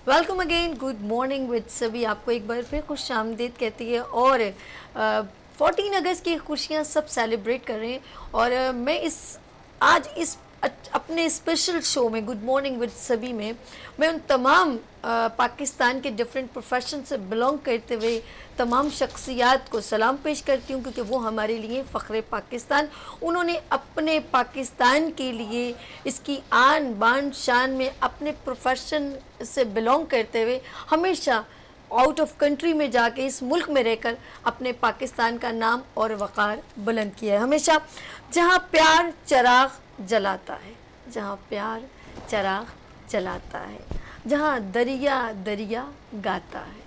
Welcome again, good morning with सभी। आपको एक बार फिर खुश आमदीद कहती है और 14 अगस्त की खुशियाँ सब सेलिब्रेट कर रहे हैं। और मैं आज इस अपने स्पेशल शो में गुड मॉर्निंग विद सभी में मैं उन तमाम पाकिस्तान के डिफरेंट प्रोफेशन से बिलोंग करते हुए तमाम शख्सियात को सलाम पेश करती हूँ, क्योंकि वो हमारे लिए फ़ख्र पाकिस्तान। उन्होंने अपने पाकिस्तान के लिए इसकी आन बान शान में अपने प्रोफेशन से बिलोंग करते हुए हमेशा आउट ऑफ कंट्री में जाके इस मुल्क में रहकर अपने पाकिस्तान का नाम और वक़ार बुलंद किया है। हमेशा जहाँ प्यार चिराग जलाता है, जहाँ प्यार चिराग जलाता है, जहाँ दरिया दरिया गाता है,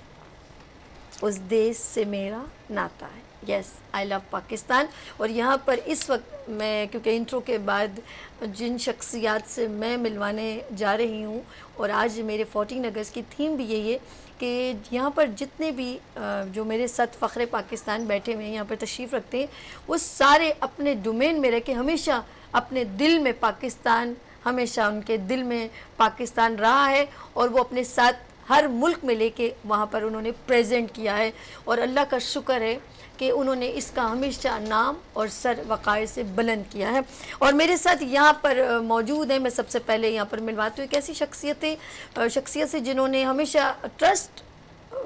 उस देश से मेरा नाता है। Yes, I love Pakistan. और यहाँ पर इस वक्त मैं, क्योंकि इंट्रो के बाद जिन शख्सियात से मैं मिलवाने जा रही हूँ, और आज मेरे 14 अगस्त की थीम भी यही है कि यहाँ पर जितने भी जो मेरे साथ फ़ख्र पाकिस्तान बैठे हुए हैं, यहाँ पर तशरीफ़ रखते हैं, वो सारे अपने डोमेन में रह के हमेशा अपने दिल में पाकिस्तान, हमेशा उनके दिल में पाकिस्तान रहा है और वो अपने साथ हर मुल्क में लेके वहाँ पर उन्होंने प्रेजेंट किया है। और अल्लाह का शुक्र है कि उन्होंने इसका हमेशा नाम और सर वक़ार से बुलंद किया है। और मेरे साथ यहाँ पर मौजूद हैं, मैं सबसे पहले यहाँ पर मिलवाती हूँ एक ऐसी शख्सियत से जिन्होंने हमेशा ट्रस्ट,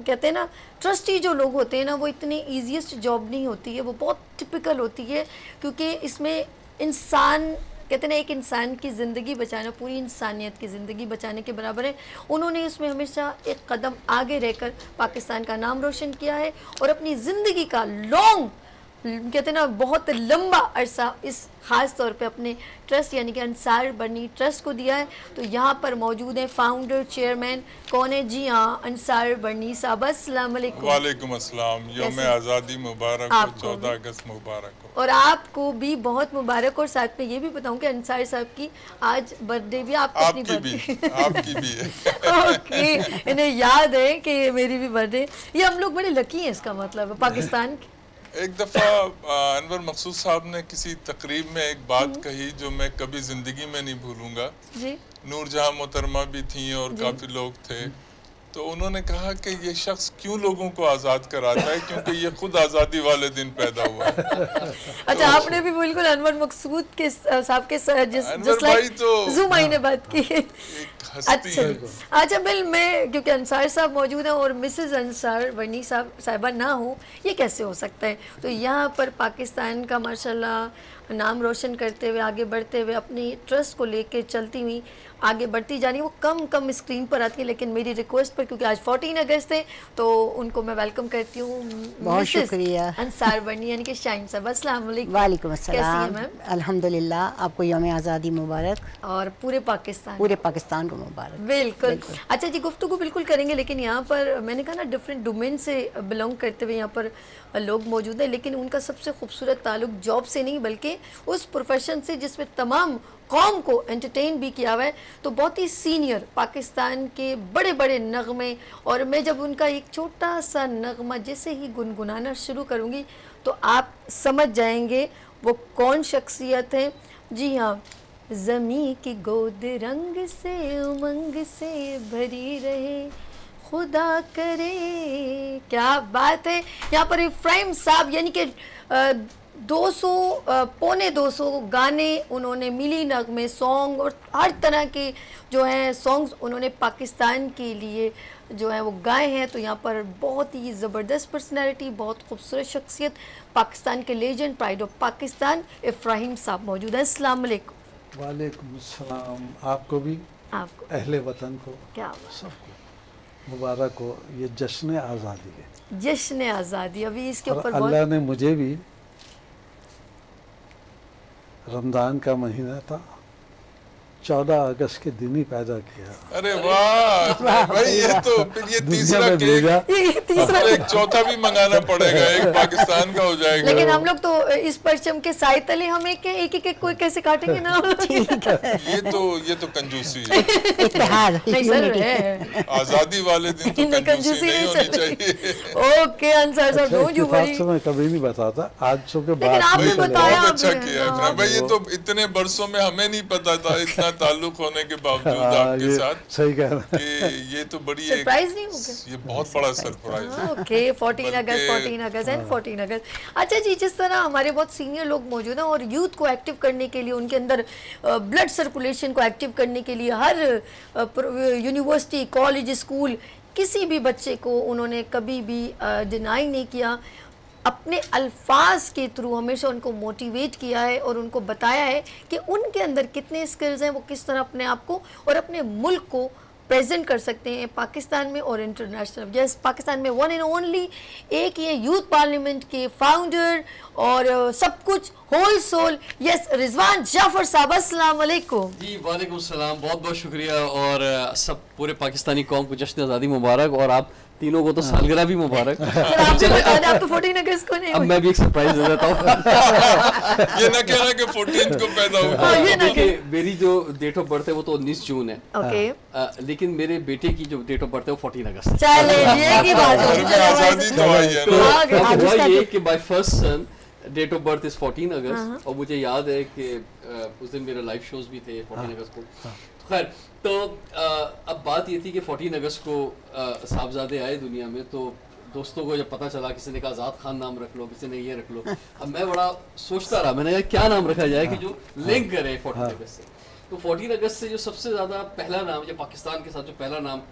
कहते हैं ना, ट्रस्टी जो लोग होते हैं ना, वो इतनी ईजीएस्ट जॉब नहीं होती है, वो बहुत टिपिकल होती है, क्योंकि इसमें इंसान, कहते हैं ना, एक इंसान की ज़िंदगी बचाना पूरी इंसानियत की ज़िंदगी बचाने के बराबर है। उन्होंने इसमें हमेशा एक कदम आगे रहकर पाकिस्तान का नाम रोशन किया है और अपनी ज़िंदगी का लॉन्ग, कहते हैं ना, बहुत लंबा अरसा इस ख़ास तौर पे अपने ट्रस्ट यानी कि अंसार बनी ट्रस्ट को दिया है। तो यहाँ पर मौजूद है फाउंडर चेयरमैन, कौन है? जी हाँ, अंसार बनी साहब। अस्सलाम वालेकुम। वालेकुम अस्सलाम। यौम आज़ादी मुबारक हो, 14 अगस्त मुबारक हो। और आपको भी बहुत मुबारक। और साथ में ये भी बताऊं कि अंसार साहब की आज बर्थडे भी आपकी भी है। ओके, इन्हें याद है कि मेरी भी बर्थडे। ये हम लोग बड़े लकी हैं, इसका मतलब है पाकिस्तान के। एक दफ़ा अनवर मकसूद साहब ने किसी तकरीब में एक बात कही जो मैं कभी ज़िंदगी में नहीं भूलूंगा। जी। नूरजहां मोहतरमा भी थी और काफ़ी लोग थे। तो उन्होंने कहा कि ये शख्स क्यों लोगों को आज़ाद कराता है, क्योंकि ये खुद आज़ादी वाले दिन पैदा हुआ है। अच्छा, आपने भी बिल्कुल अनवर मकसूद के साहब के जूम ने बात की। अच्छा बिल, मैं क्योंकि अंसार साहब मौजूद हैं और मिसेस अंसार बनी साहिबा ना हो, ये कैसे हो सकता है? तो यहाँ पर पाकिस्तान का माशाल्लाह नाम रोशन करते हुए, आगे बढ़ते हुए, अपनी ट्रस्ट को लेके चलती हुई आगे बढ़ती जानी, वो कम स्क्रीन पर आती है, लेकिन मेरी रिक्वेस्ट पर, क्योंकि आज 14 अगस्त है, तो उनको मैं वेलकम करती हूँ। बहुत शुक्रिया। अंसार बनी यानी कि शाइन साहब, अस्सलाम वालेकुम। वालेकुम अस्सलाम। कैसी हैं मैम? अल्हम्दुलिल्लाह, आपको यौम आज़ादी मुबारक और पूरे पाकिस्तान को मुबारक। बिल्कुल। अच्छा जी, गुफ्तगू बिल्कुल करेंगे, लेकिन यहाँ पर मैंने कहा ना, डिफरेंट डोमेन से बिलोंग करते हुए यहाँ पर लोग मौजूद हैं, लेकिन उनका सबसे खूबसूरत ताल्लुक जॉब से नहीं बल्कि उस प्रोफेशन से जिसमें तमाम कौम को एंटरटेन भी किया हुआ है। तो बहुत ही सीनियर पाकिस्तान के बड़े बड़े नगमे, और मैं जब उनका एक छोटा सा नगमा जैसे ही गुनगुनाना शुरू करूँगी तो आप समझ जाएंगे वो कौन शख्सियत है। जी हाँ, ज़मीं की गोद रंग से उमंग से भरी रहे, खुदा करे। क्या बात है। यहाँ पर इफ्राहिम साहब यानी कि 200 गाने उन्होंने, मिली नगमे सॉन्ग और हर तरह के जो हैं सॉन्ग्स उन्होंने पाकिस्तान के लिए जो है वो गाए हैं। तो यहाँ पर बहुत ही ज़बरदस्त पर्सनैलिटी, बहुत खूबसूरत शख्सियत, पाकिस्तान के लेजेंड, प्राइड ऑफ पाकिस्तान, इफ्राहिम साहब मौजूद हैं। अस्सलाम वालेकुम। वालेकुम अस्सलाम। आपको भी, आपको, अहले वतन को, क्या सबको मुबारक हो ये जश्न आज़ादी है। जश्न आज़ादी। अभी इसके ऊपर अल्लाह ने मुझे भी, रमज़ान का महीना था, 14 अगस्त के दिन ही पैदा किया। अरे वाह भाई, ये तीसरा एक चौथा भी मंगाना पड़ेगा, एक पाकिस्तान का हो जाएगा। लेकिन हम लोग तो इस परचम के साए तले हम एक कोई कैसे काटेंगे ना। ये तो कंजूसी है। नहीं सर, आज़ादी वाले दिन तो कंजूसी नहीं होनी चाहिए। ओके अंसार साहब, डोंट यू वरी। मैं कभी नहीं बताता, आज सो के बाद आपने बताया। अच्छा किया भाई, ये तो इतने बरसों में हमें नहीं पता था, इतना ताल्लुक होने के बावजूद आपके साथ सही कह रहे हैं कि ये तो बड़ी सरप्राइज नहीं हो गया? ये बहुत बड़ा सरप्राइज है। ओके 14 अगस्त एंड 14 अगस्त। अच्छा जी, जिस तरह हमारे बहुत सीनियर लोग मौजूद हैं और यूथ को एक्टिव करने के लिए, उनके अंदर ब्लड सर्कुलेशन को एक्टिव करने के लिए हर यूनिवर्सिटी, कॉलेज, स्कूल, किसी भी बच्चे को उन्होंने कभी भी डिनाई नहीं किया, अपने अल्फाज के थ्रू हमेशा उनको मोटिवेट किया है और उनको बताया है कि उनके अंदर कितने स्किल्स हैं, वो किस तरह अपने आप को और अपने मुल्क को प्रेजेंट कर सकते हैं पाकिस्तान में और इंटरनेशनल। यस, पाकिस्तान में वन एंड ओनली एक ये यूथ पार्लियामेंट के फाउंडर और सब कुछ whole soul, yes, Rizwan Jafar साहब, अस्सलाम वालेकुम। जी वालेकुम सलाम, बहुत बहुत शुक्रिया और सब पूरे पाकिस्तानी कौम को जश्न आज़ादी मुबारक और आप तीनों को तो सालगिरह भी मुबारक। आप तो 14 अगस्त को नहीं अब मैं भी एक सरप्राइज दे देता हूँ। ये ना कहना कि 14 को पैदा हुआ। देखिए मेरी जो डेट ऑफ बर्थ है वो तो 19 जून है, ओके, लेकिन मेरे बेटे की जो डेट ऑफ बर्थ है वो 14 अगस्त। चले ये की बात घर में आजादी तो आई है ना। तो हुआ ये कि my first son date of birth is 14 अगस्त और मुझे याद है कि उस दिन मेरे लाइव शोज भी थे 14 अगस्त को। खैर, तो अब बात ये थी कि 14 अगस्त को साहबजादे आए दुनिया में, तो दोस्तों को जब पता चला, किसी ने कहा आज़ाद खान नाम रख लो, किसी ने ये रख लो। अब मैं बड़ा सोचता रहा, मैंने कहा क्या नाम रखा जाए कि जो लिंक करे 14 अगस्त से। तो 14 अगस्त से जो सबसे ज़्यादा पहला नाम, या पाकिस्तान के साथ जो पहला नाम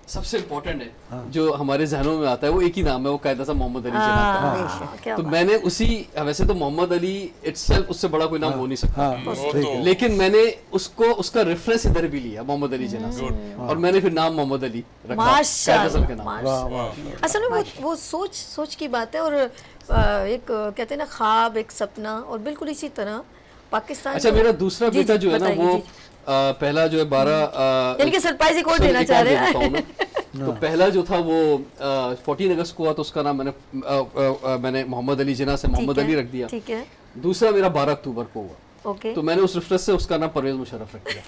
सबसे इम्पोर्टेंट है जो हमारे जहनों में आता है, वो एक ही नाम है, वो कायदा सा मोहम्मद अली जिन्ना। तो मैंने उसी, वैसे तो मोहम्मद अली इटसेल्फ उससे बड़ा कोई नाम हो नहीं सकता, लेकिन मैंने उसको उसका रेफरेंस इधर भी लिया, मोहम्मद अली जिन्ना से, और मैंने फिर नाम मोहम्मद अली रखा कायदा साहब के नाम। असल में वो सोच की बात है, और एक कहते हैं ना ख्वाब, एक सपना, और बिल्कुल इसी तरह पाकिस्तान। अच्छा, मेरा दूसरा बेटा जो है ना, वो पहला जो है 12 इनके सरप्राइज एक और देना चाह रहे हैं। तो पहला जो था वो 14 अगस्त को हुआ, तो उसका नाम मैंने मोहम्मद अली जिन्ना से मोहम्मद अली रख दिया। ठीक है। दूसरा मेरा 12 अक्टूबर को हुआ, ओके, तो मैंने उस रेफरेंस से उसका नाम परवेज मुशर्रफ रख दिया।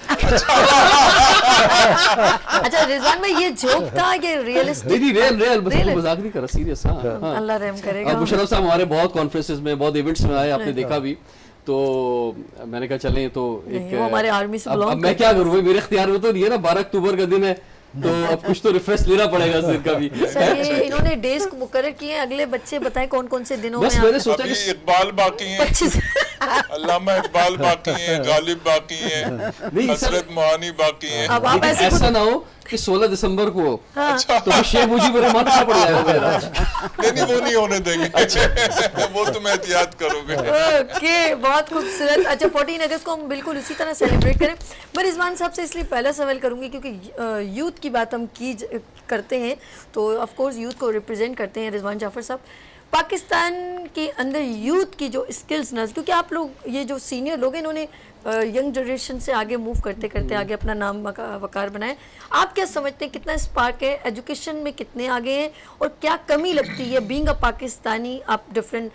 अच्छा रिजवान भाई, ये जोक था कि रियलिस्टिक? नहीं, रियल, बस मजाक नहीं कर रहा, सीरियस। हाँ, अल्लाह रहम करेगा। मुशर्रफ साहब हमारे बहुत कॉन्फ्रेंसेस में, बहुत इवेंट्स में आए, आपने देखा भी। तो मैंने कहा चलें, तो एक हमारे आर्मी से अब मैं क्या करूँ, मेरे इख्तियार में तो नहीं है ना, 12 अक्टूबर का दिन है, तो अब कुछ तो रिफ्रेश लेना पड़ेगा इस दिन का भी। सर, ये इन्होंने डेज को मुकर्रर किए हैं, अगले बच्चे बताएं कौन कौन से दिनों में। मैंने सोचा कि इकबाल बाकी हैं, 25 अल्लामा इकबाल बाकी हैं, गालिब बाकी हैं, हसरत मोहानी बाकी हैं। अब आप ऐसा ना हो कि 16 दिसंबर को तो शेख मुजीबुर रहमान का पड़ जाएगा। नहीं, वो नहीं होने देंगे। वो तुम एहतियात करोगे। ओके, बहुत खूबसूरत। अच्छा, 14 अगस्त को हम बिल्कुल इसी तरह सेलिब्रेट करें। मैं रिजवान साहब से इसलिए पहला सवाल करूंगी क्योंकि यूथ की बात हम करते हैं, तो ऑफ कोर्स यूथ को रिप्रेजेंट करते हैं रिजवान जाफर साहब। पाकिस्तान के अंदर यूथ की जो स्किल्स न, क्योंकि आप लोग ये जो सीनियर लोग हैं, इन्होंने यंग जनरेशन से आगे मूव करते करते आगे अपना नाम वकार बनाए। आप क्या समझते हैं, कितना स्पार्क है, एजुकेशन में कितने आगे हैं, और क्या कमी लगती है? बीइंग अ पाकिस्तानी, आप डिफरेंट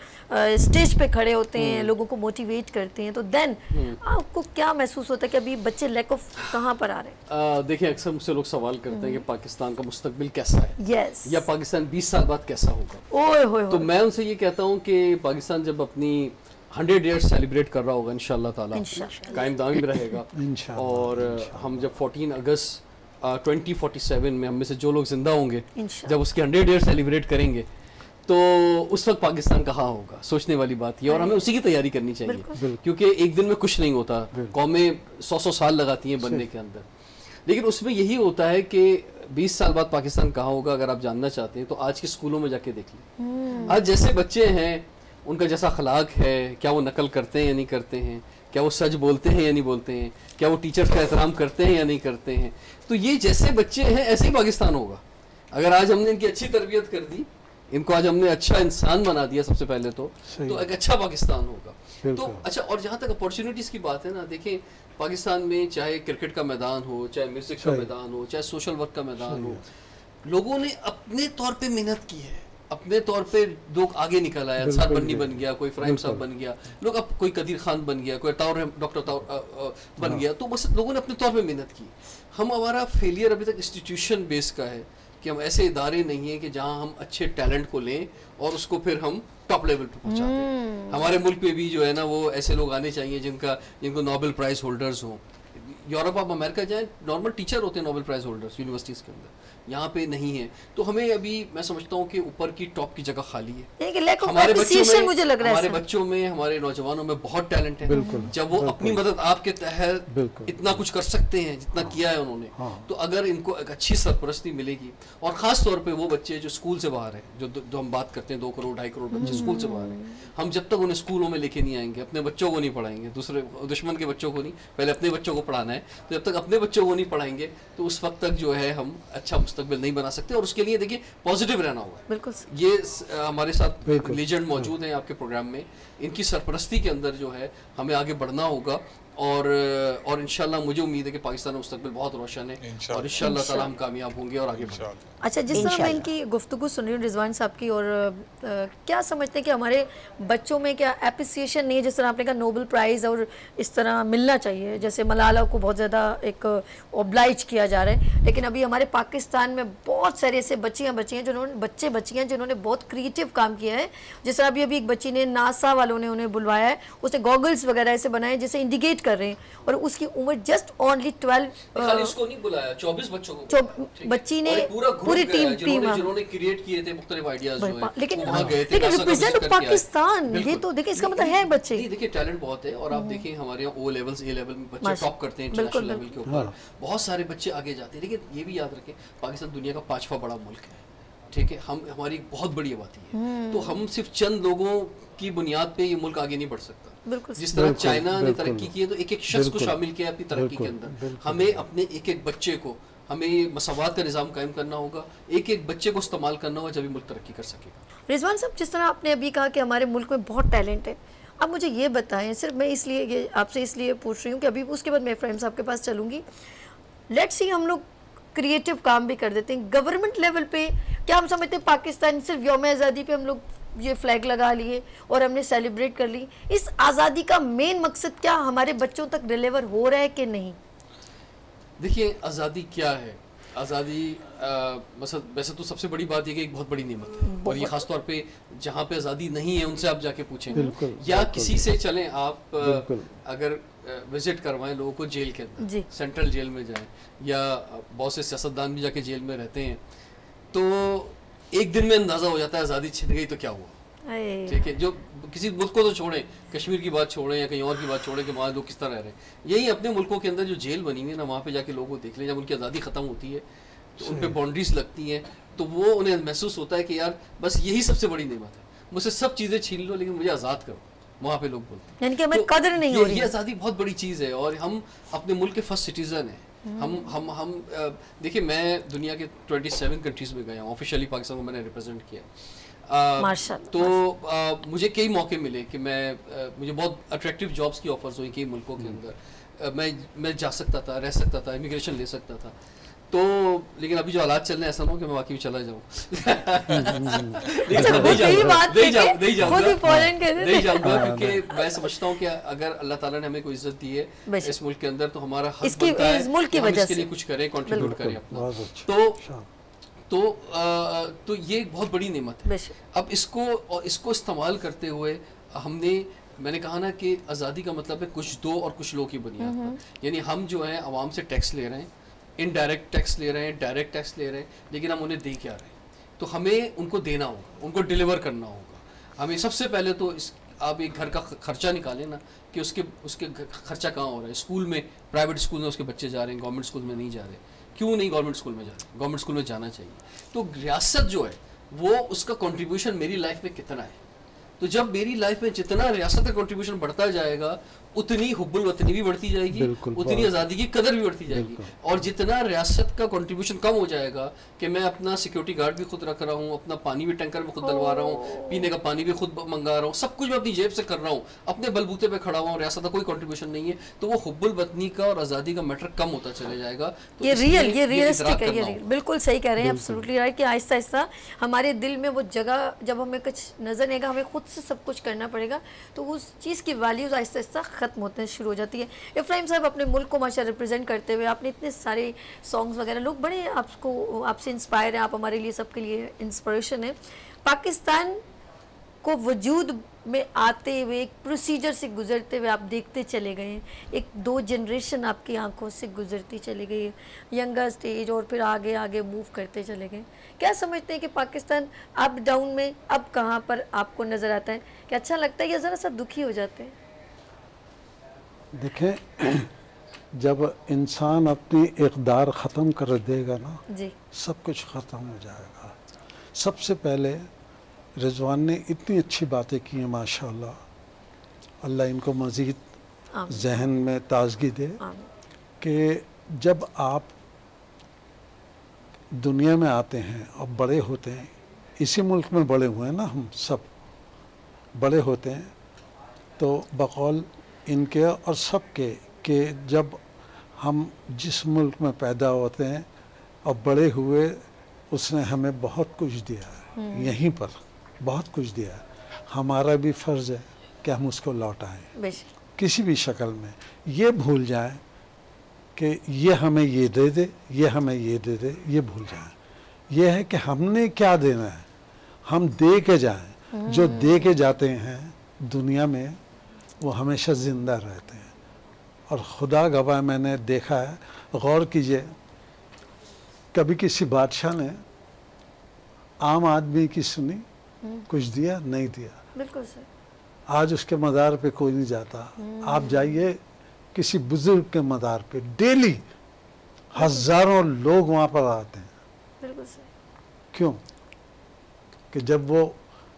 स्टेज पे खड़े होते हैं, लोगों को मोटिवेट करते हैं, तो देन आपको क्या महसूस होता है कि अभी बच्चे लैक ऑफ कहाँ पर आ रहे हैं? देखिए, अक्सर मुझसे लोग सवाल करते हैं कि पाकिस्तान का मुस्तकबिल कैसा है, यस, या पाकिस्तान 20 साल बाद कैसा होगा। ओए होए, तो मैं उनसे ये कहता हूँ कि पाकिस्तान जब अपनी 100 ईयर्स सेलिब्रेट कर रहा होगा, इंशाल्लाह ताला कायम दायम रहेगा, और हम जब 14 अगस्त 2047 में हम में से जो लोग जिंदा होंगे, जब उसके 100 ईयर सेलिब्रेट करेंगे, तो उस वक्त पाकिस्तान कहाँ होगा, सोचने वाली बात है। और हमें उसी की तैयारी करनी चाहिए, क्योंकि एक दिन में कुछ नहीं होता, कौमें 100 साल लगाती हैं बनने के अंदर, लेकिन उसमें यही होता है कि 20 साल बाद पाकिस्तान कहाँ होगा। अगर आप जानना चाहते हैं तो आज के स्कूलों में जाके देख लें, आज जैसे बच्चे हैं, उनका जैसा अखलाक है, क्या वो नकल करते हैं या नहीं करते हैं, क्या वो सच बोलते हैं या नहीं बोलते हैं, क्या वो टीचर्स का एहतराम करते हैं या नहीं करते हैं, तो ये जैसे बच्चे हैं ऐसे ही पाकिस्तान होगा। अगर आज हमने इनकी अच्छी तरबियत कर दी, इनको आज हमने अच्छा इंसान बना दिया सबसे पहले, तो एक अच्छा पाकिस्तान होगा। तो अच्छा, और जहाँ तक अपॉर्चुनिटीज़ की बात है ना, देखें पाकिस्तान में चाहे क्रिकेट का मैदान हो, चाहे म्यूजिक का मैदान हो, चाहे सोशल वर्क का मैदान हो, लोगों ने अपने तौर पे मेहनत की है, अपने तौर पे लोग आगे निकल आए। अंसार बन्नी बन गया, कोई फ्राहिम साहब बन गया, लोग अब कोई कदीर खान बन गया, कोई डॉक्टर ताउर बन गया, तो बस लोगों ने अपने तौर पे मेहनत की। हमारा फेलियर अभी तक इंस्टीट्यूशन बेस का है कि हम ऐसे इदारे नहीं हैं कि जहाँ हम अच्छे टैलेंट को लें और उसको फिर हम टॉप लेवल पे पहुँचा दें। हमारे मुल्क में भी जो है ना, वो ऐसे लोग आने चाहिए जिनको नोबेल प्राइज होल्डर्स हों, यूरोप आप अमेरिका जाएं, नॉर्मल टीचर होते हैं नोबेल प्राइज होल्डर्स यूनिवर्सिटीज़ के अंदर, यहाँ पे नहीं है। तो हमें अभी मैं समझता हूँ कि ऊपर की टॉप की जगह खाली है। हमारे बच्चों में हमारे नौजवानों में बहुत टैलेंट है। जब वो अपनी मदद आपके तहत इतना कुछ कर सकते हैं जितना किया है उन्होंने, तो अगर इनको एक अच्छी सरपरस्ती मिलेगी, और ख़ास तौर पे वो बच्चे जो स्कूल से बाहर हैं, जो हम बात करते हैं 2 करोड़ 2.5 करोड़ बच्चे स्कूल से बाहर हैं, हम जब तक उन्हें स्कूलों में लेके नहीं आएंगे, अपने बच्चों को नहीं पढ़ाएंगे, दूसरे दुश्मन के बच्चों को नहीं, पहले अपने बच्चों को पढ़ाना है, तो जब तक अपने बच्चों को नहीं पढ़ाएंगे तो उस वक्त तक जो है हम अच्छा मुस्तकबिल नहीं बना सकते। और उसके लिए देखिए पॉजिटिव रहना होगा। बिल्कुल ये हमारे साथ लीजेंड मौजूद हैं आपके प्रोग्राम में, इनकी सरपरस्ती के अंदर जो है हमें आगे बढ़ना होगा, और इंशाल्लाह मुझे उम्मीद है कि पाकिस्तान में मुस्तकबिल बहुत रोशन है, और इंशाल्लाह ताला हम कामयाब होंगे और आगे बढ़ेंगे। अच्छा, जिस तरह मैं इनकी गुफ्तगू सुन रही हूँ रिजवान साहब की, और क्या समझते हैं कि हमारे बच्चों में क्या एप्रिसिएशन नहीं है, जिस तरह आपने कहा नोबेल प्राइज़ और इस तरह मिलना चाहिए, जैसे मलाला को बहुत ज़्यादा एक ओब्लाइज किया जा रहा है, लेकिन अभी हमारे पाकिस्तान में बहुत सारे ऐसे बच्चियाँ जिन्होंने बहुत क्रिएटिव काम किया है। जिस तरह अभी एक बच्ची ने, नासा वालों ने उन्हें बुलवाया है, उसने गॉगल्स वगैरह ऐसे बनाए जिसे इंडिकेट कर रहे हैं, और उसकी उम्र जस्ट ओनली 12। इसको नहीं बुलाया, 24 बच्चों को, बच्ची ने पूरी टीम जिन्होंने क्रिएट किए थे मुख्तलिफ आइडियाज जो हैं, लेकिन रिप्रेजेंट पाकिस्तान, ये तो देखिए इसका मतलब है बच्चे, देखिए टैलेंट बहुत है। और आप देखिए हमारे यहाँ O लेवल्स A लेवल में बच्चे टॉप करते हैं इंटरनेशनल लेवल के ऊपर, बहुत सारे बच्चे आगे जाते हैं। लेकिन ये भी याद रखें पाकिस्तान दुनिया का 5वां बड़ा मुल्क है, ठीक है, हम हमारी बहुत बड़ी आबादी है, तो हम सिर्फ चंद लोगों की बुनियाद पे ये मुल्क आगे नहीं बढ़ सकता। जिस तरह चाइना ने तरक्की की है, तो एक शख्स को शामिल किया अपनी तरक्की के अंदर, हमें अपने एक बच्चे को, हमें ये मसवात का निज़ाम कायम करना होगा, एक बच्चे को इस्तेमाल करना होगा, जब मुल्क तरक्की कर सकेगा। रिजवान साहब, जिस तरह आपने अभी कहा कि हमारे मुल्क में बहुत टैलेंट है, अब मुझे ये बताएं, सिर्फ मैं इसलिए ये आपसे इसलिए पूछ रही हूँ कि अभी उसके बाद मैं फ्रेंड साहब के पास चलूँगी, लेट्स सी हम लोग क्रिएटिव काम भी कर देते हैं गवर्नमेंट लेवल पे, क्या हम समझते हैं पाकिस्तान सिर्फ यौम आज़ादी पे हम लोग ये फ्लैग लगा लिए और हमने सेलिब्रेट कर ली, इस आज़ादी का मेन मकसद क्या हमारे बच्चों तक डिलीवर हो रहा है कि नहीं? देखिए आज़ादी क्या है, आज़ादी वैसे तो सबसे बड़ी बात ये कि एक बहुत बड़ी नेमत है, और ये खास तौर पे जहाँ पे आज़ादी नहीं है उनसे आप जाके पूछें, या किसी से चलें आप, अगर विजिट करवाएं लोगों को जेल के अंदर, सेंट्रल जेल में जाएं, या बहुत से सियासतदान भी जाके जेल में रहते हैं, तो एक दिन में अंदाज़ा हो जाता है आज़ादी छिन गई तो क्या हुआ। ठीक है, जो किसी मुल्क को तो छोड़ें, कश्मीर की बात छोड़ें या कहीं और की बात छोड़ें कि वहाँ लोग किस तरह रह रहे हैं, यही अपने मुल्कों के अंदर जो जेल बनी हुई है ना, वहाँ पे जाके लोगों को देख लें, जब उनकी आज़ादी ख़त्म होती है तो उन पर बाउंड्रीज लगती हैं, तो वो उन्हें महसूस होता है कि यार बस यही सबसे बड़ी नेमत है, मुझसे सब चीज़ें छीन लो लेकिन मुझे आज़ाद करो, वहाँ पे लोग बोलते हैं, यानी कि हमें कदर नहीं हो रही। ये आज़ादी बहुत बड़ी चीज़ है, और हम अपने मुल्क के फर्स्ट सिटीज़न हैं। हम देखिए, मैं दुनिया के 27 कंट्रीज़ में गया हूँ, ऑफिशियली पाकिस्तान को मैंने रिप्रेजेंट किया, तो मुझे कई मौके मिले कि मुझे बहुत अट्रैक्टिव जॉब्स की ऑफर्स हुई कई मुल्कों के अंदर, मैं जा सकता था, रह सकता था, इमिग्रेशन ले सकता था, तो लेकिन अभी जो हालात चल रहे हैं ऐसा ना हो कि मैं वाकई चला जाऊँ, नहीं जाऊँगा, क्योंकि मैं समझता हूँ कि अगर अल्लाह ताला ने हमें कोई इज्जत दी है इस मुल्क के अंदर, तो हमारा हक बनता है कि हम इसके लिए कुछ करें, कंट्रीब्यूट करें अपना, तो ये एक बहुत बड़ी नेमत है। अब इसको इस्तेमाल करते हुए मैंने कहा ना कि आज़ादी का मतलब है कुछ दो और कुछ लो की बुनियाद पर, यानी हम जो है आवाम से टैक्स ले रहे हैं, इनडायरेक्ट टैक्स ले रहे हैं, डायरेक्ट टैक्स ले रहे हैं, लेकिन हम उन्हें दे क्या रहे हैं, तो हमें उनको देना होगा, उनको डिलीवर करना होगा। हमें सबसे पहले तो आप एक घर का खर्चा निकालें ना कि उसके खर्चा कहाँ हो रहा है, स्कूल में, प्राइवेट स्कूल में उसके बच्चे जा रहे हैं, गवर्नमेंट स्कूल में नहीं जा रहे, क्यों नहीं गवर्नमेंट स्कूल में जा रहे, गवर्नमेंट स्कूल में जाना चाहिए। तो रियासत जो है वो उसका कंट्रीब्यूशन मेरी लाइफ में कितना है, तो जब मेरी लाइफ में जितना रियासत का कंट्रीब्यूशन बढ़ता जाएगा उतनी हुब्बुल वतनी भी बढ़ती जाएगी, उतनी आज़ादी की कदर भी बढ़ती जाएगी, और जितना रियासत का कंट्रीब्यूशन कम हो जाएगा कि मैं अपना सिक्योरिटी गार्ड भी खुद रख रहा हूँ, अपना पानी भी टैंकर में खुद डलवा रहा हूँ, पीने का पानी भी खुद मंगा रहा हूँ, सब कुछ मैं अपनी जेब से कर रहा हूँ, अपने बलबूते पे खड़ा हुआ हूँ, रियासत का कोई कंट्रीब्यूशन नहीं है, तो वो हुब्बुल वतनी का और आज़ादी का मैटर कम होता चले जाएगा। तो ये रियलिस्टिक है, ये बिल्कुल सही कह रहे हैं, एब्सोल्युटली राइट, कि आहिस्ता आहिस्ता हमारे दिल में वो जगह, जब हमें कुछ नज़र नहीं आएगा, हमें खुद से सब कुछ करना पड़ेगा, तो उस चीज़ की वैल्यूज़ आहिस्ता आहिस्ता ख़त्म होते शुरू हो जाती है। इब्राहिम साहब, अपने मुल्क को माशा रिप्रेजेंट करते हुए आपने इतने सारे सॉन्ग्स वगैरह, लोग बड़े आपसे इंस्पायर हैं, आप हमारे लिए सबके लिए इंस्पिरेशन है। पाकिस्तान को वजूद में आते हुए, एक प्रोसीजर से गुजरते हुए आप देखते चले गए हैं, एक 2 जनरेशन आपकी आंखों से गुजरती चली गई है, यंगर स्टेज, और फिर आगे आगे मूव करते चले गए। क्या समझते हैं कि पाकिस्तान अप डाउन में अब कहाँ पर आपको नज़र आता है, कि अच्छा लगता है या ज़रा सा दुखी हो जाते हैं? देखें, जब इंसान अपनी इक़दार ख़त्म कर देगा ना जी, सब कुछ ख़त्म हो जाएगा। सबसे पहले रिजवान ने इतनी अच्छी बातें की हैं माशाअल्लाह, अल्लाह इनको मज़ीद जहन में ताजगी दे, कि जब आप दुनिया में आते हैं और बड़े होते हैं, इसी मुल्क में बड़े हुए हैं ना, हम सब बड़े होते हैं, तो बकौल इनके और सब के जब हम जिस मुल्क में पैदा होते हैं और बड़े हुए, उसने हमें बहुत कुछ दिया है, यहीं पर बहुत कुछ दिया है। हमारा भी फ़र्ज़ है कि हम उसको लौटाएं किसी भी शक्ल में। ये भूल जाएं कि ये हमें ये दे दे, ये हमें ये दे दे, ये भूल जाएं। ये है कि हमने क्या देना है, हम दे के जाएं। जो दे के जाते हैं दुनिया में वो हमेशा ज़िंदा रहते हैं। और खुदा गवाह, मैंने देखा है, गौर कीजिए, कभी किसी बादशाह ने आम आदमी की सुनी, कुछ दिया? नहीं दिया। बिल्कुल सर। आज उसके मज़ार पे कोई नहीं जाता। आप जाइए किसी बुजुर्ग के मज़ार पे, डेली हज़ारों लोग वहाँ पर आते हैं। बिल्कुल सर। क्यों? कि जब वो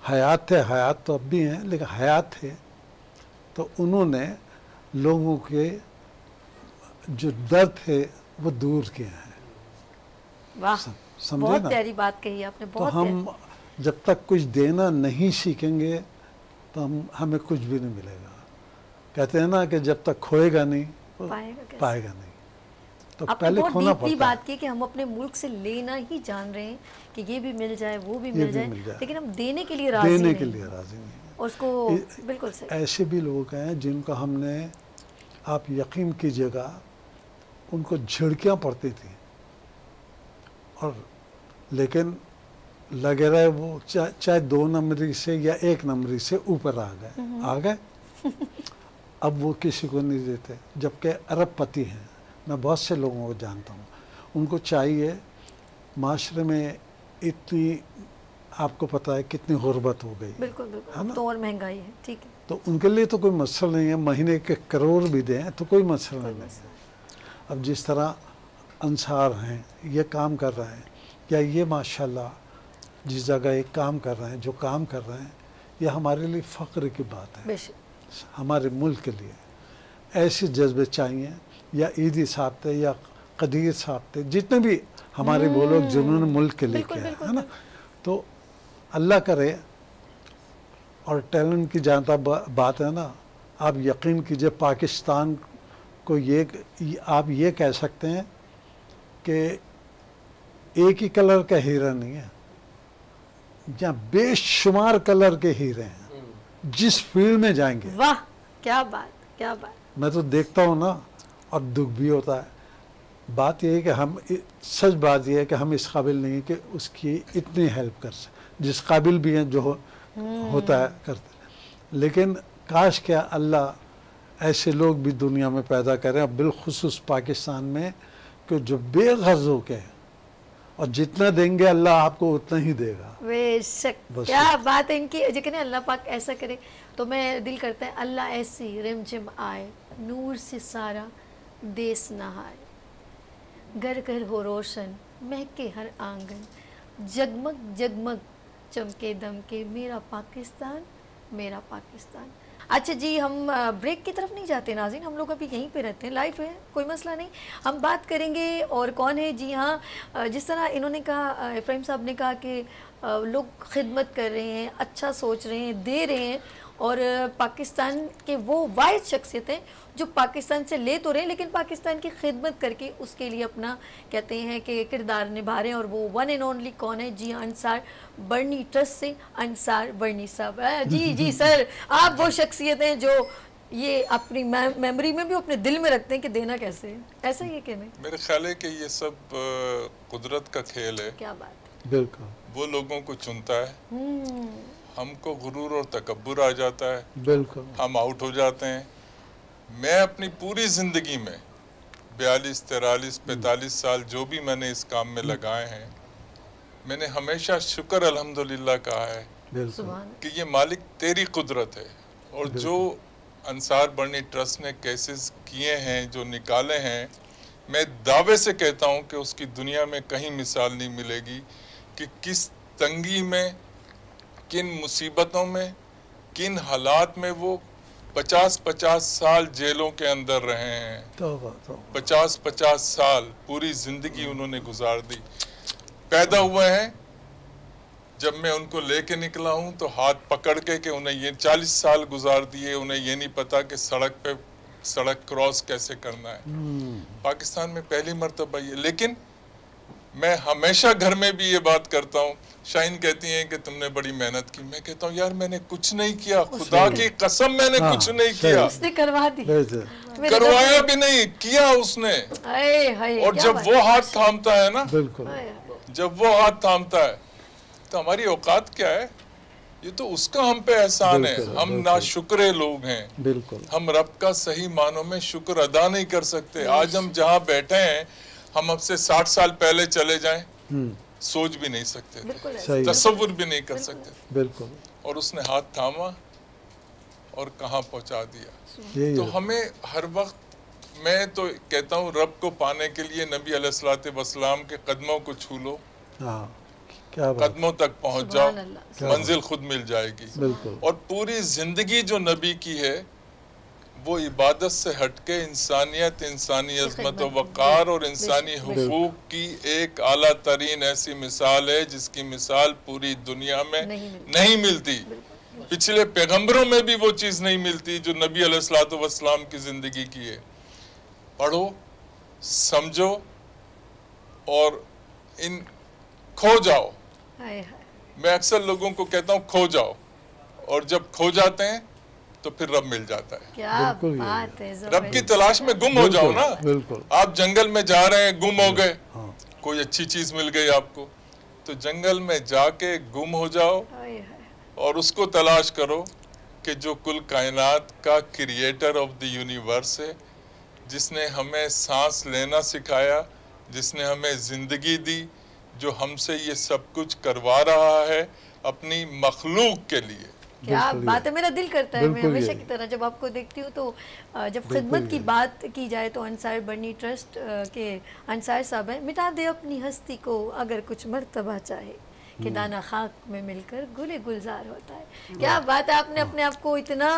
हयात थे, हयात तो अब भी हैं, लेकिन हयात थे, तो उन्होंने लोगों के जो दर्द थे वो दूर किए हैं। वाह, समझे बहुत ना? प्यारी बात कही आपने। बहुत तो हम जब तक कुछ देना नहीं सीखेंगे तो हमें कुछ भी नहीं मिलेगा। कहते हैं ना कि जब तक खोएगा नहीं पाएगा नहीं। तो पहले खोना पड़ता है। बात की कि हम अपने मुल्क से लेना ही जान रहे हैं कि ये भी मिल जाए, वो भी मिल जाए, लेकिन हम देने के लिए राजी नहीं। और उसको बिल्कुल सही। ऐसे भी लोग हैं जिनको हमने, आप यकीन कीजिएगा, उनको झिड़कियाँ पड़ती थी, और लेकिन लगे रहे वो चाहे 2 नंबरी से या 1 नंबरी से ऊपर आ गए। अब वो किसी को नहीं देते, जबकि अरबपति हैं। मैं बहुत से लोगों को जानता हूँ, उनको चाहिए, माशरे में इतनी, आपको पता है कितनी गुर्बत हो गई। बिल्कुल बिल्कुल, है ना? तो और महंगाई है, ठीक है। तो उनके लिए तो कोई मसला नहीं है, महीने के करोड़ भी दें तो कोई मसला नहीं है। अब जिस तरह अंसार हैं, ये काम कर रहे हैं, या ये माशाल्लाह जिस जगह एक काम कर रहे हैं, जो काम कर रहे हैं, ये हमारे लिए फ़ख्र की बात है, हमारे मुल्क के लिए। ऐसे जज्बे चाहिए, या ईदी साहब थे या कदीर साहब थे, जितने भी हमारे वो लोग जिन्होंने मुल्क के लिए किया है ना। तो अल्लाह करे, और टैलेंट की जानता बात है ना, आप यकीन कीजिए पाकिस्तान को आप ये कह सकते हैं कि एक ही कलर का हीरा नहीं है, जहाँ बेशुमार कलर के हीरे हैं, जिस फील्ड में जाएंगे। वाह, क्या बात, क्या बात। मैं तो देखता हूँ ना, और दुख भी होता है। बात यह है कि हम, सच बात यह है कि हम इस काबिल नहीं है कि उसकी इतनी हेल्प कर सकें, जिस काबिल भी हैं, जो होता है करते। लेकिन काश क्या अल्लाह ऐसे लोग भी दुनिया में पैदा करें, बिलखुसूस पाकिस्तान में, कि जो बेगर्ज हो के, और जितना देंगे अल्लाह आपको उतना ही देगा। बेशक, क्या बात है इनकी। जिक्र अल्लाह पाक ऐसा करे तो मैं दिल करता है अल्लाह ऐसी रिमझिम आए, नूर से सारा देश नहाए, घर घर हो रोशन, महके हर आंगन, जगमग जगमग चमके दमके, मेरा पाकिस्तान, मेरा पाकिस्तान। अच्छा जी, हम ब्रेक की तरफ नहीं जाते नाज़रीन, हम लोग अभी यहीं पे रहते हैं, लाइव है, कोई मसला नहीं। हम बात करेंगे और कौन है, जी हाँ, जिस तरह इन्होंने कहा, इब्राहिम साहब ने कहा कि लोग खिदमत कर रहे हैं, अच्छा सोच रहे हैं, दे रहे हैं, और पाकिस्तान के वो वाहिद शख्सियत हैं जो पाकिस्तान से ले तो रहे हैं, लेकिन पाकिस्तान की खिदमत करके उसके लिए अपना, कहते हैं कि किरदार निभा रहे हैं। और वो वन एंड ओनली कौन है, जी अंसार बर्नी ट्रस्ट से अंसार बर्नी साहब। जी जी सर, आप वो शख्सियत हैं जो ये अपनी मेमोरी में भी अपने दिल में रखते हैं कि देना कैसे है, ऐसा ही है कि नहीं? मेरे ख्याल है कि ये सब कुदरत का खेल है। क्या बात, बिल्कुल। वो लोगों को चुनता है, हमको गुरूर और तकब्बुर आ जाता है, बिल्कुल हम आउट हो जाते हैं। मैं अपनी पूरी ज़िंदगी में 42, 43, 45 साल जो भी मैंने इस काम में लगाए हैं, मैंने हमेशा शुक्र अल्हम्दुलिल्लाह कहा है कि ये मालिक तेरी कुदरत है। और जो अंसार बर्नी ट्रस्ट ने केसेस किए हैं, जो निकाले हैं, मैं दावे से कहता हूँ कि उसकी दुनिया में कहीं मिसाल नहीं मिलेगी कि किस तंगी में, किन मुसीबतों में, किन हालात में वो 50-50 साल जेलों के अंदर रहे हैं। 50-50 साल पूरी जिंदगी उन्होंने गुजार दी। पैदा हुए हैं, जब मैं उनको लेके निकला हूं तो हाथ पकड़ के कि उन्हें ये 40 साल गुजार दिए, उन्हें ये नहीं पता कि सड़क क्रॉस कैसे करना है। पाकिस्तान में पहली मर्तबा ये, लेकिन मैं हमेशा घर में भी ये बात करता हूँ। शाहीन कहती हैं कि तुमने बड़ी मेहनत की, मैं कहता हूँ यार मैंने कुछ नहीं किया, खुदा की कसम मैंने कुछ नहीं किया। उसने करवा दी, करवाया भी नहीं, किया उसने। और जब वो हाथ थामता है ना, जब वो हाथ थामता है तो हमारी औकात क्या है? ये तो उसका हम पे एहसान है। हम नाशुक्रे लोग हैं, बिल्कुल। हम रब का सही मानों में शुक्र अदा नहीं कर सकते। आज हम जहाँ बैठे हैं, हम अब से 60 साल पहले चले जाएं, सोच भी नहीं सकते थे, तसव्वुर भी नहीं कर सकते, बिल्कुल। और उसने हाथ थामा और कहाँ पहुँचा दिया। तो हमें हर वक्त, मैं तो कहता हूँ रब को पाने के लिए नबी अलैहिस्सलाम के कदमों को छू लो, कदमों तक पहुंच जाओ, मंजिल खुद मिल जाएगी। और पूरी जिंदगी जो नबी की है वो इबादत से हटके इंसानियत, इंसानी अज़मत व वक़ार और इंसानी हुकूक की एक आला तरीन ऐसी मिसाल है जिसकी मिसाल पूरी दुनिया में नहीं मिलती। पिछले पैगंबरों में भी वो चीज़ नहीं मिलती जो नबी अलैहिस्सलाम की जिंदगी की है। पढ़ो, समझो और इन खो जाओ। मैं अक्सर लोगों को कहता हूँ खो जाओ, और जब खो जाते हैं तो फिर रब मिल जाता है। क्या बात है, रब की तलाश में गुम हो जाओ ना। आप जंगल में जा रहे हैं, गुम हो गए, कोई अच्छी चीज मिल गई आपको, तो जंगल में जाके गुम हो जाओ और उसको तलाश करो कि जो कुल कायनात का क्रिएटर ऑफ द यूनिवर्स है, जिसने हमें सांस लेना सिखाया, जिसने हमें जिंदगी दी, जो हमसे ये सब कुछ करवा रहा है अपनी मखलूक के लिए। क्या बात है, मेरा दिल करता है, मैं हमेशा की तरह जब आपको देखती हूँ तो जब खिदमत की बात की जाए तो अंसार बर्नी ट्रस्ट के अंसार साहब हैं, मिटा दे अपनी हस्ती को अगर कुछ मर्तबा चाहे, कि दाना खाक में मिलकर गुले गुलजार होता है। क्या बात है, आपने अपने आप को इतना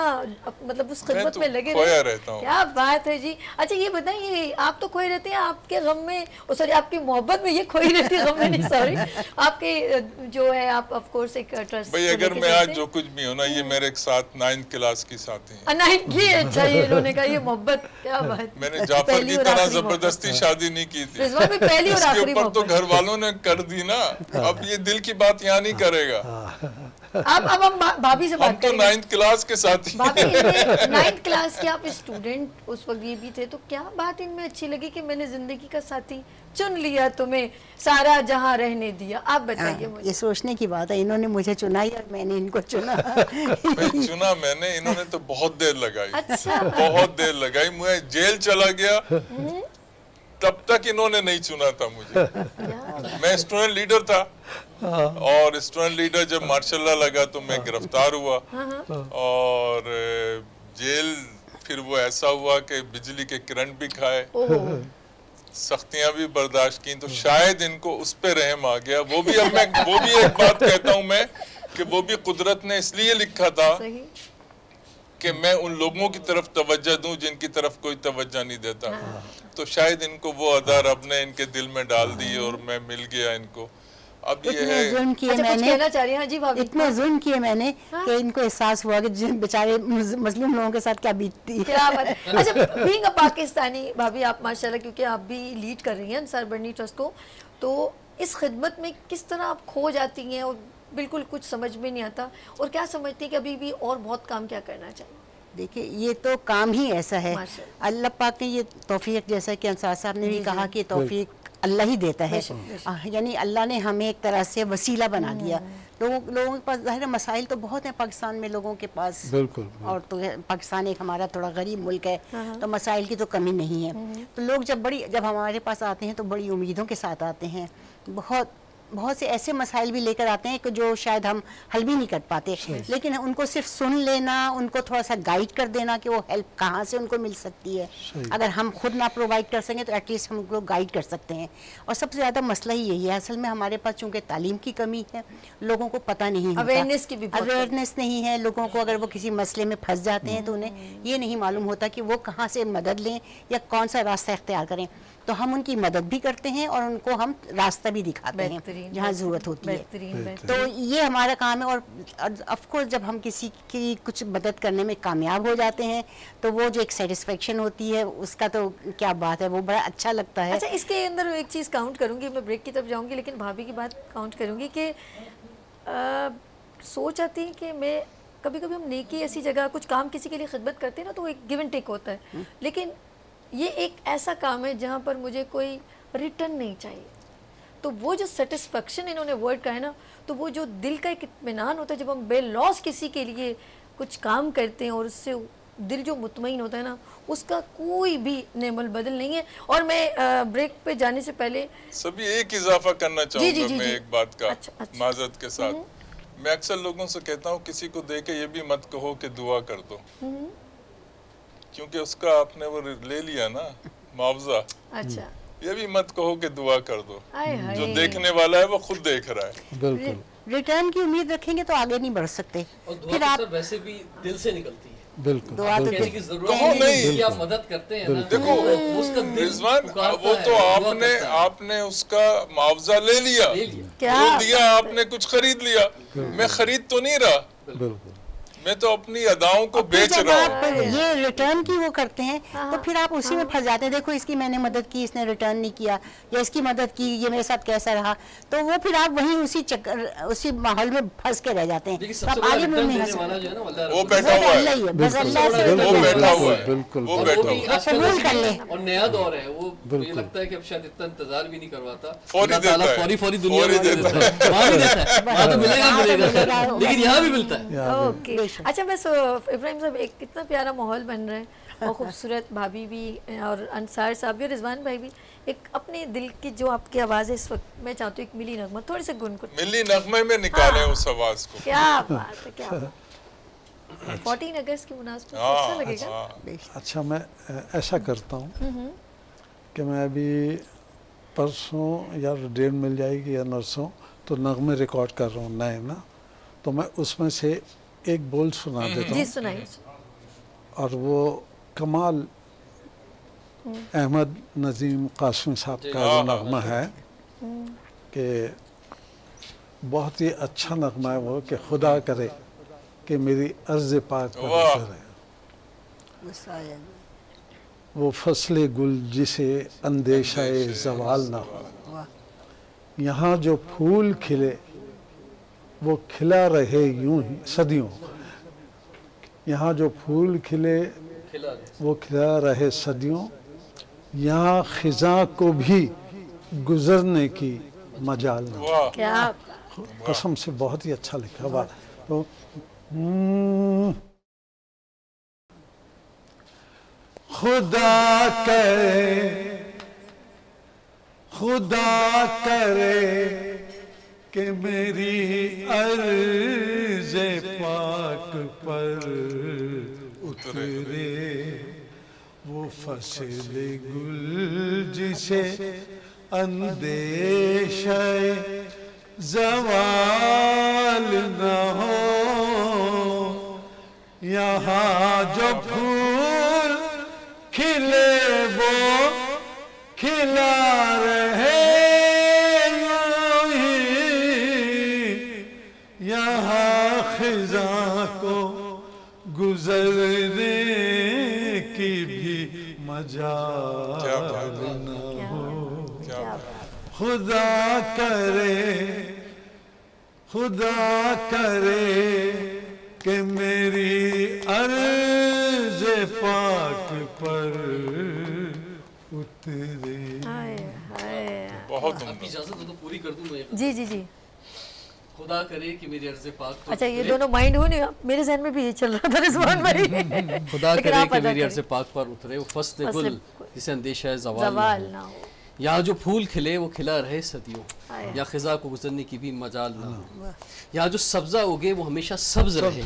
मतलब उस खिदमत में लगे रहते हैं। क्या बात है जी। अच्छा ये बताइए, आप तो खोए रहते हैं आपके गम में, सॉरी आपकी मोहब्बत में, ये खोई रहती है गम में नहीं, सॉरी आपके जो है, आप ऑफ कोर्स एक ट्रस्ट। भाई अगर मैं आज जो कुछ भी हूँ ना, ये मेरे साथ 9th क्लास की साथी है। 9th की, अच्छा ये इन्होंने कहा ये मोहब्बत, क्या बात। मैंने जाफर की तरह जबरदस्ती शादी नहीं की थी, पहली और आखिरी ऊपर तो घर वालों ने कर दी ना। अब ये दिल की बात यहाँ नहीं करेगा। अब हम भाभी से बात करेंगे। हम तो 9th क्लास के साथ ही। भाभी 9th क्लास के आप स्टूडेंट उस वक्त ये भी थे, तो क्या बात इनमें अच्छी लगी कि मैंने जिंदगी का साथी चुन लिया, तुम्हें सारा जहां रहने दिया? आप बताइए मुझे। ये सोचने की बात है, इन्होंने मुझे चुना और मैंने इनको चुना। चुना मैंने, इन्होंने तो बहुत देर लगाई। अच्छा। बहुत देर लगाई, मैं जेल चला गया तब तक इन्होंने नहीं चुना था मुझे। मैं स्टूडेंट लीडर था, और स्टूडेंट लीडर जब मार्शल लगा तो मैं गिरफ्तार हुआ, और जेल फिर वो ऐसा हुआ कि बिजली के करंट भी खाए, सख्तियां भी बर्दाश्त की, तो शायद इनको उस पे रहम आ गया। वो भी अब मैं वो भी एक बात कहता हूँ मैं कि वो भी कुदरत ने इसलिए लिखा था कि मैं उन लोगों की तरफ तवज्जो दूं जिनकी तरफ कोई तवज्जो नहीं देता। तो शायद इनको वो अदा रब ने इनके दिल में डाल दी और मैं मिल गया इनको। अब ये है, जुल्म किए मैंने, इतने जुल्म किए मैंने कि इनको एहसास हुआ कि जिन बेचारे मुस्लिम लोगों के साथ क्या बीतती है। क्या बात। अच्छा, बीइंग अ पाकिस्तानी भाभी, आप माशाल्लाह, क्योंकि आप भी लीड कर रही हैं अंसार बर्नी ट्रस्ट को, तो इस खिदमत में किस तरह आप खो जाती हैं और बिल्कुल कुछ समझ में नहीं आता, और क्या समझती हैं कि अभी भी और बहुत काम क्या करना चाहिए? देखिए, ये तो काम ही ऐसा है, अल्लाह पाक ने ये तौफीक, जैसा कि अंसार साहब ने भी कहा कि तौफीक अल्लाह ही देता है, यानी अल्लाह ने हमें एक तरह से वसीला बना दिया लोगों के पास ज़ाहिर मसाइल तो बहुत हैं पाकिस्तान में लोगों के पास, बिल्कुल, और तो पाकिस्तान एक हमारा थोड़ा गरीब मुल्क है, तो मसाइल की तो कमी नहीं है। तो लोग जब हमारे पास आते हैं तो बड़ी उम्मीदों के साथ आते हैं, बहुत से ऐसे मसाइल भी लेकर आते हैं कि जो शायद हम हल भी नहीं कर पाते, लेकिन उनको सिर्फ सुन लेना, उनको थोड़ा सा गाइड कर देना कि वो हेल्प कहाँ से उनको मिल सकती है। अगर हम खुद ना प्रोवाइड कर सकें तो एटलीस्ट हम उनको गाइड कर सकते हैं। और सबसे ज़्यादा मसला ही यही है असल में हमारे पास, चूँकि तालीम की कमी है, लोगों को पता नहीं होता, अवेयरनेस नहीं है लोगों को। अगर वो किसी मसले में फंस जाते हैं तो उन्हें ये नहीं मालूम होता कि वो कहाँ से मदद लें या कौन सा रास्ता इख्तियार करें। तो हम उनकी मदद भी करते हैं और उनको हम रास्ता भी दिखाते हैं जहाँ ज़रूरत होती है। तो ये हमारा काम है। और ऑफ कोर्स जब हम किसी की कुछ मदद करने में कामयाब हो जाते हैं तो वो जो एक सेटिस्फेक्शन होती है उसका तो क्या बात है, वो बड़ा अच्छा लगता है। अच्छा, इसके अंदर एक चीज़ काउंट करूँगी, मैं ब्रेक की तरफ जाऊँगी लेकिन भाभी की बात काउंट करूँगी कि सोच आती है कि मैं कभी कभी हम नेकी ऐसी जगह कुछ काम किसी के लिए खिदमत करते हैं ना तो एक गिव एंड टेक होता है, लेकिन ये एक ऐसा काम है जहाँ पर मुझे कोई रिटर्न नहीं चाहिए। तो वो जो सेटिस्फेक्शन इन्होंने वर्ड का है ना, तो वो जो दिल का एक इत्मीनान होता है जब हम बेलॉस किसी के लिए कुछ काम करते हैं और उससे दिल जो मुतमईन होता है ना, उसका कोई भी नेमल बदल नहीं है। और मैं ब्रेक पे जाने से पहले सभी एक इजाफा करना चाहूँगा मैं एक बात का, माजरत के साथ। मैं अक्सर लोगों से कहता हूँ किसी को दे के ये भी मत कहो कि दुआ कर दो, क्योंकि उसका आपने वो ले लिया ना मुआवजा। अच्छा, ये भी मत कहो कि दुआ कर दो, जो देखने वाला है वो खुद देख रहा है। बिल्कुल, रिटर्न की उम्मीद रखेंगे तो आगे नहीं बढ़ सकते। और दुआ तो सर वैसे भी दिल से निकलती है। बिल्कुल, दुआ तो कहने की जरूरत नहीं कि आप मदद करते हैं ना, देखो उसका रिजवान, वो तो आपने उसका मुआवजा ले लिया, क्या दिया, आपने कुछ खरीद लिया। मैं खरीद तो नहीं रहा, बिल्कुल, मैं तो अपनी अदाओं को बेच रहा हूँ। ये रिटर्न की वो करते हैं तो फिर आप उसी में फंस जाते हैं। देखो इसकी मैंने मदद की, इसने रिटर्न नहीं किया, या इसकी मदद की, ये मेरे साथ कैसा रहा, तो वो फिर आप वहीं उसी माहौल में फंस के रह जाते हैं। तो आप आगे वो नहीं वो बैठा हुआ है, बस अल्लाह से वो बैठा हुआ है, बिल्कुल, वो बैठा हुआ कबूल कर ले। और नया दौर है वो, मुझे लगता है कि अब शायद इतना इंतजार भी नहीं करवाता, फौरी देता है, फौरी दुनिया में देता है, वहाँ भी देता है, वहाँ तो मिलेगा, लेकिन यहाँ भी मिलता है। ओके, अच्छा, बस इब्राहिम साहब, एक कितना प्यारा माहौल बन रहा है और खूबसूरत भाभी भी और अंसार साहब भी और रिजवान भाई भी, एक अपने दिल की जो आपकी आवाज़ है इस वक्त, मैं चाहती हूँ एक मिली नगमा थोड़ी सी गुनगुन, मिली नगमे में निकालें उस आवाज़ को। क्या बात है, क्या बात। 14 अगस्त की मुनासिबत से अच्छा लगेगा। अच्छा, मैं ऐसा करता हूँ कि मैं अभी परसों या डेट मिल जाएगी या नरसों, तो नगमे रिकॉर्ड कर रहा हूँ नए ना, तो मैं उसमें से एक बोल सुना देता हूँ। सुनाइए। और वो कमाल अहमद नज़ीम कासमी साहब का जो नगमा है कि बहुत ही अच्छा नगमा है वो, कि खुदा करे कि मेरी अर्ज़ पाक पर करे वो फसले गुल जिसे अंदेशाए ज़वाल ना हो, यहाँ जो फूल खिले वो खिला रहे यूं ही सदियों, यहाँ जो फूल खिले वो खिला रहे सदियों, यहाँ खिज़ां को भी गुजरने की मजाल न। क्या कसम से बहुत ही अच्छा लिखा हुआ। तो खुदा करे कि मेरी अर्ज़ पाक पर उतरे वो फसले गुल जिसे अंदेशा ज़वाल न हो, यहाँ जो फूल खिले वो खिला रहे, गुजरने की भी मजाल न हो। खुदा करे कि मेरी अर्ज़ पाक पर उतरे। बहुत आपकी इजाज़त हो तो पूरी कर दूं मैं। जी जी जी। खुदा करे कि मेरी अर्ज़ पाक अच्छा ये दोनों माइंड हो नहीं, मेरे ज़हन में भी ये चल रहा था रिजवान भाई। खुदा करे कि मेरी अर्ज़ पाक पर उतरे वो फस्ल गुल जिसे अंदेशा है ज़वाल ना हो। यहाँ जो फूल खिले वो खिला रहे सदियों, या खिजा को गुजरने की भी मजाल ना हो। यहाँ जो सब्जा उगे वो हमेशा सब्ज रहे,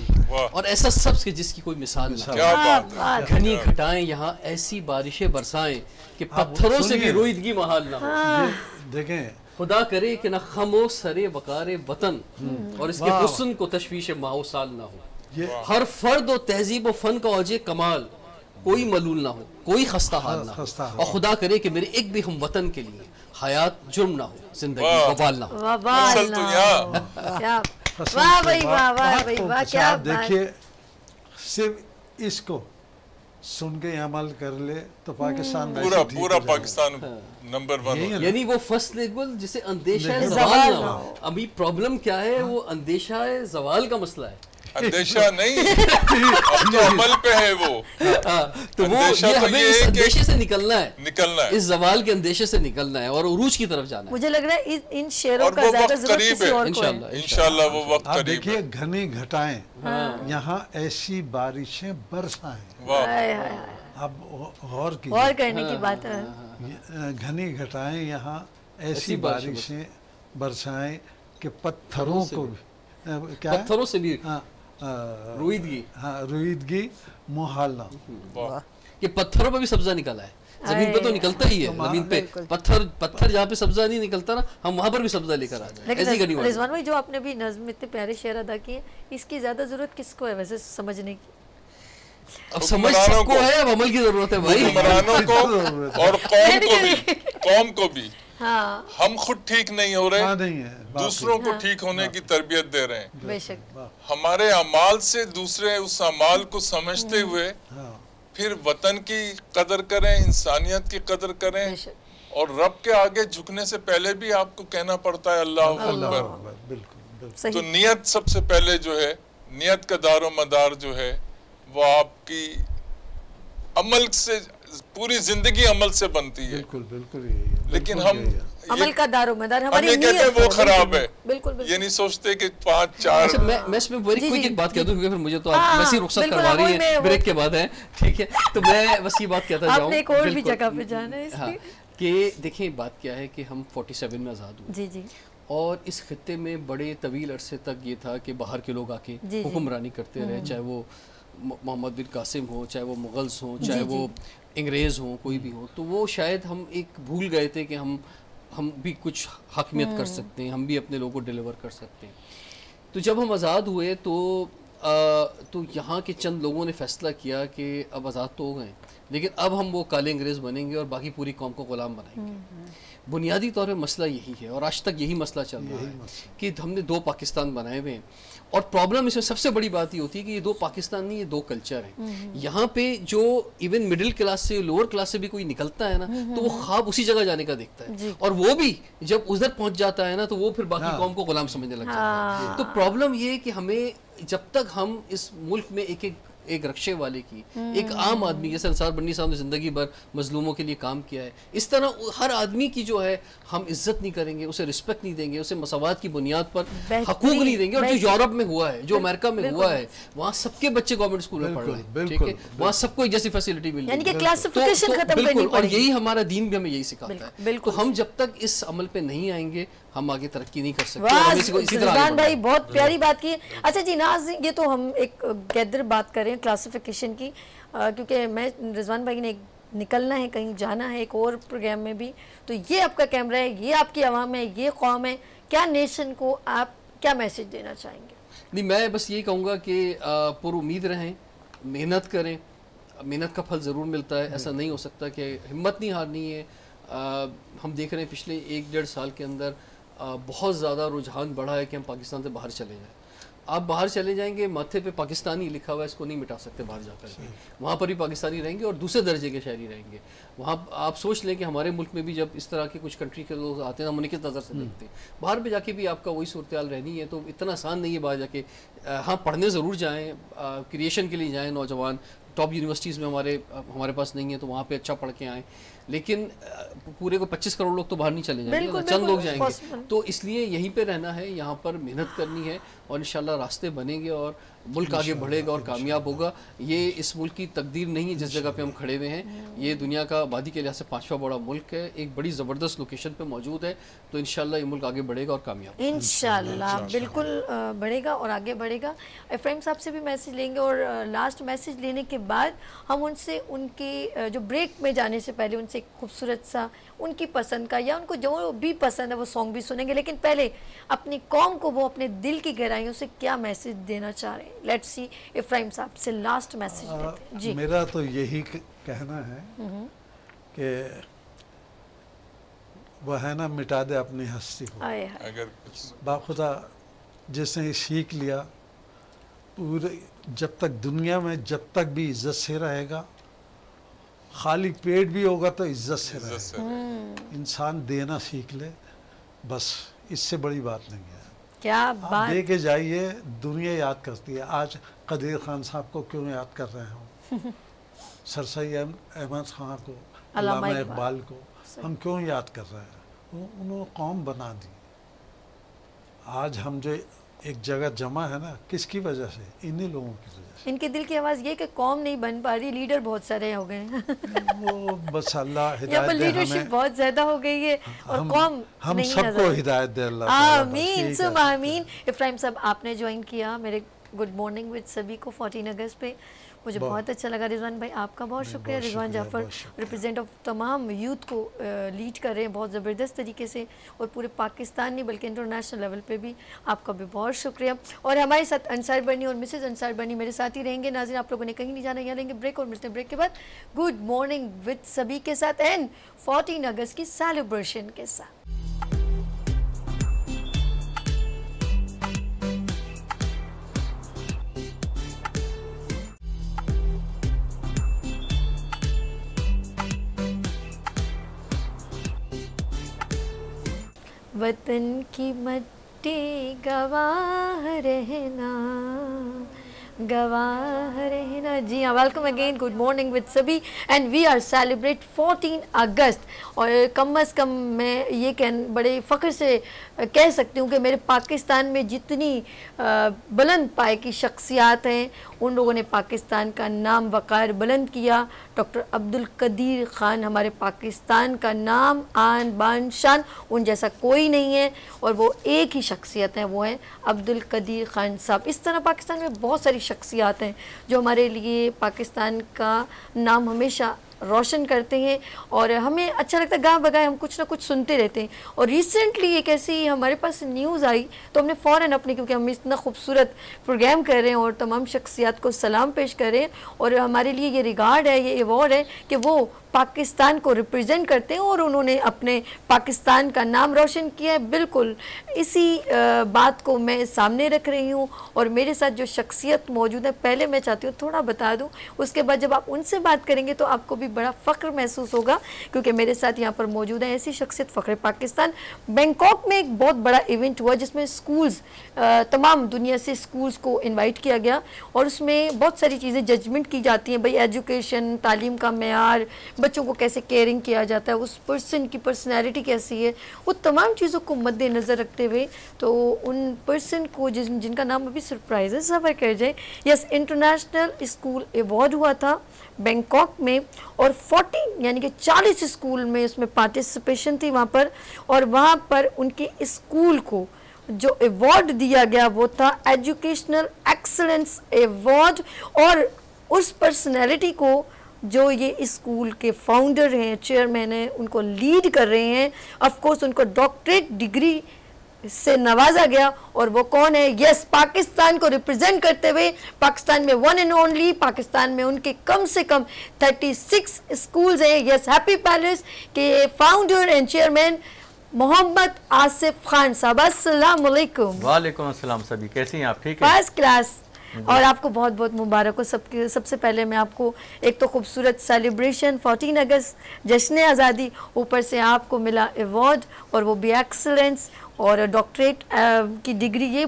और ऐसा सब्ज के जिसकी कोई मिसाल ना। घनी घटाएं यहाँ ऐसी बारिशें बरसाएं कि पत्थरों से भी रोईदगी महाल ना हो। देखें खुदा करे कि न खमो सरे वकारे वतन और इसके हुस्न को तशवीश माओ साल ना हो। हर फर्द और तहजीब और फन का औजे कमाल, कोई मलूल ना हो, कोई खस्ता हाल ना हो। और खुदा करे कि मेरे एक भी हम वतन के लिए हयात जुर्म ना हो, जिंदगी वबाल ना हो। वाह भाई वाह, वाह भाई वाह, क्या देखिए सिर्फ इसको सुन के अमल कर ले तो पाकिस्तान पूरा पाकिस्तान नंबर 1। यानी वो फस्ल गुल जिसे अंदेशा है ज़वाल ना हो। अभी प्रॉब्लम क्या है, वो अंदेशा है ज़वाल का मसला है, अंदेशा नहीं, अब तो अमल पे है वो। तो वो ये हमें इस अंदेशे से निकलना है, इस ज़वाल के अंदेशे से निकलना है और उरूज की तरफ जाना है। मुझे लग रहा है इन शेरों का ज़्यादा ज़रूरत किसी और को है। इंशाल्लाह वो वक्त करीब है। देखिए घनी घटाएं यहाँ ऐसी बारिशें बरसाएं। अब गौर कीजिए, गौर करने की बात है। घनी घटाएं यहाँ ऐसी बारिशें बरसाएं कि पत्थरों को क्या पत्थरों से भी रुईदगी, हाँ रुईदगी मुहाल ना हो। ये पत्थरों पे भी सब्जा निकला है, जमीन पे तो निकलता ही है, जमीन पे पत्थर जहाँ पे सब्जा नहीं निकलता ना, हम वहाँ पर भी सब्जा लेकर आ जाए। लेकिन रिजवान भाई जो आपने भी नज़्म इतने प्यारे शेर अदा किए, इसकी ज्यादा जरूरत किसको है वैसे समझने की? अब समझ सबको है, अब अमल की जरूरत है भाई, हुक्मरानों को और कौम को भी। हाँ। हम खुद ठीक नहीं हो रहे, नहीं है, दूसरों को ठीक होने की तरबियत दे रहे हैं। बेशक हमारे अमाल से दूसरे उस अमाल को समझते हुए फिर वतन की कदर करें, इंसानियत की कदर करें, और रब के आगे झुकने से पहले भी आपको कहना पड़ता है अल्लाह अकबर। तो नियत सबसे पहले जो है, नियत का दारो मदार जो है वो आपकी अमल से, पूरी जिंदगी अमल से बनती है। बिल्कुल बिल्कुल। लेकिन हम अमल का दारोमदार हमारी नीयत कहते हैं वो खराब है। बिल्कुल ये नहीं सोचते कि 5-4। मैं इसमें बड़ी क्विक एक बात कह दूं, क्योंकि फिर मुझे तो आप वैसे ही रुखसत करवा रही है, ब्रेक के बाद है, ठीक है, तो मैं बस ये बात कहता जाऊं, आपने एक और भी जगह पे जाना है इसलिए कि देखिए बात क्या है कि हम 47 में आज़ाद हुए। जी जी। और इस खित्ते में बड़े तवील अरसे तक ये था कि बाहर के लोग आके हुक्मरानी करते रहे, चाहे वो मोहम्मद बिन कासिम हो, चाहे वो मुगल्स हों, चाहे वो अंग्रेज़ हों, कोई भी हो। तो वो शायद हम एक भूल गए थे कि हम भी कुछ हकमियत कर सकते हैं, हम भी अपने लोगों को डिलीवर कर सकते हैं। तो जब हम आज़ाद हुए तो यहाँ के चंद लोगों ने फ़ैसला किया कि अब आज़ाद तो हो गए, लेकिन अब हम वो काले अंग्रेज़ बनेंगे और बाकी पूरी कौम को ग़ुलाम बनाएंगे। बुनियादी तौर पर मसला यही है, और आज तक यही मसला चल रहा है कि हमने 2 पाकिस्तान बनाए हुए हैं। और प्रॉब्लम इसमें सबसे बड़ी बात ये होती है कि ये 2 पाकिस्तान नहीं, ये 2 कल्चर हैं। यहाँ पे जो इवन मिडिल क्लास से, लोअर क्लास से भी कोई निकलता है ना, तो वो ख्वाब उसी जगह जाने का देखता है, और वो भी जब उधर पहुंच जाता है ना, तो वो फिर बाकी कौम को गुलाम समझने लग जाता है। तो प्रॉब्लम ये है कि हमें जब तक हम इस मुल्क में एक रक्षे वाले की, एक आम आदमी, जैसे अंसार बन्नी साहब ने ज़िंदगी भर मजलूमों के लिए काम किया है, इस तरह हर आदमी की जो है हम इज्जत नहीं करेंगे, उसे रिस्पेक्ट नहीं देंगे, उसे मसवात की बुनियाद पर हकूक नहीं देंगे। और जो यूरोप में हुआ है, जो अमेरिका में हुआ है, वहाँ सबके बच्चे गवर्नमेंट स्कूल में पढ़ रहे हैं, ठीक है, वहाँ सबको एक जैसी फैसिलिटी मिल रही है, और यही हमारा दीन भी हमें यही सिखाता है। तो हम जब तक इस अमल पे नहीं आएंगे, हम आगे तरक्की नहीं कर सकते। रिजवान भाई बहुत प्यारी बात की। अच्छा जी नाज, ये तो हम एक गैदर बात करें क्लासिफिकेशन की, क्योंकि मैं रिजवान भाई ने निकलना है, कहीं जाना है एक और प्रोग्राम में भी, तो ये आपका कैमरा है, ये आपकी आवाम है, ये कौम है, क्या नेशन को आप क्या मैसेज देना चाहेंगे? नहीं, मैं बस यही कहूँगा कि पुरुमीद रहें, मेहनत करें, मेहनत का फल ज़रूर मिलता है, ऐसा नहीं हो सकता कि हिम्मत नहीं हारनी है। हम देख रहे हैं पिछले 1-1.5 साल के अंदर बहुत ज़्यादा रुझान बढ़ा है कि हम पाकिस्तान से बाहर चले जाएं। आप बाहर चले जाएंगे, माथे पे पाकिस्तानी लिखा हुआ है, इसको नहीं मिटा सकते बाहर जाकर के, वहाँ पर भी पाकिस्तानी रहेंगे और दूसरे दर्जे के शहरी रहेंगे। वहाँ आप सोच लें कि हमारे मुल्क में भी जब इस तरह के कुछ कंट्री के लोग आते हैं, हम उन्हें किस नज़र से देखते हैं, बाहर पे जाके भी आपका वही सूरत हाल रहनी है। तो इतना आसान नहीं है बाहर जाके। हाँ, पढ़ने ज़रूर जाएँ, क्रिएशन के लिए जाएँ नौजवान, टॉप यूनिवर्सिटीज़ में हमारे पास नहीं है तो वहाँ पे अच्छा पढ़ के आएँ, लेकिन पूरे को 25 करोड़ लोग तो बाहर नहीं चले जाएंगे, चंद लोग जाएंगे। तो इसलिए यहीं पे रहना है, यहाँ पर मेहनत करनी है और इंशाल्लाह रास्ते बनेंगे और मुल्क आगे बढ़ेगा और कामयाब होगा। ये इस मुल्क की तकदीर नहीं है जिस जगह पे हम खड़े हुए हैं, ये दुनिया का आबादी के लिहाज से 5वां बड़ा मुल्क है, एक बड़ी ज़बरदस्त लोकेशन पे मौजूद है। तो इंशाल्लाह ये मुल्क आगे बढ़ेगा और कामयाब इंशाल्लाह बिल्कुल बढ़ेगा और आगे बढ़ेगा। इफ्राहिम साहब से भी मैसेज लेंगे और लास्ट मैसेज लेने के बाद हम उनसे उनके जो ब्रेक में जाने से पहले उनसे एक खूबसूरत सा उनकी पसंद का या उनको जो भी पसंद है वो सॉन्ग भी सुनेंगे, लेकिन पहले अपनी कौम को वो अपने दिल की गहराइयों से क्या मैसेज देना चाह रहे हैं। लेट्स सी इफ्राहिम साहब से लास्ट मैसेज लेते हैं जी। मेरा तो यही कहना है कि वह है ना मिटा दे अपनी हस्ती को, अगर बाखुदा जिसने सीख लिया पूरे जब तक दुनिया में जब तक भी इज्जत से रहेगा, खाली पेट भी होगा तो इज्जत से रहेगा। इंसान देना सीख ले, बस इससे बड़ी बात नहीं है। क्या बात दे के जाइए, दुनिया याद करती है। आज कदीर खान साहब को क्यों याद कर रहे हो, सर सैयद अहमद खान को, अल्लामा इकबाल को हम क्यों याद कर रहे हैं? उन्होंने कौम बना दी। आज हम जो एक जगह जमा है ना, किसकी वजह से? इन्हीं लोगों की वजह से। इनके दिल की आवाज़ ये कि कौम नहीं बन पा रही, लीडर बहुत सारे हो गए वो बस अल्लाह हिदायत दे, लीडरशिप बहुत ज्यादा हो गई है और कौम हम सबको हिदायत दे अल्लाह। आमीन सुम आमीन। इफ्राहिम साहब आपने ज्वाइन किया मेरे गुड मॉर्निंग विद सभी को 14 अगस्त पे, मुझे बहुत अच्छा लगा। रिजवान भाई आपका बहुत शुक्रिया। रिजवान जाफर रिप्रेजेंट ऑफ तमाम यूथ को लीड कर रहे हैं बहुत ज़बरदस्त तरीके से और पूरे पाकिस्तान नहीं बल्कि इंटरनेशनल लेवल पे भी आपका भी बहुत शुक्रिया। और हमारे साथ अंसार बनी और मिसेज अंसार बनी मेरे साथ ही रहेंगे। नाज़रीन आप लोगों ने कहीं नहीं जाना, यहाँ लेंगे ब्रेक और मिलते हैं ब्रेक के बाद गुड मॉर्निंग विद सभी के साथ एंड 14 अगस्त की सेलिब्रेशन के साथ। वतन की मट्टी गवाह रहना, गवाह रहना। जी हाँ, welcome again, good morning with सभी एंड वी आर सेलिब्रेट 14 अगस्त। और कम अज़ कम मैं ये बड़े फ़ख्र से कह सकती हूँ कि मेरे पाकिस्तान में जितनी बुलंद पाए की शख्सियात हैं उन लोगों ने पाकिस्तान का नाम वक़ार बुलंद किया। डॉक्टर अब्दुल कदीर ख़ान हमारे पाकिस्तान का नाम आन बान शान, उन जैसा कोई नहीं है और वो एक ही शख्सियत है, वो है अब्दुल कदीर ख़ान साहब। इस तरह पाकिस्तान में बहुत सारी शख्सियात हैं जो हमारे लिए पाकिस्तान का नाम हमेशा रोशन करते हैं और हमें अच्छा लगता है। गाँव बगाए हम कुछ ना कुछ सुनते रहते हैं और रिसेंटली एक ऐसी हमारे पास न्यूज़ आई तो हमने फ़ौरन अपने, क्योंकि हम इतना खूबसूरत प्रोग्राम कर रहे हैं और तमाम शख्सियात को सलाम पेश कर रहे हैं और हमारे लिए ये रिगार्ड है, ये अवार्ड है कि वो पाकिस्तान को रिप्रेजेंट करते हैं और उन्होंने अपने पाकिस्तान का नाम रोशन किया है। बिल्कुल इसी बात को मैं सामने रख रही हूँ और मेरे साथ जो शख्सियत मौजूद है, पहले मैं चाहती हूँ थोड़ा बता दूँ, उसके बाद जब आप उनसे बात करेंगे तो आपको भी बड़ा फ़ख्र महसूस होगा क्योंकि मेरे साथ यहाँ पर मौजूद है ऐसी शख्सियत फ़ख्र पाकिस्तान। बैंकॉक में एक बहुत बड़ा इवेंट हुआ जिसमें स्कूल्स, तमाम दुनिया से स्कूल्स को इन्वाइट किया गया और उसमें बहुत सारी चीज़ें जजमेंट की जाती हैं, भाई एजुकेशन, तालीम का मेयार, बच्चों को कैसे केयरिंग किया जाता है, उस पर्सन की पर्सनैलिटी कैसी है, वो तमाम चीज़ों को मद्देनज़र रखते हुए तो उन पर्सन को जिनका नाम अभी सरप्राइज है सफ़र कर जाए, यस, इंटरनेशनल स्कूल अवार्ड हुआ था बैंकॉक में और 14 यानी कि 40 स्कूल में उसमें पार्टिसिपेशन थी वहाँ पर और वहाँ पर उनके स्कूल को जो अवार्ड दिया गया वो था एजुकेशनल एक्सलेंस अवार्ड और उस पर्सनैलिटी को जो ये स्कूल के फाउंडर हैं, चेयरमैन हैं, उनको लीड कर रहे हैं, ऑफ कोर्स उनको डॉक्टरेट डिग्री से नवाजा गया और वो कौन है? यस, पाकिस्तान को रिप्रेजेंट करते हुए, पाकिस्तान में वन एंड ओनली, पाकिस्तान में उनके कम से कम 36 स्कूल्स हैं। यस, हैप्पी पैलेस के founder and chairman Mohammad Asif Khan साहब, अस्सलाम वालेकुम। वालेकुम अस्सलाम। सभी कैसी हैं आप? ठीक है, फर्स्ट क्लास। और आपको बहुत बहुत मुबारक हो। सबसे पहले मैं आपको एक तो खूबसूरत सेलिब्रेशन 14 अगस्त जश्न आज़ादी, ऊपर से आपको मिला अवार्ड और वो भी एक्सीलेंस और डॉक्टरेट की डिग्री, ये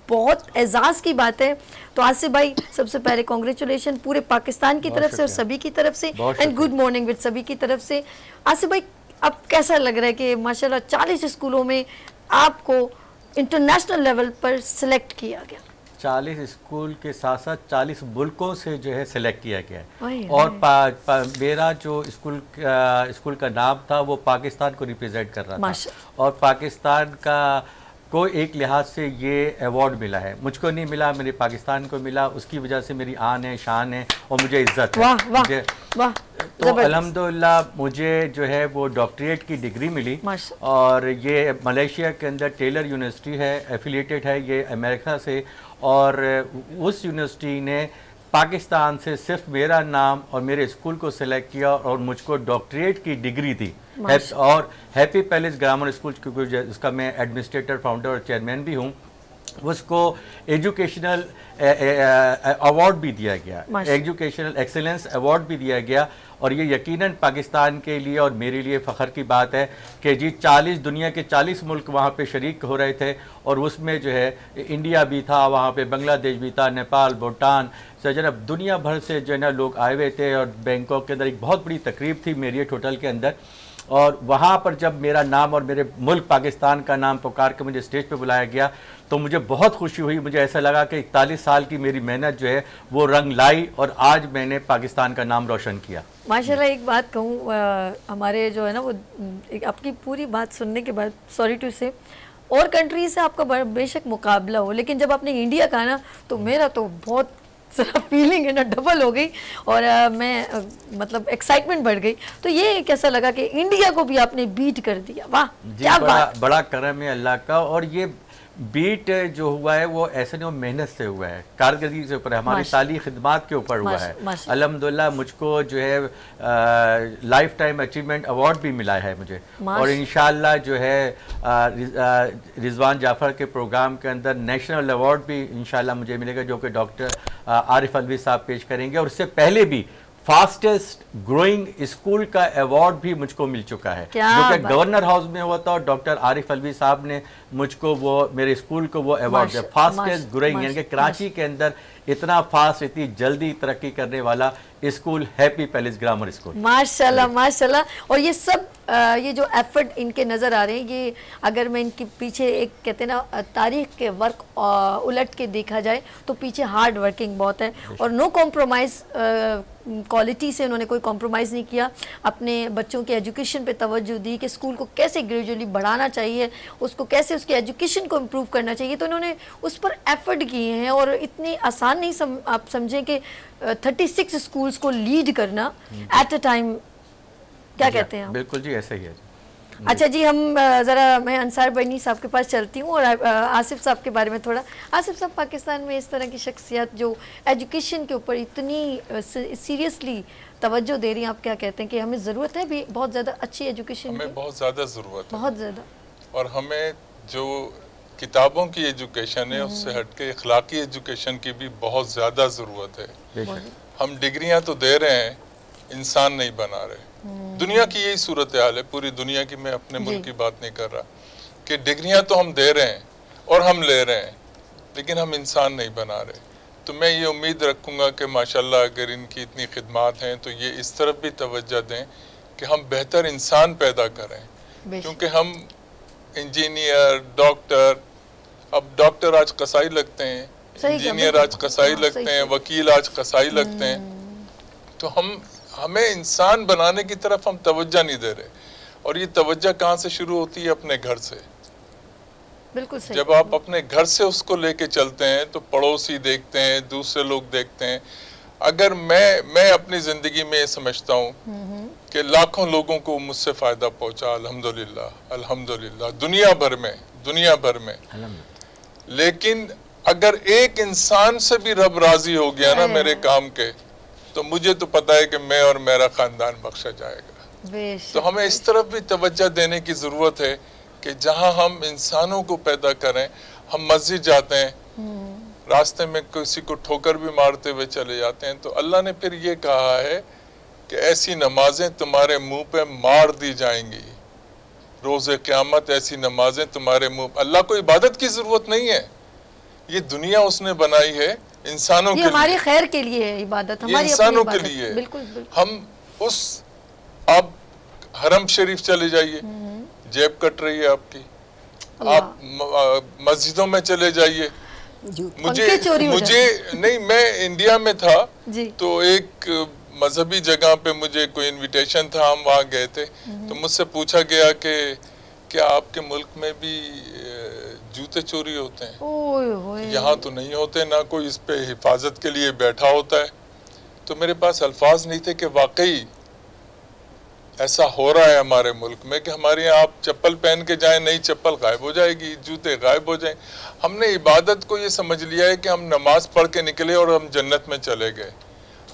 बहुत एजाज़ की बात है। तो आसिफ भाई सबसे पहले कॉन्ग्रेचुलेशन पूरे पाकिस्तान की तरफ से और सभी की तरफ से, एंड गुड मॉर्निंग विद सभी की तरफ से। आसिफ भाई अब कैसा लग रहा है कि माशाल्लाह 40 स्कूलों में आपको इंटरनेशनल लेवल पर सिलेक्ट किया गया? 40 स्कूल के साथ साथ 40 मुल्कों से जो है सिलेक्ट किया गया है। और मेरा जो स्कूल का नाम था वो पाकिस्तान को रिप्रेजेंट कर रहा था, और पाकिस्तान का को एक लिहाज से ये अवार्ड मिला है। मुझको नहीं मिला, मेरे पाकिस्तान को मिला, उसकी वजह से मेरी आन है, शान है और मुझे इज्जत है। तो अल्हम्दुलिल्लाह मुझे जो है वो डॉक्टरेट की डिग्री मिली, और ये मलेशिया के अंदर टेलर यूनिवर्सिटी है, एफिलिएटेड है ये अमेरिका से, और उस यूनिवर्सिटी ने पाकिस्तान से सिर्फ मेरा नाम और मेरे स्कूल को सिलेक्ट किया और मुझको डॉक्टरेट की डिग्री दी। और हैप्पी पैलेस ग्रामर स्कूल, क्योंकि उसका मैं एडमिनिस्ट्रेटर, फाउंडर और चेयरमैन भी हूँ, उसको एजुकेशनल अवार्ड भी दिया गया, एजुकेशनल एक्सीलेंस अवार्ड भी दिया गया। और ये यकीनन पाकिस्तान के लिए और मेरे लिए फ़ख्र की बात है कि जी 40 दुनिया के 40 मुल्क वहाँ पे शरीक हो रहे थे, और उसमें जो है इंडिया भी था, वहाँ पे बांग्लादेश भी था, नेपाल, भूटान से जनाब दुनिया भर से जो है ना लोग आए हुए थे। और बैंकॉक के अंदर एक बहुत बड़ी तकरीब थी मेरियट होटल के अंदर, और वहाँ पर जब मेरा नाम और मेरे मुल्क पाकिस्तान का नाम पुकार के मुझे स्टेज पे बुलाया गया तो मुझे बहुत खुशी हुई। मुझे ऐसा लगा कि 41 साल की मेरी मेहनत जो है वो रंग लाई, और आज मैंने पाकिस्तान का नाम रोशन किया। माशाल्लाह एक बात कहूँ, हमारे जो है ना वो आपकी पूरी बात सुनने के बाद, सॉरी टू से, और कंट्री से आपका बेशक मुकाबला हो, लेकिन जब आपने इंडिया कहा ना तो मेरा तो बहुत फीलिंग है ना डबल हो गई, और मैं मतलब एक्साइटमेंट बढ़ गई। तो ये कैसा लगा कि इंडिया को भी आपने बीट कर दिया? वाह क्या बात, बड़ा करम है अल्लाह का। और ये बीट जो हुआ है वो ऐसे नहीं, वो मेहनत से हुआ है, कारकर्दगी से ऊपर है, हमारी ताली खिदमात के ऊपर हुआ है। अल्हम्दुलिल्लाह मुझको जो है लाइफ टाइम अचीवमेंट अवार्ड भी मिला है मुझे, और इंशाअल्लाह जो है रिजवान जाफर के प्रोग्राम के अंदर नेशनल अवार्ड भी इंशाअल्लाह मुझे मिलेगा, जो कि डॉक्टर आरिफ अलवी साहब पेश करेंगे। और उससे पहले भी फास्टेस्ट ग्रोइंग स्कूल का अवार्ड भी मुझको मिल चुका है, जो कि गवर्नर हाउस में हुआ था, और डॉक्टर आरिफ अलवी साहब ने मुझको वो मेरे स्कूल को वो अवार्ड दिया, फास्टेस्ट ग्रोइंग, यानी कि कराची के अंदर इतना फास्ट, इतनी जल्दी तरक्की करने वाला school happy palace grammar school. माशाल्लाह माशाल्लाह। और ये सब ये जो एफर्ट इनके नज़र आ रहे हैं, ये अगर मैं इनके पीछे एक कहते हैं ना तारीख के वर्क उलट के देखा जाए तो पीछे हार्ड वर्किंग बहुत है, और नो कॉम्प्रोमाइज़ क्वालिटी से उन्होंने कोई कॉम्प्रोमाइज़ नहीं किया। अपने बच्चों के एजुकेशन पे तवज्जो दी कि स्कूल को कैसे ग्रेजुअली बढ़ाना चाहिए, उसको कैसे उसके एजुकेशन को इम्प्रूव करना चाहिए, तो उन्होंने उस पर एफर्ट किए हैं। और इतनी आसान नहीं आप समझें कि 36 स्कूल्स को लीड करना एट अ टाइम, क्या कहते हैं? बिल्कुल जी, ऐसा ही है। अच्छा जी, हम ज़रा मैं अंसार बनी साहब के पास चलती हूँ, और आसिफ साहब के बारे में थोड़ा। आसिफ साहब, पाकिस्तान में इस तरह की शख्सियत जो एजुकेशन के ऊपर इतनी सीरियसली तवज्जो दे रही हैं, आप क्या कहते हैं कि हमें ज़रूरत है भी बहुत ज़्यादा अच्छी एजुकेशन की? हमें बहुत ज़्यादा ज़रूरत है, बहुत ज़्यादा। और हमें जो किताबों की एजुकेशन है उससे हटके इखलाकी एजुकेशन की भी बहुत ज़्यादा ज़रूरत है। हम डिग्रियां तो दे रहे हैं, इंसान नहीं बना रहे। दुनिया की यही सूरत हाल है, पूरी दुनिया की, मैं अपने मुल्क की बात नहीं कर रहा, कि डिग्रियां तो हम दे रहे हैं और हम ले रहे हैं, लेकिन हम इंसान नहीं बना रहे। तो मैं ये उम्मीद रखूँगा कि माशाल्लाह अगर इनकी इतनी खिदमात हैं तो ये इस तरफ भी तवज्जो दें कि हम बेहतर इंसान पैदा करें, क्योंकि हम इंजीनियर, डॉक्टर, अब डॉक्टर आज कसाई लगते हैं, इंजीनियर आज कसाई लगते हैं, वकील आज कसाई लगते हैं, तो हमें इंसान बनाने की तरफ हम तवज्जो नहीं दे रहे। और ये तवज्जो कहाँ से शुरू होती है? अपने घर से। बिल्कुल सही। जब आप अपने घर से उसको लेके चलते हैं तो पड़ोसी देखते हैं, दूसरे लोग देखते हैं। अगर मैं अपनी ज़िंदगी में ये समझता हूँ कि लाखों लोगों को मुझसे फ़ायदा पहुँचा, अल्हम्दुलिल्लाह अल्हम्दुलिल्लाह, दुनिया भर में। लेकिन अगर एक इंसान से भी रब राज़ी हो गया ना मेरे काम के, तो मुझे तो पता है कि मैं और मेरा ख़ानदान बख्शा जाएगा। तो हमें इस तरफ भी तवज्जो देने की ज़रूरत है कि जहाँ हम इंसानों को पैदा करें। हम मस्जिद जाते हैं, रास्ते में किसी को ठोकर भी मारते हुए चले जाते हैं। तो अल्लाह ने फिर ये कहा है कि ऐसी नमाजें तुम्हारे मुंह पे मार दी जाएंगी, रोज़े क़यामत ऐसी नमाजें तुम्हारे मुंह। अल्लाह को इबादत की ज़रूरत नहीं है, ये दुनिया उसने बनाई है इंसानों के लिए, हमारे खैर के लिए है इबादत, हमारी इंसानों के लिए। बिल्कुल। हम उस, आप हरम शरीफ चले जाइए, जेब कट रही है आपकी, आप मस्जिदों में चले जाइए, मुझे नहीं, मैं इंडिया में था तो एक मजहबी जगह पे मुझे कोई इनविटेशन था, हम वहाँ गए थे, तो मुझसे पूछा गया कि क्या आपके मुल्क में भी जूते चोरी होते हैं? यहाँ तो नहीं होते, ना कोई इस पे हिफाजत के लिए बैठा होता है। तो मेरे पास अल्फाज नहीं थे कि वाकई ऐसा हो रहा है हमारे मुल्क में कि हमारे यहाँ आप चप्पल पहन के जाएं, नई चप्पल गायब हो जाएगी, जूते गायब हो जाएं। हमने इबादत को ये समझ लिया है कि हम नमाज पढ़ के निकले और हम जन्नत में चले गए।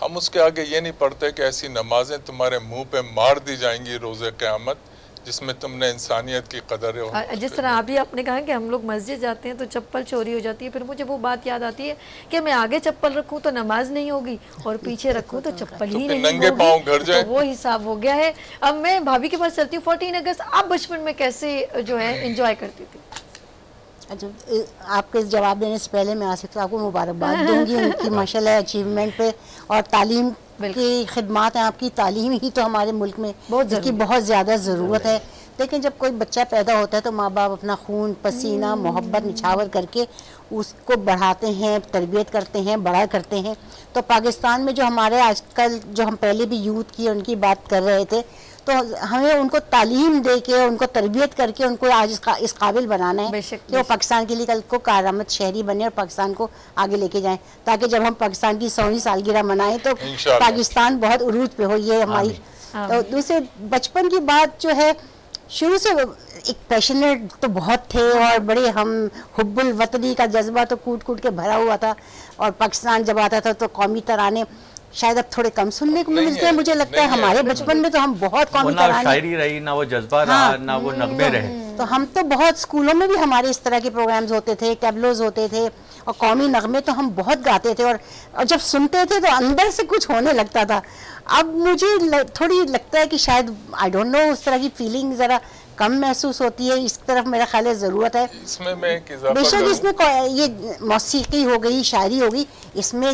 हम उसके आगे ये नहीं पढ़ते कि ऐसी नमाजें तुम्हारे मुंह पे मार दी जाएंगी रोज़े क़यामत, जिसमें तुमने इंसानियत की कदर है। जिस तरह अभी आपने कहा कि हम लोग मस्जिद जाते हैं तो चप्पल चोरी हो जाती है, फिर मुझे वो बात याद आती है कि मैं आगे चप्पल रखूं तो नमाज नहीं होगी और पीछे रखूं तो चप्पल ही नहीं नंगे पांव घर जाए, तो वो हिसाब हो गया है। अब मैं भाभी के पास चलती हूँ। 14 अगस्त आप बचपन में कैसे जो है एंजॉय करती थी? अच्छा, आपके जवाब देने से पहले मैं आसिफ साहब को मुबारकबाद दूंगी उनकी माशाल्लाह अचीवमेंट पे, और तालीम की खिदमत है आपकी। तालीम ही तो हमारे मुल्क में जिसकी बहुत ज़्यादा ज़रूरत है। लेकिन जब कोई बच्चा पैदा होता है तो माँ बाप अपना खून पसीना मोहब्बत निछावर करके उसको बढ़ाते हैं, तरबियत करते हैं, बड़ा करते हैं। तो पाकिस्तान में जो हमारे आजकल, जो हम पहले भी यूथ की उनकी बात कर रहे थे, तो हमें उनको तालीम दे के, उनको तरबियत करके उनको आज इस काबिल बनाना है कि वो पाकिस्तान के लिए कल को कारआमद शहरी बने और पाकिस्तान को आगे लेके जाएं, ताकि जब हम पाकिस्तान की 100वीं सालगिरह मनाएं तो पाकिस्तान बहुत उरूज पे हो। ये हमारी। तो दूसरे बचपन की बात जो है, शुरू से एक पैशनेट तो बहुत थे और बड़े हम हुब्बुल वतनी का जज्बा तो कूट कूट के भरा हुआ था। और पाकिस्तान जब आता था तो कौमी तराने शायद अब थोड़े कम सुनने को मिलते हैं, मुझे लगता है। हमारे बचपन में तो हम बहुत कौमी तराने, शायरी रही ना, वो जज्बा रहा ना वो नगमे रहे। तो हम तो बहुत, स्कूलों में भी हमारे इस तरह के प्रोग्राम्स होते थे, टैबलोज होते थे और कौमी नगमे तो हम बहुत गाते थे। और जब सुनते थे तो अंदर से कुछ होने लगता था। अब मुझे थोड़ी लगता है कि शायद आई डोंट नो, उस तरह की फीलिंग ज़रा कम महसूस होती है। इस तरफ मेरा ख्याल है ज़रूरत है। इसमें मैं बेशक इसमें ये मौसीकी हो गई, शायरी हो गई, इसमें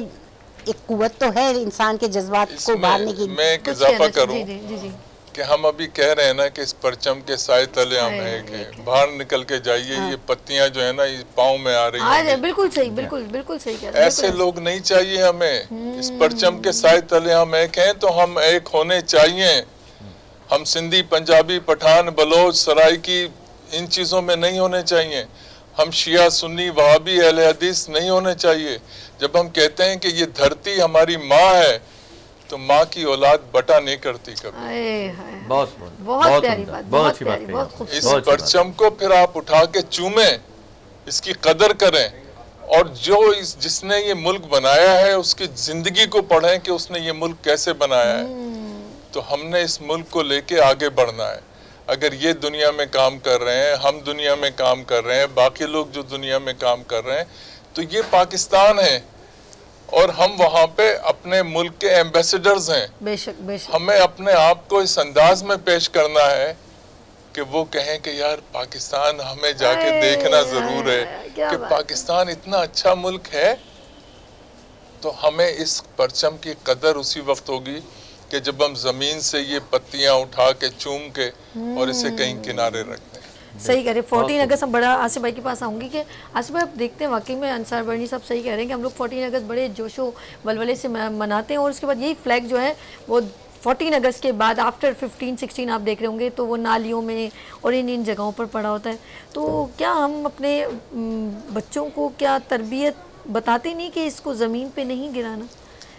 एक कुव्वत तो है इंसान के जज्बात को उभारने की। मैं एक इजाफा करूं कि हम अभी कह रहे हैं ना कि इस परचम के साए तले हम हैं, बाहर निकल के जाइए, ये पत्तियां जो है ना ये पाँव में आ रही हैं। बिल्कुल सही, बिल्कुल सही कह रहे हैं। ऐसे लोग नहीं चाहिए हमें। इस परचम के साए तले हम एक हैं तो हम एक होने चाहिए। हम सिंधी, पंजाबी, पठान, बलोच, सराइकी इन चीज़ों में नहीं होने चाहिए। हम शिया, सुन्नी, वहाबी, अहले हदीस नहीं होने चाहिए। जब हम कहते हैं कि ये धरती हमारी माँ है तो माँ की औलाद बटा नहीं करती कभी। बहुत प्यारी बात, बहुत अच्छी बात। इस परचम को फिर आप उठा के चूमें, इसकी कदर करें, और जो जिसने ये मुल्क बनाया है उसकी जिंदगी को पढ़ें कि उसने ये मुल्क कैसे बनाया है। तो हमने इस मुल्क को लेके आगे बढ़ना है। अगर ये दुनिया में काम कर रहे हैं, हम दुनिया में काम कर रहे हैं, बाकी लोग जो दुनिया में काम कर रहे हैं, तो ये पाकिस्तान है और हम वहाँ पे अपने मुल्क के एम्बेसडर्स हैं। बेशक। हमें अपने आप को इस अंदाज में पेश करना है कि वो कहें कि यार पाकिस्तान हमें जाके देखना ज़रूर है कि पाकिस्तान इतना अच्छा मुल्क है। तो हमें इस परचम की कदर उसी वक्त होगी कि जब हम ज़मीन से ये पत्तियाँ उठा के चूम के और इसे कहीं किनारे रख दें। सही कह रहे। 14 अगस्त हम बड़ा, आसिफ भाई के पास आऊँगी कि आसिफ भाई आप देखते हैं वाकई में अंसार बर्नी साहब सही कह रहे हैं कि हम लोग 14 अगस्त बड़े जोशो वलवले से मनाते हैं। और उसके बाद यही फ्लैग जो है वो 14 अगस्त के बाद आफ्टर 15-16 आप देख रहे होंगे तो वो नालियों में और इन जगहों पर पड़ा होता है। तो क्या हम अपने बच्चों को क्या तरबियत बताते नहीं कि इसको ज़मीन पर नहीं गिराना?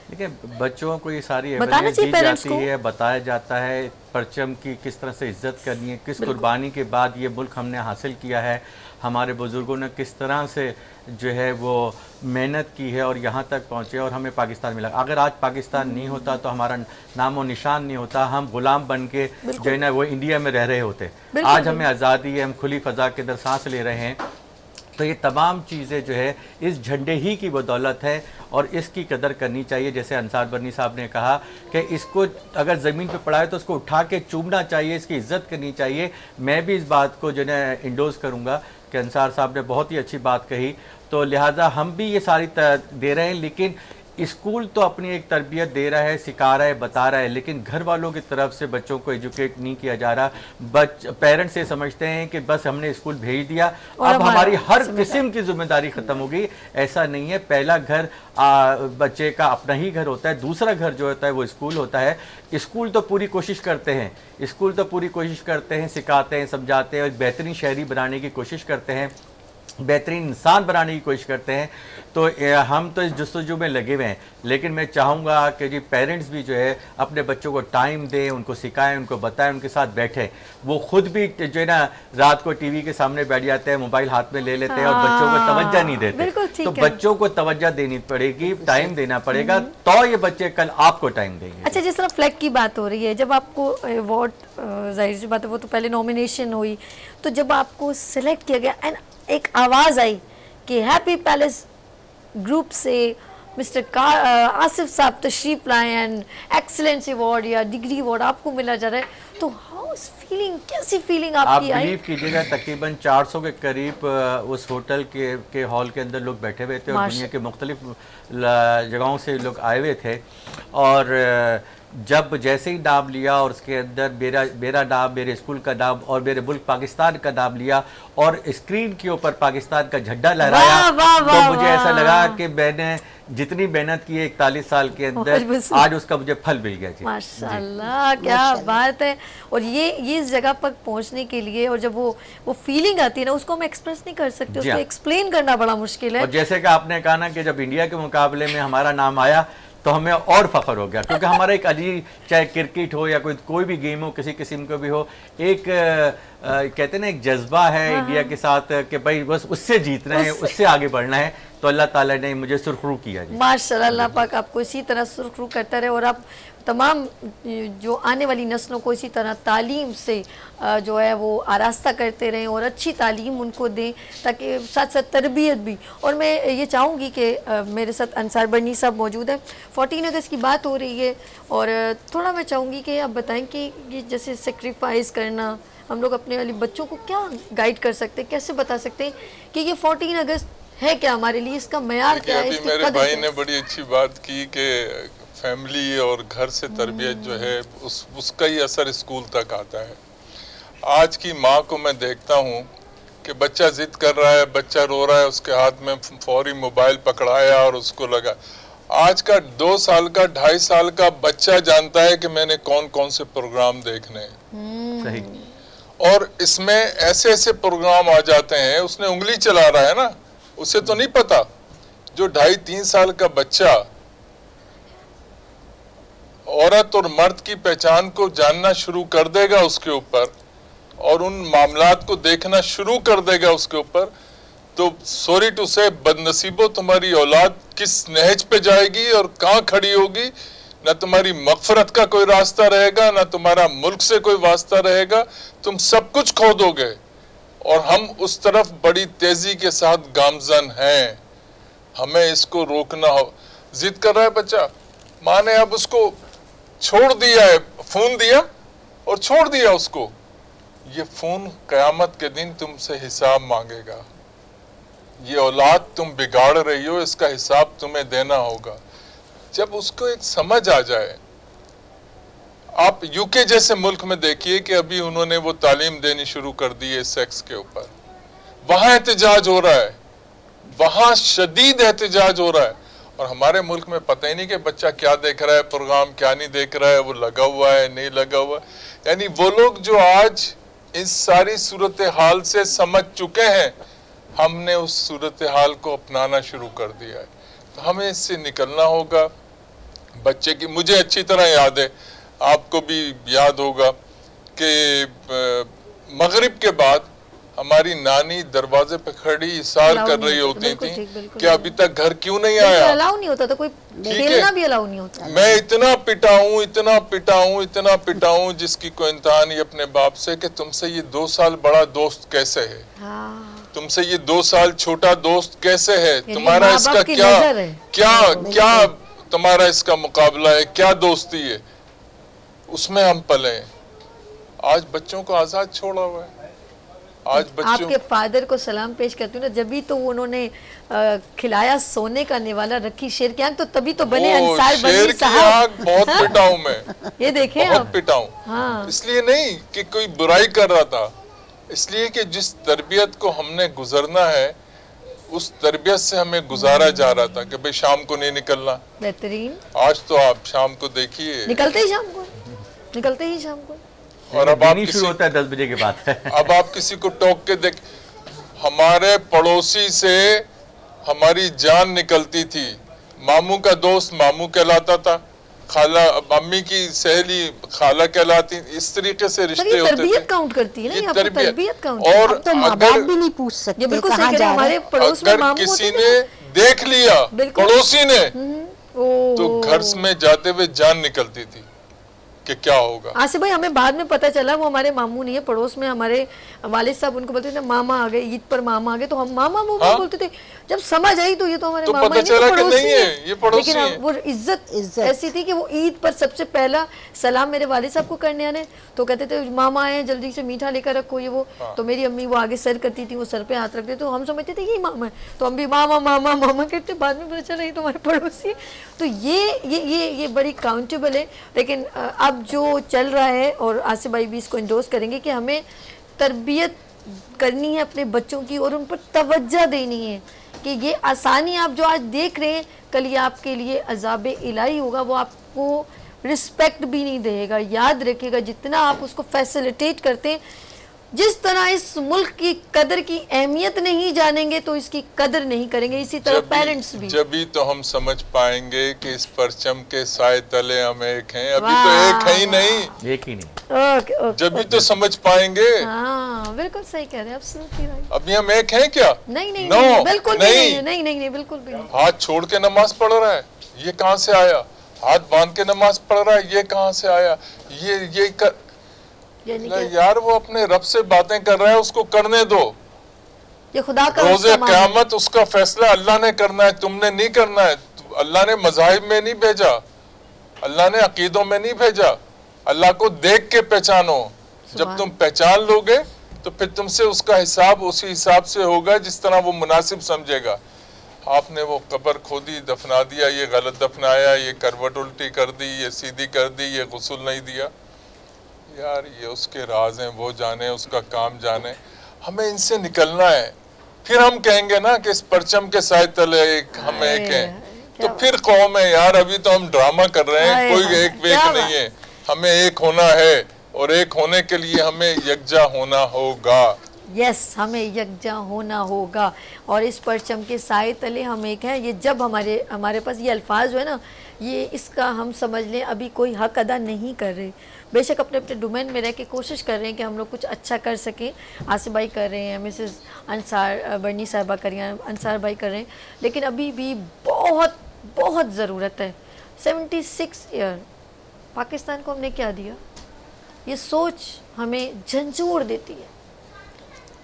देखिए, बच्चों को ये सारी अवेयरनेस दी जाती है, बताया जाता है परचम की किस तरह से इज्जत करनी है, किस कुर्बानी के बाद ये मुल्क हमने हासिल किया है, हमारे बुज़ुर्गों ने किस तरह से जो है वो मेहनत की है और यहाँ तक पहुँचे और हमें पाकिस्तान मिला। अगर आज पाकिस्तान नहीं होता तो हमारा नामो निशान नहीं होता, हम गुलाम बन के जो है ना वो इंडिया में रह रहे होते। आज हमें आज़ादी है, हम खुली फ़ज़ा के अंदर सांस ले रहे हैं। तो ये तमाम चीज़ें जो है इस झंडे ही की बदौलत है और इसकी कदर करनी चाहिए। जैसे अंसार बनी साहब ने कहा कि इसको अगर ज़मीन पे पड़ा है तो उसको उठा के चूमना चाहिए, इसकी इज्जत करनी चाहिए। मैं भी इस बात को जो है इंडोर्स करूँगा कि अंसार साहब ने बहुत ही अच्छी बात कही। तो लिहाजा हम भी ये सारी दे रहे हैं, लेकिन स्कूल तो अपनी एक तरबियत दे रहा है, सिखा रहा है, बता रहा है, लेकिन घर वालों की तरफ से बच्चों को एजुकेट नहीं किया जा रहा। पेरेंट्स ये समझते हैं कि बस हमने स्कूल भेज दिया, अब हमारी हर किस्म की जिम्मेदारी खत्म हो गई। ऐसा नहीं है। पहला घर बच्चे का अपना ही घर होता है, दूसरा घर जो होता है वो स्कूल होता है। स्कूल तो पूरी कोशिश करते हैं, सिखाते हैं, समझाते हैं और बेहतरीन शहरी बनाने की कोशिश करते हैं, बेहतरीन इंसान बनाने की कोशिश करते हैं। तो हम तो इस जस्तजू में लगे हुए हैं, लेकिन मैं चाहूँगा कि जी पेरेंट्स भी जो है अपने बच्चों को टाइम दें, उनको सिखाएं, उनको बताएं, उनके साथ बैठें। वो खुद भी जो है ना रात को टीवी के सामने बैठ जाते हैं, मोबाइल हाथ में ले लेते हैं और बच्चों को तवज्जो नहीं देते। तो बच्चों को तवज्जो देनी पड़ेगी, टाइम देना पड़ेगा, तो ये बच्चे कल आपको टाइम देंगे। अच्छा, जिस तरह फ्लैग की बात हो रही है, जब आपको अवार्ड, जाहिर सी बात है वो तो पहले नॉमिनेशन हुई, तो जब आपको सिलेक्ट किया गया एंड एक आवाज़ आई कि हैप्पी पैलेस ग्रुप से मिस्टर आसिफ साहब तशरीफ लाए एंड एक्सीलेंस अवार्ड या डिग्री अवार्ड आपको मिला जा रहा है, तो हाउ इज फीलिंग, कैसी फीलिंग आपकी आई? आप बिलीव कीजिएगा तकरीबन 400 के करीब उस होटल के हॉल के अंदर लोग बैठे हुए थे और दुनिया के मुख्तलिफ जगहों से लोग आए हुए थे। और जब जैसे ही नाम लिया और उसके अंदर मेरा नाम, मेरे स्कूल का नाम और मेरे मुल्क पाकिस्तान का नाम लिया और स्क्रीन के ऊपर पाकिस्तान का झंडा लहराया, तो मुझे ऐसा लगा कि मैंने जितनी मेहनत की है 41 साल के अंदर, आज उसका मुझे फल मिल गया। माशाल्लाह, क्या बात है। और ये इस जगह पर पहुंचने के लिए, और जब वो फीलिंग आती है ना, उसको हम एक्सप्रेस नहीं कर सकते, उसको एक्सप्लेन करना बड़ा मुश्किल है। और जैसे कि आपने कहा ना कि जब इंडिया के मुकाबले में हमारा नाम आया तो हमें और फख्र हो गया, क्योंकि हमारा एक अजीब, चाहे क्रिकेट हो या कोई भी गेम हो, किसी किस्म का भी हो, एक कहते हैं ना एक जज्बा है इंडिया के साथ कि भाई बस उससे जीतना है, उससे आगे बढ़ना है। तो अल्लाह ताला ने मुझे सुरखरू किया जी। माशाल्लाह, अल्लाह पाक आपको इसी तरह सुरखरू करता रहे और आप तमाम जो आने वाली नस्लों को इसी तरह तालीम से जो है वो आरास्ता करते रहें और अच्छी तालीम उनको दें, ताकि साथ साथ तरबियत भी। और मैं ये चाहूँगी कि मेरे साथ अंसार बनी साहब मौजूद हैं। 14 अगस्त की बात हो रही है और थोड़ा मैं चाहूँगी कि आप बताएं कि ये जैसे सेक्रीफाइस करना, हम लोग अपने वाले बच्चों को क्या गाइड कर सकते हैं, कैसे बता सकते हैं कि ये 14 अगस्त है क्या हमारे लिए, इसका मयार क्या है? मेरे भाई ने बड़ी अच्छी बात की कि फैमिली और घर से तरबियत जो है उसका ही असर स्कूल तक आता है। आज की माँ को मैं देखता हूँ कि बच्चा जिद कर रहा है, बच्चा रो रहा है, उसके हाथ में फौरी मोबाइल पकड़ाया और उसको लगा। आज का 2 साल का 2.5 साल का बच्चा जानता है कि मैंने कौन कौन से प्रोग्राम देखने हैं। सही। और इसमें ऐसे ऐसे प्रोग्राम आ जाते हैं, उसने उंगली चला रहा है ना, उसे तो नहीं पता। जो 2.5-3 साल का बच्चा औरत और मर्द की पहचान को जानना शुरू कर देगा उसके ऊपर और उन मामलात को देखना शुरू कर देगा उसके ऊपर, तो सॉरी टू से बदनसीबो तुम्हारी औलाद किस नहज पे जाएगी और कहाँ खड़ी होगी। ना तुम्हारी मगफरत का कोई रास्ता रहेगा, ना तुम्हारा मुल्क से कोई वास्ता रहेगा, तुम सब कुछ खो दोगे। और हम उस तरफ बड़ी तेजी के साथ गामजन हैं। हमें इसको रोकना हो। जिद कर रहा है बच्चा, माँ ने अब उसको छोड़ दिया है, फोन दिया और छोड़ दिया उसको। ये फोन कयामत के दिन तुमसे हिसाब मांगेगा। ये औलाद तुम बिगाड़ रही हो, इसका हिसाब तुम्हें देना होगा। जब उसको एक समझ आ जाए, आप यूके जैसे मुल्क में देखिए कि अभी उन्होंने वो तालीम देनी शुरू कर दी है सेक्स के ऊपर, वहां एहतजाज हो रहा है, वहां शदीद एहतजाज हो रहा है। और हमारे मुल्क में पता ही नहीं कि बच्चा क्या देख रहा है, प्रोग्राम क्या नहीं देख रहा है, वो लगा हुआ है नहीं लगा हुआ। यानी वो लोग जो आज इस सारी सूरत हाल से समझ चुके हैं, हमने उस सूरत हाल को अपनाना शुरू कर दिया है। तो हमें इससे निकलना होगा। बच्चे की मुझे अच्छी तरह याद है, आपको भी याद होगा कि मगरिब के बाद हमारी नानी दरवाजे पे खड़ी इशार कर रही होती थी कि अभी तक घर क्यों नहीं आया। अलाउ नहीं होता था, कोई खेलना भी अलाउ नहीं होता। मैं इतना पिटा हूँ, इतना पिटा हूँ, इतना पिटा हूँ, जिसकी कोई इंतहा नहीं अपने बाप से कि तुमसे ये 2 साल बड़ा दोस्त कैसे है। तुमसे ये 2 साल छोटा दोस्त कैसे है, तुम्हारा इसका क्या तुम्हारा इसका मुकाबला है, क्या दोस्ती है, उसमें हम पले। आज बच्चों को आजाद छोड़ा हुआ है। आज बच्चों आपके फादर को सलाम पेश करती हूँ ना, जब भी तो उन्होंने खिलाया सोने का निवाला, रखी शेर की आंख, तो तभी तो बने अंसार बनी साहब। बहुत पिटा हूँ मैं ये देखें बहुत पिटा हूँ। हाँ। इसलिए नहीं कि कोई बुराई कर रहा था, इसलिए कि जिस तरबियत को हमने गुजरना है उस तरबियत से हमें गुजारा जा रहा था कि भाई शाम को नहीं निकलना। बेहतरीन। आज तो आप शाम को देखिए, निकलते ही शाम को और अब आप शुरू होता है 10 बजे के बाद। अब आप किसी को टोक के देख, हमारे पड़ोसी से हमारी जान निकलती थी। मामू का दोस्त मामू कहलाता था, खाला अम्मी की सहेली खाला कहलाती, इस तरीके से रिश्ते होते थे। तरबियत काउंट करती है ना, तरबियत काउंट। और तो माँ-बाप भी नहीं पूछ सकते बिल्कुल सही कह रहे हैं, हमारे पड़ोस में मामू किसी ने देख लिया पड़ोसी ने तो घर में जाते हुए जान निकलती थी कि क्या होगा। आसिफ भाई, हमें बाद में पता चला वो हमारे मामू नहीं है, पड़ोस में हमारे वालिद साहब उनको बोलते थे मामा आ गए, ईद पर मामा आ गए, तो हम मामा मामा बोलते थे। जब समझ आई तो ये तो हमारे तो मामा पता चला कि नहीं है, ये पड़ोसी है। लेकिन वो इज्जत ऐसी थी कि वो ईद पर सबसे पहला सलाम मेरे वालिद साहब को करने आने, तो कहते थे मामा आए जल्दी से मीठा लेकर रखो, ये वो। तो मेरी अम्मी वो आगे सर करती थी, वो सर पे हाथ रखते, तो हम समझते थे यही मामा है, तो हम भी मामा मामा मामा कहते, बाद में पता चला ये तो हमारे पड़ोसी। तो ये बड़ी काउंटेबल है। लेकिन अब जो चल रहा है, और आसिफ भाई भी इसको इंडोर्स करेंगे, कि हमें तरबियत करनी है अपने बच्चों की और उन पर तवज्जो देनी है कि ये आसानी आप जो आज देख रहे हैं, कल ये आपके लिए अज़ाब इलाही होगा। वो आपको रिस्पेक्ट भी नहीं देगा। याद रखिएगा, जितना आप उसको फैसिलिटेट करते हैं, जिस तरह इस मुल्क की कदर की अहमियत नहीं जानेंगे तो इसकी कदर नहीं करेंगे। इसी तरह पेरेंट्स भी। जब भी तो हम समझ पाएंगे कि इस परचम के साए तले हम एक हैं। अभी तो एक है ही नहीं, एक ही नहीं। जब भी तो समझ पाएंगे। हाँ, बिल्कुल सही कह रहे हैं। अभी हम एक हैं क्या? नहीं, बिल्कुल नहीं, बिल्कुल भी नहीं। हाथ छोड़ के नमाज पढ़ रहा है, ये कहाँ से आया? हाथ बांध के नमाज पढ़ रहा है, ये कहाँ से आया? ये यार वो अपने रब से बातें कर रहा है, उसको करने दो। ये खुदा का रोज़े क़यामत उसका फैसला अल्लाह ने करना है, तुमने नहीं करना है। अल्लाह ने मज़ाहिब में नहीं भेजा, अल्लाह ने अकीदों में नहीं भेजा। अल्लाह को देख के पहचानो। जब तुम पहचान लोगे तो फिर तुमसे उसका हिसाब उसी हिसाब से होगा जिस तरह वो मुनासिब समझेगा। आपने वो कब्र खोदी, दफना दिया, ये गलत दफनाया, ये करवट उल्टी कर दी, ये सीधी कर दी, ये गुस्ल नहीं दिया। यार ये उसके राज हैं, वो जाने, उसका काम जाने। हमें इनसे निकलना है। फिर हम कहेंगे ना कि इस परचम के साए तले हम एक हैं, तो फिर कौम है। यार अभी तो हम ड्रामा कर रहे हैं, कोई एक वेक नहीं है। हमें एक होना है और एक होने के लिए हमें यकजा होना होगा। यस, हमें यकजा होना होगा और इस परचम के साए तले हम एक हैं। ये जब हमारे पास ये अल्फाज जो है ना, ये इसका हम समझ लें अभी कोई हक अदा नहीं कर रहे। बेशक अपने अपने डोमेन में रह के कोशिश कर रहे हैं कि हम लोग कुछ अच्छा कर सकें। आसिफ भाई कर रहे हैं, मिसेस अंसार बनी साहिबा कर रही हैं, अंसार भाई कर रहे हैं, लेकिन अभी भी बहुत बहुत ज़रूरत है। 76 ईयर पाकिस्तान को हमने क्या दिया? ये सोच हमें झंझोड़ देती है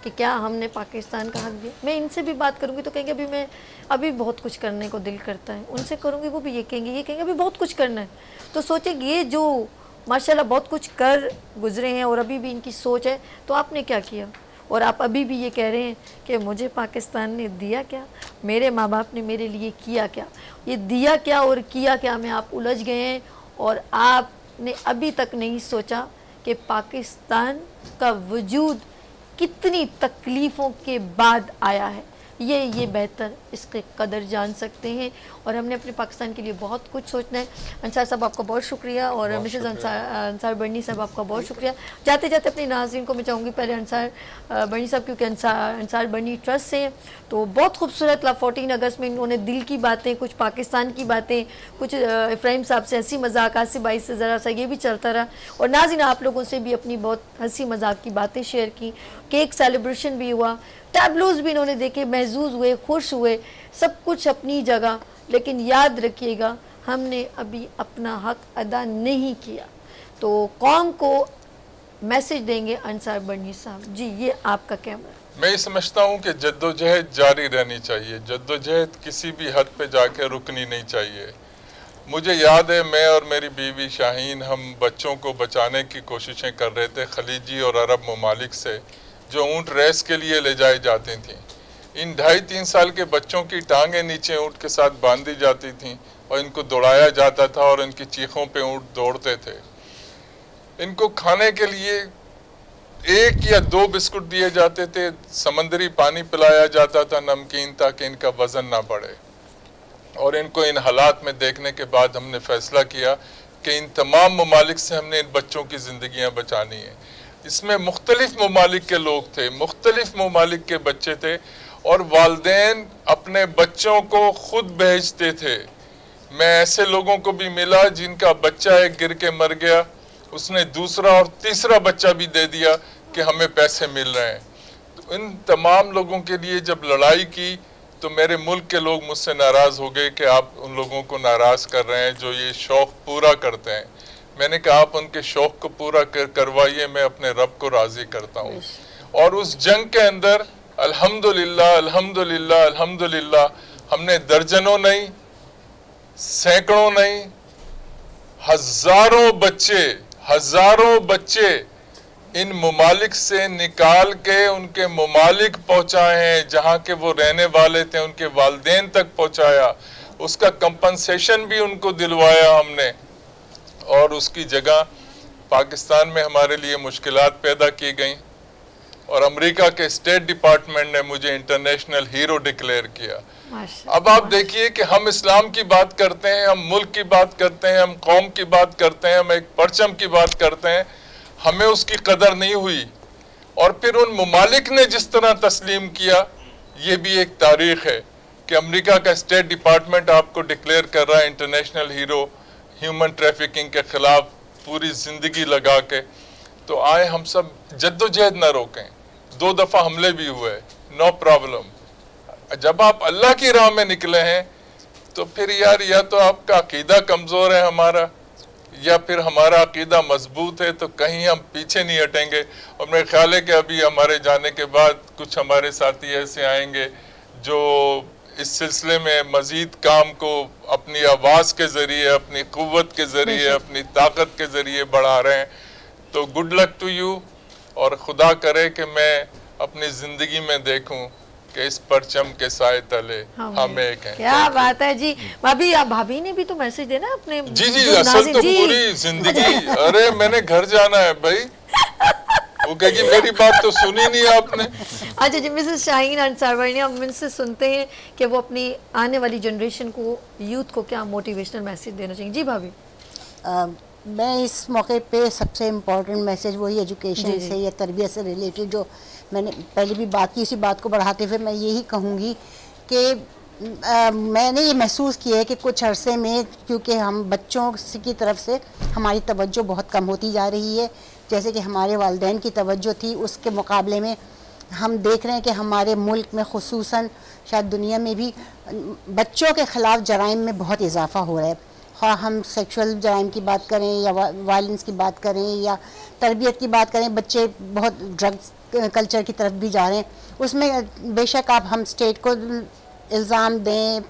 कि क्या हमने पाकिस्तान का हक दिया। मैं इनसे भी बात करूंगी तो कहेंगे अभी बहुत कुछ करने को दिल करता है। उनसे करूंगी वो भी ये कहेंगे अभी बहुत कुछ करना है। तो सोचे ये जो माशाल्लाह बहुत कुछ कर गुजरे हैं और अभी भी इनकी सोच है, तो आपने क्या किया? और आप अभी भी ये कह रहे हैं कि मुझे पाकिस्तान ने दिया क्या, मेरे माँ बाप ने मेरे लिए किया क्या? ये दिया क्या और किया क्या में आप उलझ गए हैं और आपने अभी तक नहीं सोचा कि पाकिस्तान का वजूद कितनी तकलीफ़ों के बाद आया है। ये बेहतर इसके कदर जान सकते हैं और हमने अपने पाकिस्तान के लिए बहुत कुछ सोचना है। अंसार साहब आपका बहुत शुक्रिया और मिसेस अंसार बर्नी साहब आपका बहुत शुक्रिया। जाते जाते अपने नाज़रीन को मैं चाहूँगी पहले अंसार बर्नी साहब, क्योंकि अंसार बर्नी ट्रस्ट से हैं तो बहुत खूबसूरत 14 अगस्त में इन्होंने दिल की बातें, कुछ पाकिस्तान की बातें, कुछ इफ्राहिम साहब से हंसी मजाक, आसिफ भाई से ज़रा सा ये भी चलता रहा और नाज़रीन आप लोगों से भी अपनी बहुत हंसी मजाक की बातें शेयर की। केक सेलिब्रेशन भी हुआ, टैबलोज भी इन्होंने देखे, महजूज हुए, खुश हुए, सब कुछ अपनी जगह। लेकिन याद रखिएगा हमने अभी अपना हक अदा नहीं किया। तो कौम को मैसेज देंगे अंसार बनी साहब जी? ये आपका कैमरा। मैं ये समझता हूँ कि जद्दोजहद जारी रहनी चाहिए, जद्दोजहद किसी भी हद पे जाके रुकनी नहीं चाहिए। मुझे याद है मैं और मेरी बीवी शाहीन हम बच्चों को बचाने की कोशिशें कर रहे थे खलीजी और अरब ममालिक से, जो ऊँट रेस के लिए ले जाई जाती थी। इन 2.5-3 साल के बच्चों की टांगें नीचे ऊँट के साथ बांधी जाती थीं और इनको दौड़ाया जाता था और इनकी चीखों पे ऊँट दौड़ते थे। इनको खाने के लिए 1 या 2 बिस्कुट दिए जाते थे, समंदरी पानी पिलाया जाता था नमकीन, ताकि इनका वज़न ना बढ़े। और इनको इन हालात में देखने के बाद हमने फैसला किया कि इन तमाम ममालिक से हमने इन बच्चों की ज़िंदगियाँ बचानी है। इसमें मुख्तलिफ ममालिक के लोग थे, मुख्तलिफ ममालिक के बच्चे थे, और वालिदैन अपने बच्चों को खुद भेजते थे। मैं ऐसे लोगों को भी मिला जिनका बच्चा एक गिर के मर गया, उसने दूसरा और तीसरा बच्चा भी दे दिया कि हमें पैसे मिल रहे हैं। तो इन तमाम लोगों के लिए जब लड़ाई की तो मेरे मुल्क के लोग मुझसे नाराज़ हो गए कि आप उन लोगों को नाराज़ कर रहे हैं जो ये शौक़ पूरा करते हैं। मैंने कहा आप उनके शौक़ को पूरा करवाइए, मैं अपने रब को राज़ी करता हूँ। और उस जंग के अंदर अल्हम्दुलिल्लाह अल्हम्दुलिल्लाह अल्हम्दुलिल्लाह हमने दर्जनों नहीं, सैकड़ों नहीं, हज़ारों बच्चे इन ममालिक से निकाल के उनके ममालिक पहुँचाए हैं, जहाँ के वो रहने वाले थे उनके वालिदैन तक पहुँचाया। उसका कंपनसेशन भी उनको दिलवाया हमने। और उसकी जगह पाकिस्तान में हमारे लिए मुश्किलात पैदा की गई और अमेरिका के स्टेट डिपार्टमेंट ने मुझे इंटरनेशनल हीरो डिक्लेयर किया। अब आप देखिए कि हम इस्लाम की बात करते हैं, हम मुल्क की बात करते हैं, हम कौम की बात करते हैं, हम एक परचम की बात करते हैं, हमें उसकी कदर नहीं हुई। और फिर उन ममालिक ने जिस तरह तस्लीम किया, ये भी एक तारीख है कि अमेरिका का स्टेट डिपार्टमेंट आपको डिक्लेयर कर रहा है इंटरनेशनल हीरो ह्यूमन ट्रैफिकिंग के खिलाफ पूरी ज़िंदगी लगा के। तो आए हम सब जद्दोजहद न रोकें। 2 दफ़ा हमले भी हुए, नो प्रॉब्लम। जब आप अल्लाह की राह में निकले हैं तो फिर यार या तो आपका अकीदा कमज़ोर है हमारा, या फिर हमारा अकीदा मजबूत है, तो कहीं हम पीछे नहीं हटेंगे। और मेरे ख्याल है कि अभी हमारे जाने के बाद कुछ हमारे साथी ऐसे आएंगे जो इस सिलसिले में मज़ीद काम को अपनी आवाज़ के ज़रिए, अपनी क़ुव्वत के ज़रिए, अपनी ताकत के ज़रिए बढ़ा रहे हैं। तो गुड लक टू यू, और खुदा करे कि मैं अपनी ज़िंदगी में देखूं कि इस परचम के साए तले हम एक हैं। क्या बात है जी। भाभी, आप भाभी ने भी तो मैसेज देना अपने। जी असल तो पूरी जिंदगी, अरे मैंने घर जाना है भाई, वो कहेगी मेरी बात तो सुनी नहीं आपने। अच्छा जी, मिसेस शाहीन अंसार भाई ने, हम इनसे सुनते हैं कि वो अपनी आने वाली जनरेशन को, यूथ को क्या मोटिवेशनल मैसेज देना चाहिए। जी भाभी। मैं इस मौके पे सबसे इम्पोर्टेंट मैसेज वही एजुकेशन से या तरबियत से रिलेटेड, जो मैंने पहले भी बात की, इसी बात को बढ़ाते हुए मैं यही कहूँगी कि मैंने ये महसूस किया है कि कुछ अरसे में, क्योंकि हम बच्चों की तरफ से हमारी तवज्जो बहुत कम होती जा रही है। जैसे कि हमारे वालिदैन की तवज्जो थी, उसके मुकाबले में हम देख रहे हैं कि हमारे मुल्क में, खुसूसन शायद दुनिया में भी, बच्चों के ख़िलाफ़ जराइम में बहुत इजाफ़ा हो रहा है। हाँ, हम सेक्सुअल जराइम की बात करें या वायलेंस की बात करें या तरबियत की बात करें, बच्चे बहुत ड्रग्स कल्चर की तरफ भी जा रहे हैं। उसमें बेशक आप हम स्टेट को इल्ज़ाम दें,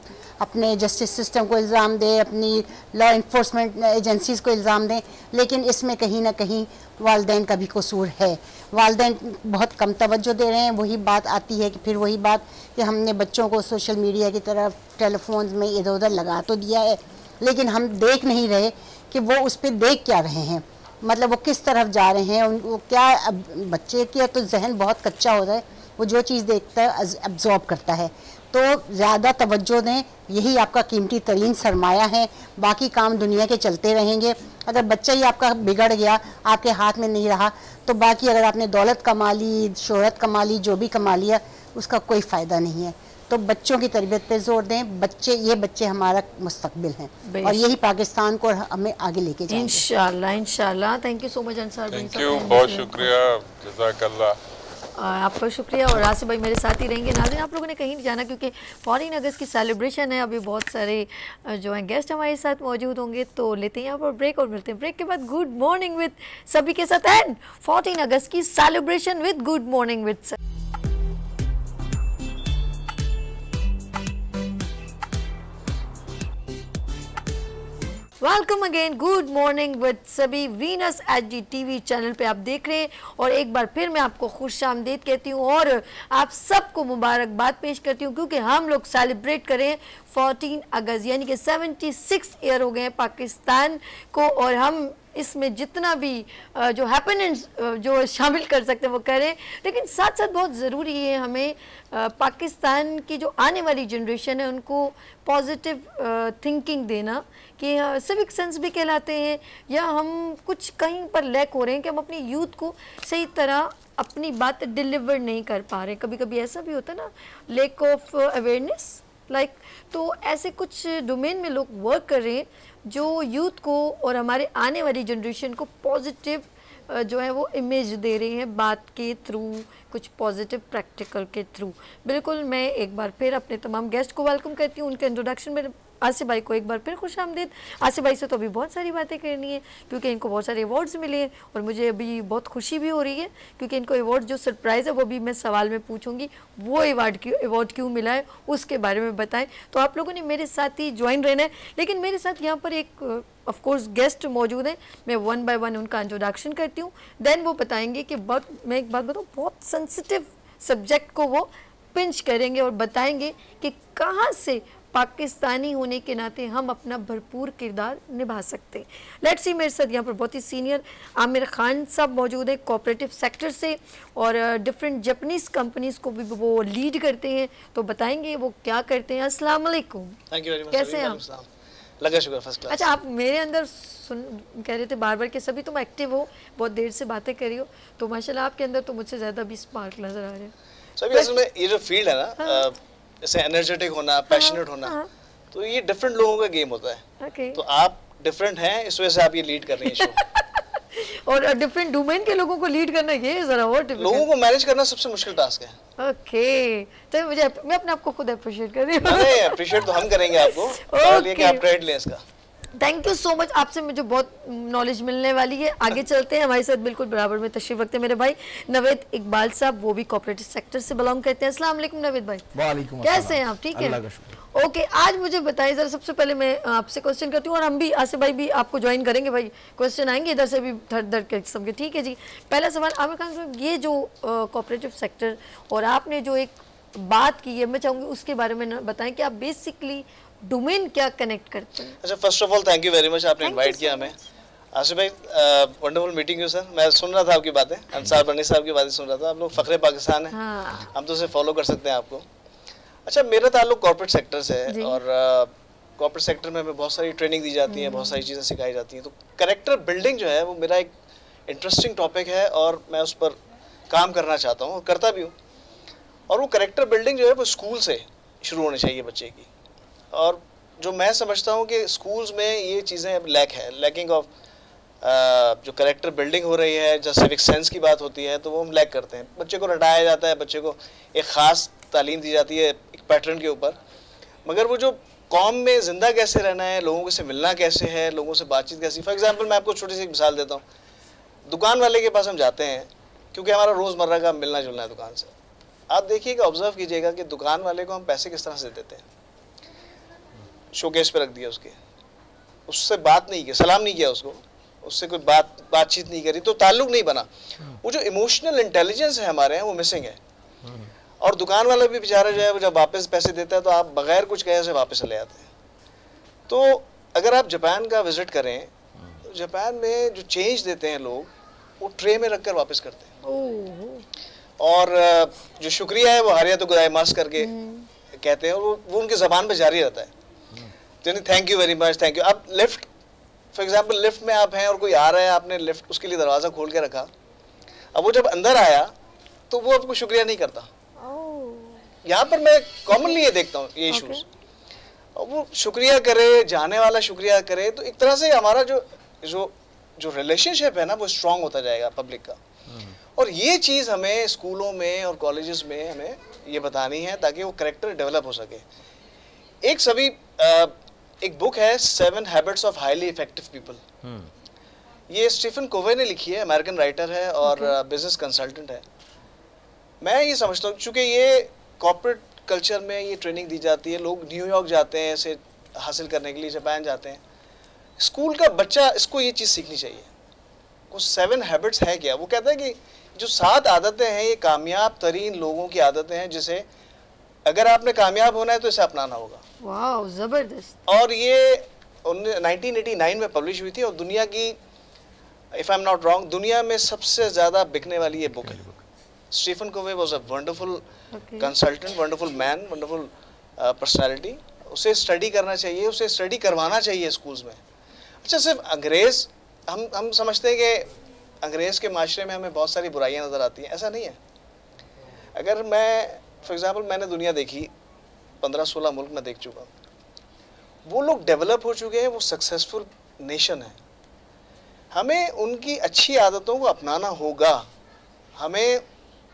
अपने जस्टिस सिस्टम को इल्ज़ाम दें, अपनी लॉ इन्फोर्समेंट एजेंसीज़ को इल्ज़ाम दें, लेकिन इसमें कहीं ना कहीं वालिदैन का भी कसूर है। वालिदैन बहुत कम तवज्जो दे रहे हैं। वही बात आती है कि फिर वही बात कि हमने बच्चों को सोशल मीडिया की तरफ, टेलीफोन्स में इधर उधर लगा तो दिया है, लेकिन हम देख नहीं रहे कि वो उस पर देख क्या रहे हैं, मतलब वो किस तरफ जा रहे हैं। वो क्या, बच्चे की तो जहन बहुत कच्चा होता है, वो जो चीज़ देखता है अब्जॉर्ब करता है। तो ज़्यादा तवज्जो दें, यही आपका कीमती तरीन सरमाया है। बाकी काम दुनिया के चलते रहेंगे। अगर बच्चा ही आपका बिगड़ गया, आपके हाथ में नहीं रहा, तो बाकी अगर आपने दौलत कमा ली, शोहरत कमा ली, जो भी कमा लिया, उसका कोई फ़ायदा नहीं है। तो बच्चों की तरबियत पे जोर दें। ये बच्चे हमारा मुस्तकबिल हैं और यही पाकिस्तान को हमें आगे लेके जाएंगे। इंशाल्लाह इंशाल्लाह। Thank you so much Ansar भाई। थैंक यू, बहुत शुक्रिया, जज़ाकल्लाह। आपका शुक्रिया। और आसिफ भाई मेरे साथ ही रहेंगे। नाज़रीन, आप लोगों ने कहीं नहीं जाना क्योंकि 14 अगस्त की सेलिब्रेशन है। अभी बहुत सारे जो हैं गेस्ट हमारे साथ मौजूद होंगे, तो लेते हैं यहाँ पर ब्रेक और मिलते हैं ब्रेक के बाद गुड मॉर्निंग विद सभी के साथ एंड 14 अगस्त की celebration with good morning with सभी। Welcome again, good morning with सभी वीनस एचडी टीवी चैनल पे आप देख रहे हैं। और एक बार फिर मैं आपको खुशामदीद कहती हूँ और आप सबको मुबारकबाद पेश करती हूँ क्योंकि हम लोग सेलिब्रेट करें 14 अगस्त, यानी कि 76 ईयर हो गए हैं पाकिस्तान को। और हम इसमें जितना भी जो हैपनिंग्स जो शामिल कर सकते हैं वो करें, लेकिन साथ साथ बहुत ज़रूरी है हमें पाकिस्तान की जो आने वाली जनरेशन है उनको पॉजिटिव थिंकिंग देना कि सिविक सेंस भी कहलाते हैं, या हम कुछ कहीं पर लैक हो रहे हैं कि हम अपनी यूथ को सही तरह अपनी बात डिलीवर नहीं कर पा रहे। कभी कभी ऐसा भी होता है ना, लैक ऑफ अवेयरनेस लाइक। तो ऐसे कुछ डोमेन में लोग वर्क कर रहे हैं जो यूथ को और हमारे आने वाली जनरेशन को पॉजिटिव जो है वो इमेज दे रहे हैं बात के थ्रू, कुछ पॉजिटिव प्रैक्टिकल के थ्रू। बिल्कुल, मैं एक बार फिर अपने तमाम गेस्ट को वेलकम करती हूँ। उनके इंट्रोडक्शन में आसिफ भाई को एक बार फिर खुश आमदीद। आसिफ भाई से तो अभी बहुत सारी बातें करनी है क्योंकि इनको बहुत सारे अवार्ड्स मिले हैं और मुझे अभी बहुत खुशी भी हो रही है क्योंकि इनको अवार्ड जो सरप्राइज़ है वो भी मैं सवाल में पूछूंगी, वो अवार्ड क्यों मिला है उसके बारे में बताएं। तो आप लोगों ने मेरे साथ ही ज्वाइन रहना है। लेकिन मेरे साथ यहाँ पर एक ऑफ कोर्स गेस्ट मौजूद हैं, मैं 1 बाय 1 उनका इंट्रोडक्शन करती हूँ, देन वो बताएंगे कि मैं एक बात बताऊँ, बहुत सेंसिटिव सब्जेक्ट को वो पिंच करेंगे और बताएंगे कि कहाँ से पाकिस्तानी होने के नाते हम अपना भरपूर किरदार निभा सकते हैं। लेट्स सी, मेरे साथ यहाँ पर बहुत ही सीनियर आमिर खान साहब मौजूद हैं कोऑपरेटिव सेक्टर से और डिफरेंट जापानीज़ कंपनीज़ को भी वो लीड करते हैं, तो बताएंगे वो क्या करते हैं। अस्सलाम वालेकुम। Thank you very much. कैसे हैं आप? लगा शुक्र, फर्स्ट क्लास। अच्छा, आप मेरे अंदर कह रहे थे बार बार कि सभी तुम एक्टिव हो, बहुत देर से बातें करी हो, तो माशाल्लाह आपके अंदर तो मुझसे ज़्यादा भी स्पार्क नज़र आ रहे हैं। सभी असल में ये जो फील्ड है ना, जैसे एनर्जेटिक होना, पैशनेट होना, तो ये डिफरेंट लोगों का गेम होता है। तो आप डिफरेंट हैं, इस वजह से आप ये लीड कर रही हैं शो। और डिफरेंट डोमेन के लोगों को लीड करना, ये जरा और लोगों को मैनेज करना सबसे मुश्किल टास्क है। ओके, तो मैं अपने आप को खुद अप्रिशिएट कर रही हूँ। नहीं, अप्रिशिएट तो हम करेंगे आपको, कि आप क्रेडिट लें इसका। थैंक यू सो मच, आपसे मुझे बहुत नॉलेज मिलने वाली है। आगे चलते हैं, हमारे साथ बिल्कुल बराबर में तशरीफ रखते हैं मेरे भाई नवेद इकबाल साहब, वो भी कोऑपरेटिव सेक्टर से बिलोंग करते हैं। अस्सलाम वालेकुम नवेद भाई। वालेकुम, कैसे हैं आप? ठीक है, ओके। आज मुझे बताइए ज़रा, सबसे पहले मैं आपसे क्वेश्चन करती हूँ और हम भी आसिफ भाई भी आपको ज्वाइन करेंगे भाई, क्वेश्चन आएंगे इधर से भी धड़ के किस्म के, ठीक है जी। पहला सवाल आमिर खान साहब, ये जो कोऑपरेटिव सेक्टर और आपने जो एक बात की है, मैं चाहूँगी उसके बारे में बताएं कि आप बेसिकली डोमेन क्या कनेक्ट करते हैं। अच्छा, first of all thank you very much, आपने इनवाइट किया हमें। आसिफ भाई, वंडरफुल मीटिंग यू सर। मैं सुन रहा था आपकी बातें, अंसार बनी साहब की बातें सुन रहा था। आप लोग फखरे पाकिस्तान हैं। हाँ। हम तो उसे फॉलो कर सकते हैं आपको। अच्छा, मेरा ताल्लुक कॉर्पोरेट सेक्टर से है और कॉर्पोरेट सेक्टर में हमें बहुत सारी ट्रेनिंग दी जाती है, बहुत सारी चीज़ें सिखाई जाती हैं। तो कैरेक्टर बिल्डिंग जो है वो मेरा एक इंटरेस्टिंग टॉपिक है और मैं उस पर काम करना चाहता हूँ और करता भी हूँ। और वो कैरेक्टर बिल्डिंग जो है वो स्कूल से शुरू होनी चाहिए बच्चे की। और जो मैं समझता हूँ कि स्कूल्स में ये चीज़ें अब लैकिंग ऑफ जो कैरेक्टर बिल्डिंग हो रही है, जब सिविक सेंस की बात होती है तो वो हम लैक करते हैं। बच्चे को रटाया जाता है, बच्चे को एक ख़ास तालीम दी जाती है एक पैटर्न के ऊपर, मगर वो जो कौम में ज़िंदा कैसे रहना है, लोगों से मिलना कैसे है, लोगों से बातचीत कैसी। फॉर एग्जांपल मैं आपको छोटी सी एक मिसाल देता हूँ। दुकान वाले के पास हम जाते हैं क्योंकि हमारा रोज़मर्रा का मिलना जुलना है दुकान से। आप देखिएगा, ऑब्जर्व कीजिएगा कि दुकान वाले को हम पैसे किस तरह से देते हैं। शोकेस पे रख दिया उससे बात नहीं की, सलाम नहीं किया उससे कोई बातचीत नहीं करी, तो ताल्लुक नहीं बना। वो जो इमोशनल इंटेलिजेंस है हमारे यहाँ वो मिसिंग है। और दुकान वाला भी बेचारा जो है वो जब वापस पैसे देता है तो आप बगैर कुछ कहे से वापस चले आते हैं। तो अगर आप जापान का विजिट करें तो जापान में जो चेंज देते हैं लोग वो ट्रे में रखकर वापस करते हैं और जो शुक्रिया है वो हारिया तो गुदाइमास करके कहते हैं और वो उनकी ज़बान पे जारी रहता है। यानी thank you very much, thank you. अब लिफ्ट फॉर एग्जांपल, लिफ्ट में आप हैं और कोई आ रहा है, आपने लिफ्ट उसके लिए दरवाज़ा खोल के रखा, अब वो जब अंदर आया तो वो आपको शुक्रिया नहीं करता। यहाँ पर मैं कॉमनली ये देखता हूँ ये इशूज़। और वो शुक्रिया करे, जाने वाला शुक्रिया करे, तो एक तरह से हमारा जो रिलेशनशिप है ना वो स्ट्रॉन्ग होता जाएगा पब्लिक का। और ये चीज़ हमें स्कूलों में और कॉलेजेस में हमें ये बतानी है ताकि वो करेक्टर डेवलप हो सके। एक बुक है 7 habits of highly effective people, ये स्टीफन कोवे ने लिखी है, अमेरिकन राइटर है और बिजनेस कंसल्टेंट है। मैं ये समझता हूँ चूँकि ये कॉर्पोरेट कल्चर में ये ट्रेनिंग दी जाती है, लोग न्यूयॉर्क जाते हैं इसे हासिल करने के लिए, जापान जाते हैं, स्कूल का बच्चा इसको ये चीज़ सीखनी चाहिए। वो 7 हैबिट्स है क्या, वो कहता है कि जो 7 आदतें हैं ये कामयाब तरीन लोगों की आदतें हैं, जिसे अगर आपने कामयाब होना है तो इसे अपनाना होगा। वाह, जबरदस्त। और ये 1989 में पब्लिश हुई थी और दुनिया की, if I am not wrong, दुनिया में सबसे ज़्यादा बिकने वाली ये बुक है। Stephen Covey was a wonderful consultant, wonderful man, wonderful personality. उसे स्टडी करना चाहिए, उसे स्टडी करवाना चाहिए स्कूल्स में। अच्छा, सिर्फ अंग्रेज़, हम समझते हैं कि अंग्रेज़ के माशरे में हमें बहुत सारी बुराइयां नज़र आती हैं, ऐसा नहीं है। अगर मैं फॉर एग्ज़ाम्पल, मैंने दुनिया देखी, 15-16 मुल्क में देख चुका, वो लोग डेवलप हो चुके हैं, वो सक्सेसफुल नेशन है। हमें उनकी अच्छी आदतों को अपनाना होगा, हमें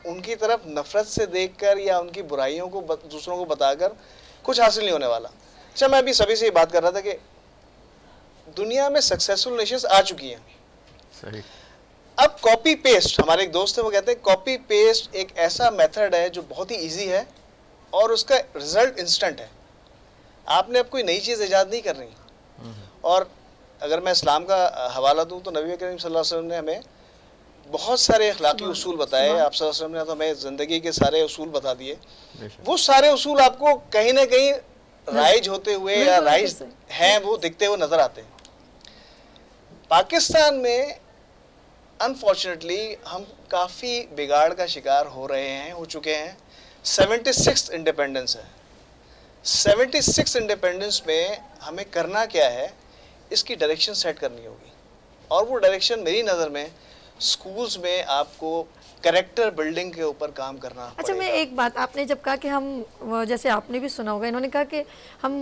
उनकी तरफ नफ़रत से देखकर या उनकी बुराइयों को दूसरों को बताकर कुछ हासिल नहीं होने वाला। अच्छा, मैं अभी सभी से ये बात कर रहा था कि दुनिया में सक्सेसफुल नेशंस आ चुकी हैं। सही। अब कॉपी पेस्ट, हमारे एक दोस्त है वो कहते हैं कॉपी पेस्ट एक ऐसा मेथड है जो बहुत ही इजी है और उसका रिजल्ट इंस्टेंट है। आपने अब कोई नई चीज़ ईजाद नहीं कर रही। और अगर मैं इस्लाम का हवाला दूं तो नबी करीम सल्लल्लाहु अलैहि वसल्लम ने हमें बहुत सारे अखलाकी उसूल बताए। आप सल्लल्लाहु अलैहि वसल्लम ने तो हमें ज़िंदगी के सारे उसूल बता दिए। वो सारे उसूल आपको कहीं ना कहीं राइज होते हुए या राइज हैं वो दिखते हुए नज़र आते हैं। पाकिस्तान में अनफॉर्चुनेटली हम काफ़ी बिगाड़ का शिकार हो रहे हैं, हो चुके हैं। 76 इंडिपेंडेंस है। 76 इंडिपेंडेंस में हमें करना क्या है, इसकी डायरेक्शन सेट करनी होगी। और वो डायरेक्शन मेरी नज़र में स्कूल्स में आपको कैरेक्टर बिल्डिंग के ऊपर काम करना पड़ेगा। अच्छा, मैं एक बात, आपने जब कहा कि हम, जैसे आपने भी सुना होगा, इन्होंने कहा कि हम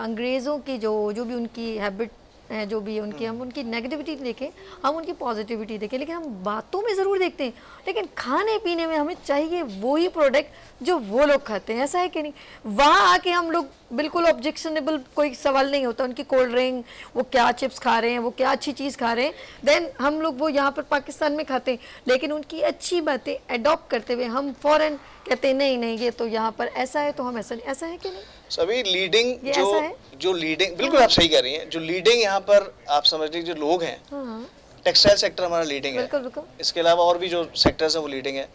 अंग्रेज़ों की जो भी उनकी हैबिट हैं, जो भी उनकी, हम उनकी नेगेटिविटी देखें, हम उनकी पॉजिटिविटी देखें, लेकिन हम बातों में ज़रूर देखते हैं, लेकिन खाने पीने में हमें चाहिए वही प्रोडक्ट जो वो लोग खाते हैं। ऐसा है कि नहीं? वहाँ आके हम लोग बिल्कुल ऑब्जेक्शनेबल, कोई सवाल नहीं होता उनकी कोल्ड ड्रिंक, वो क्या चिप्स खा रहे हैं, वो क्या अच्छी चीज़ खा रहे हैं, देन हम लोग वो यहाँ पर पाकिस्तान में खाते हैं, लेकिन उनकी अच्छी बातें अडॉप्ट करते हुए हम फ़ौरन कहते हैं नहीं नहीं ये तो यहाँ पर ऐसा है तो हम ऐसा नहीं। ऐसा है कि नहीं? सभी लीडिंग जो लीडिंग, बिल्कुल आप सही कह रही हैं, जो लीडिंग यहाँ पर आप समझ लीजिए जो लोग हैं, टेक्सटाइल सेक्टर हमारा लीडिंग है, इसके अलावा और भी जो सेक्टर्स हैं वो लीडिंग है।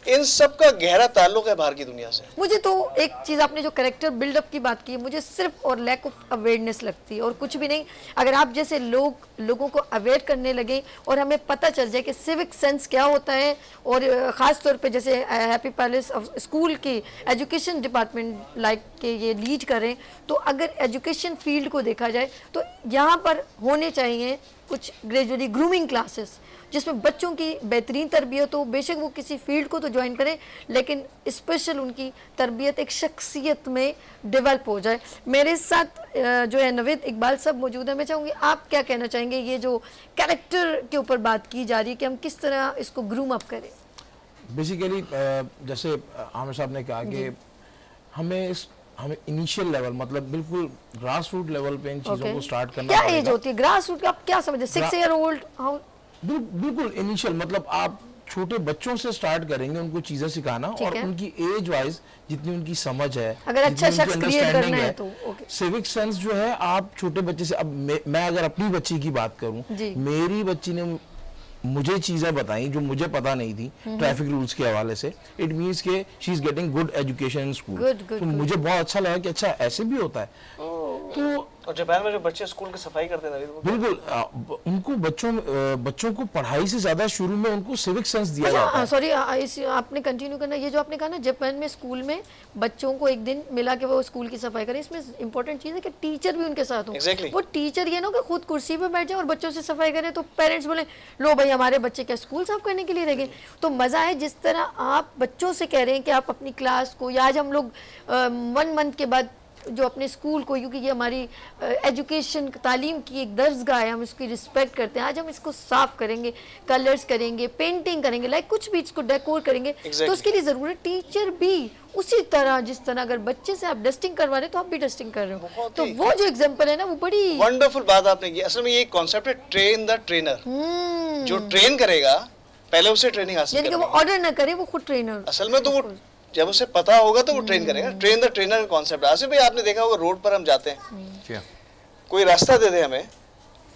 इन सब का गहरा ताल्लुक है बाहर की दुनिया से। मुझे तो एक चीज़, आपने जो कैरेक्टर बिल्डअप की बात की, मुझे सिर्फ और लैक ऑफ अवेयरनेस लगती है और कुछ भी नहीं। अगर आप जैसे लोगों को अवेयर करने लगे और हमें पता चल जाए कि सिविक सेंस क्या होता है, और ख़ास तौर पे जैसे हैप्पी पैलेस स्कूल की एजुकेशन डिपार्टमेंट लाइक के ये लीड करें, तो अगर एजुकेशन फील्ड को देखा जाए तो यहाँ पर होने चाहिए कुछ ग्रेजुअली ग्रूमिंग क्लासेस, जिसमें बच्चों की बेहतरीन तरबियत हो। बेशक वो किसी फील्ड को तो ज्वाइन करें, लेकिन स्पेशल उनकी तरबियत एक शख्सियत में डेवलप हो जाए। मेरे साथ जो है नवेद इकबाल साहब मौजूद है। मैं चाहूँगी आप क्या कहना चाहेंगे, ये जो कैरेक्टर के ऊपर बात की जा रही है कि हम किस तरह इसको ग्रूम अप करें? बेसिकली जैसे आमिर साहब ने कहा कि हमें इनिशियल लेवल, मतलब बिल्कुल ग्रास रूट लेवल पे इन चीज़ों को स्टार्ट करना। क्या एज होती है ग्रास रूट? आप क्या समझते? 6 ईयर ओल्ड? बिल्कुल इनिशियल, मतलब आप छोटे बच्चों से स्टार्ट करेंगे उनको चीजें सिखाना, और उनकी एज वाइज जितनी उनकी समझ है, अगर अच्छा शख्स क्रिएट करना है तो सिविक सेंस जो है आप छोटे बच्चे से। अब मैं अगर अपनी बच्ची की बात करूं, मेरी बच्ची ने मुझे चीजें बताई जो मुझे पता नहीं थी ट्रैफिक रूल्स के हवाले से। इट मीन्स के she is getting good education in school. तो मुझे बहुत अच्छा लगा कि अच्छा ऐसे भी होता है। तो और जापान में जो बच्चे स्कूल की सफाई करते हैं बिल्कुल उनको बच्चों को पढ़ाई से ज्यादा शुरू में उनको सिविक सेंस दिया जाता है। सॉरी, आपने कंटिन्यू करना। ये जो आपने कहा ना जापान में स्कूल में बच्चों को एक दिन मिला के वो स्कूल की सफाई करें, इसमें इंपॉर्टेंट चीज़ है कि टीचर भी उनके साथ हो। वो टीचर ये ना कि खुद कुर्सी पे बैठ जाए और बच्चों से सफाई करे, तो पेरेंट्स बोले लो भाई हमारे बच्चे क्या स्कूल साफ करने के लिए रह गए। तो मज़ा है जिस तरह आप बच्चों से कह रहे हैं कि आप अपनी क्लास को, या आज हम लोग 1 मंथ के बाद जो अपने स्कूल को, क्योंकि ये हमारी एजुकेशन तालीम की एक दर्जगाह है, हम इसकी रिस्पेक्ट करते हैं, आज हम इसको साफ करेंगे, कलर्स करेंगे, पेंटिंग करेंगे, लाइक कुछ भी इसको डेकोर करेंगे, तो उसके लिए ज़रूरत टीचर भी उसी तरह, जिस तरह अगर बच्चे से आप डस्टिंग करवा रहे हो तो आप भी डस्टिंग कर रहे हो, तो वो जो एग्जांपल है ना वो बड़ी वंडरफुल बात आपने की। असल में ये कॉन्सेप्ट है ट्रेन द ट्रेनर, जो ट्रेन करेगा पहले उसे ट्रेनिंग हासिल यानी कि वो ऑर्डर ना करे, वो खुद ट्रेनर। असल में तो वो जब उसे पता होगा तो वो ट्रेन करेगा, ट्रेन द ट्रेनर का कॉन्सेप्ट। आसिफ भाई आपने देखा होगा रोड पर हम जाते हैं, कोई रास्ता दे दे हमें,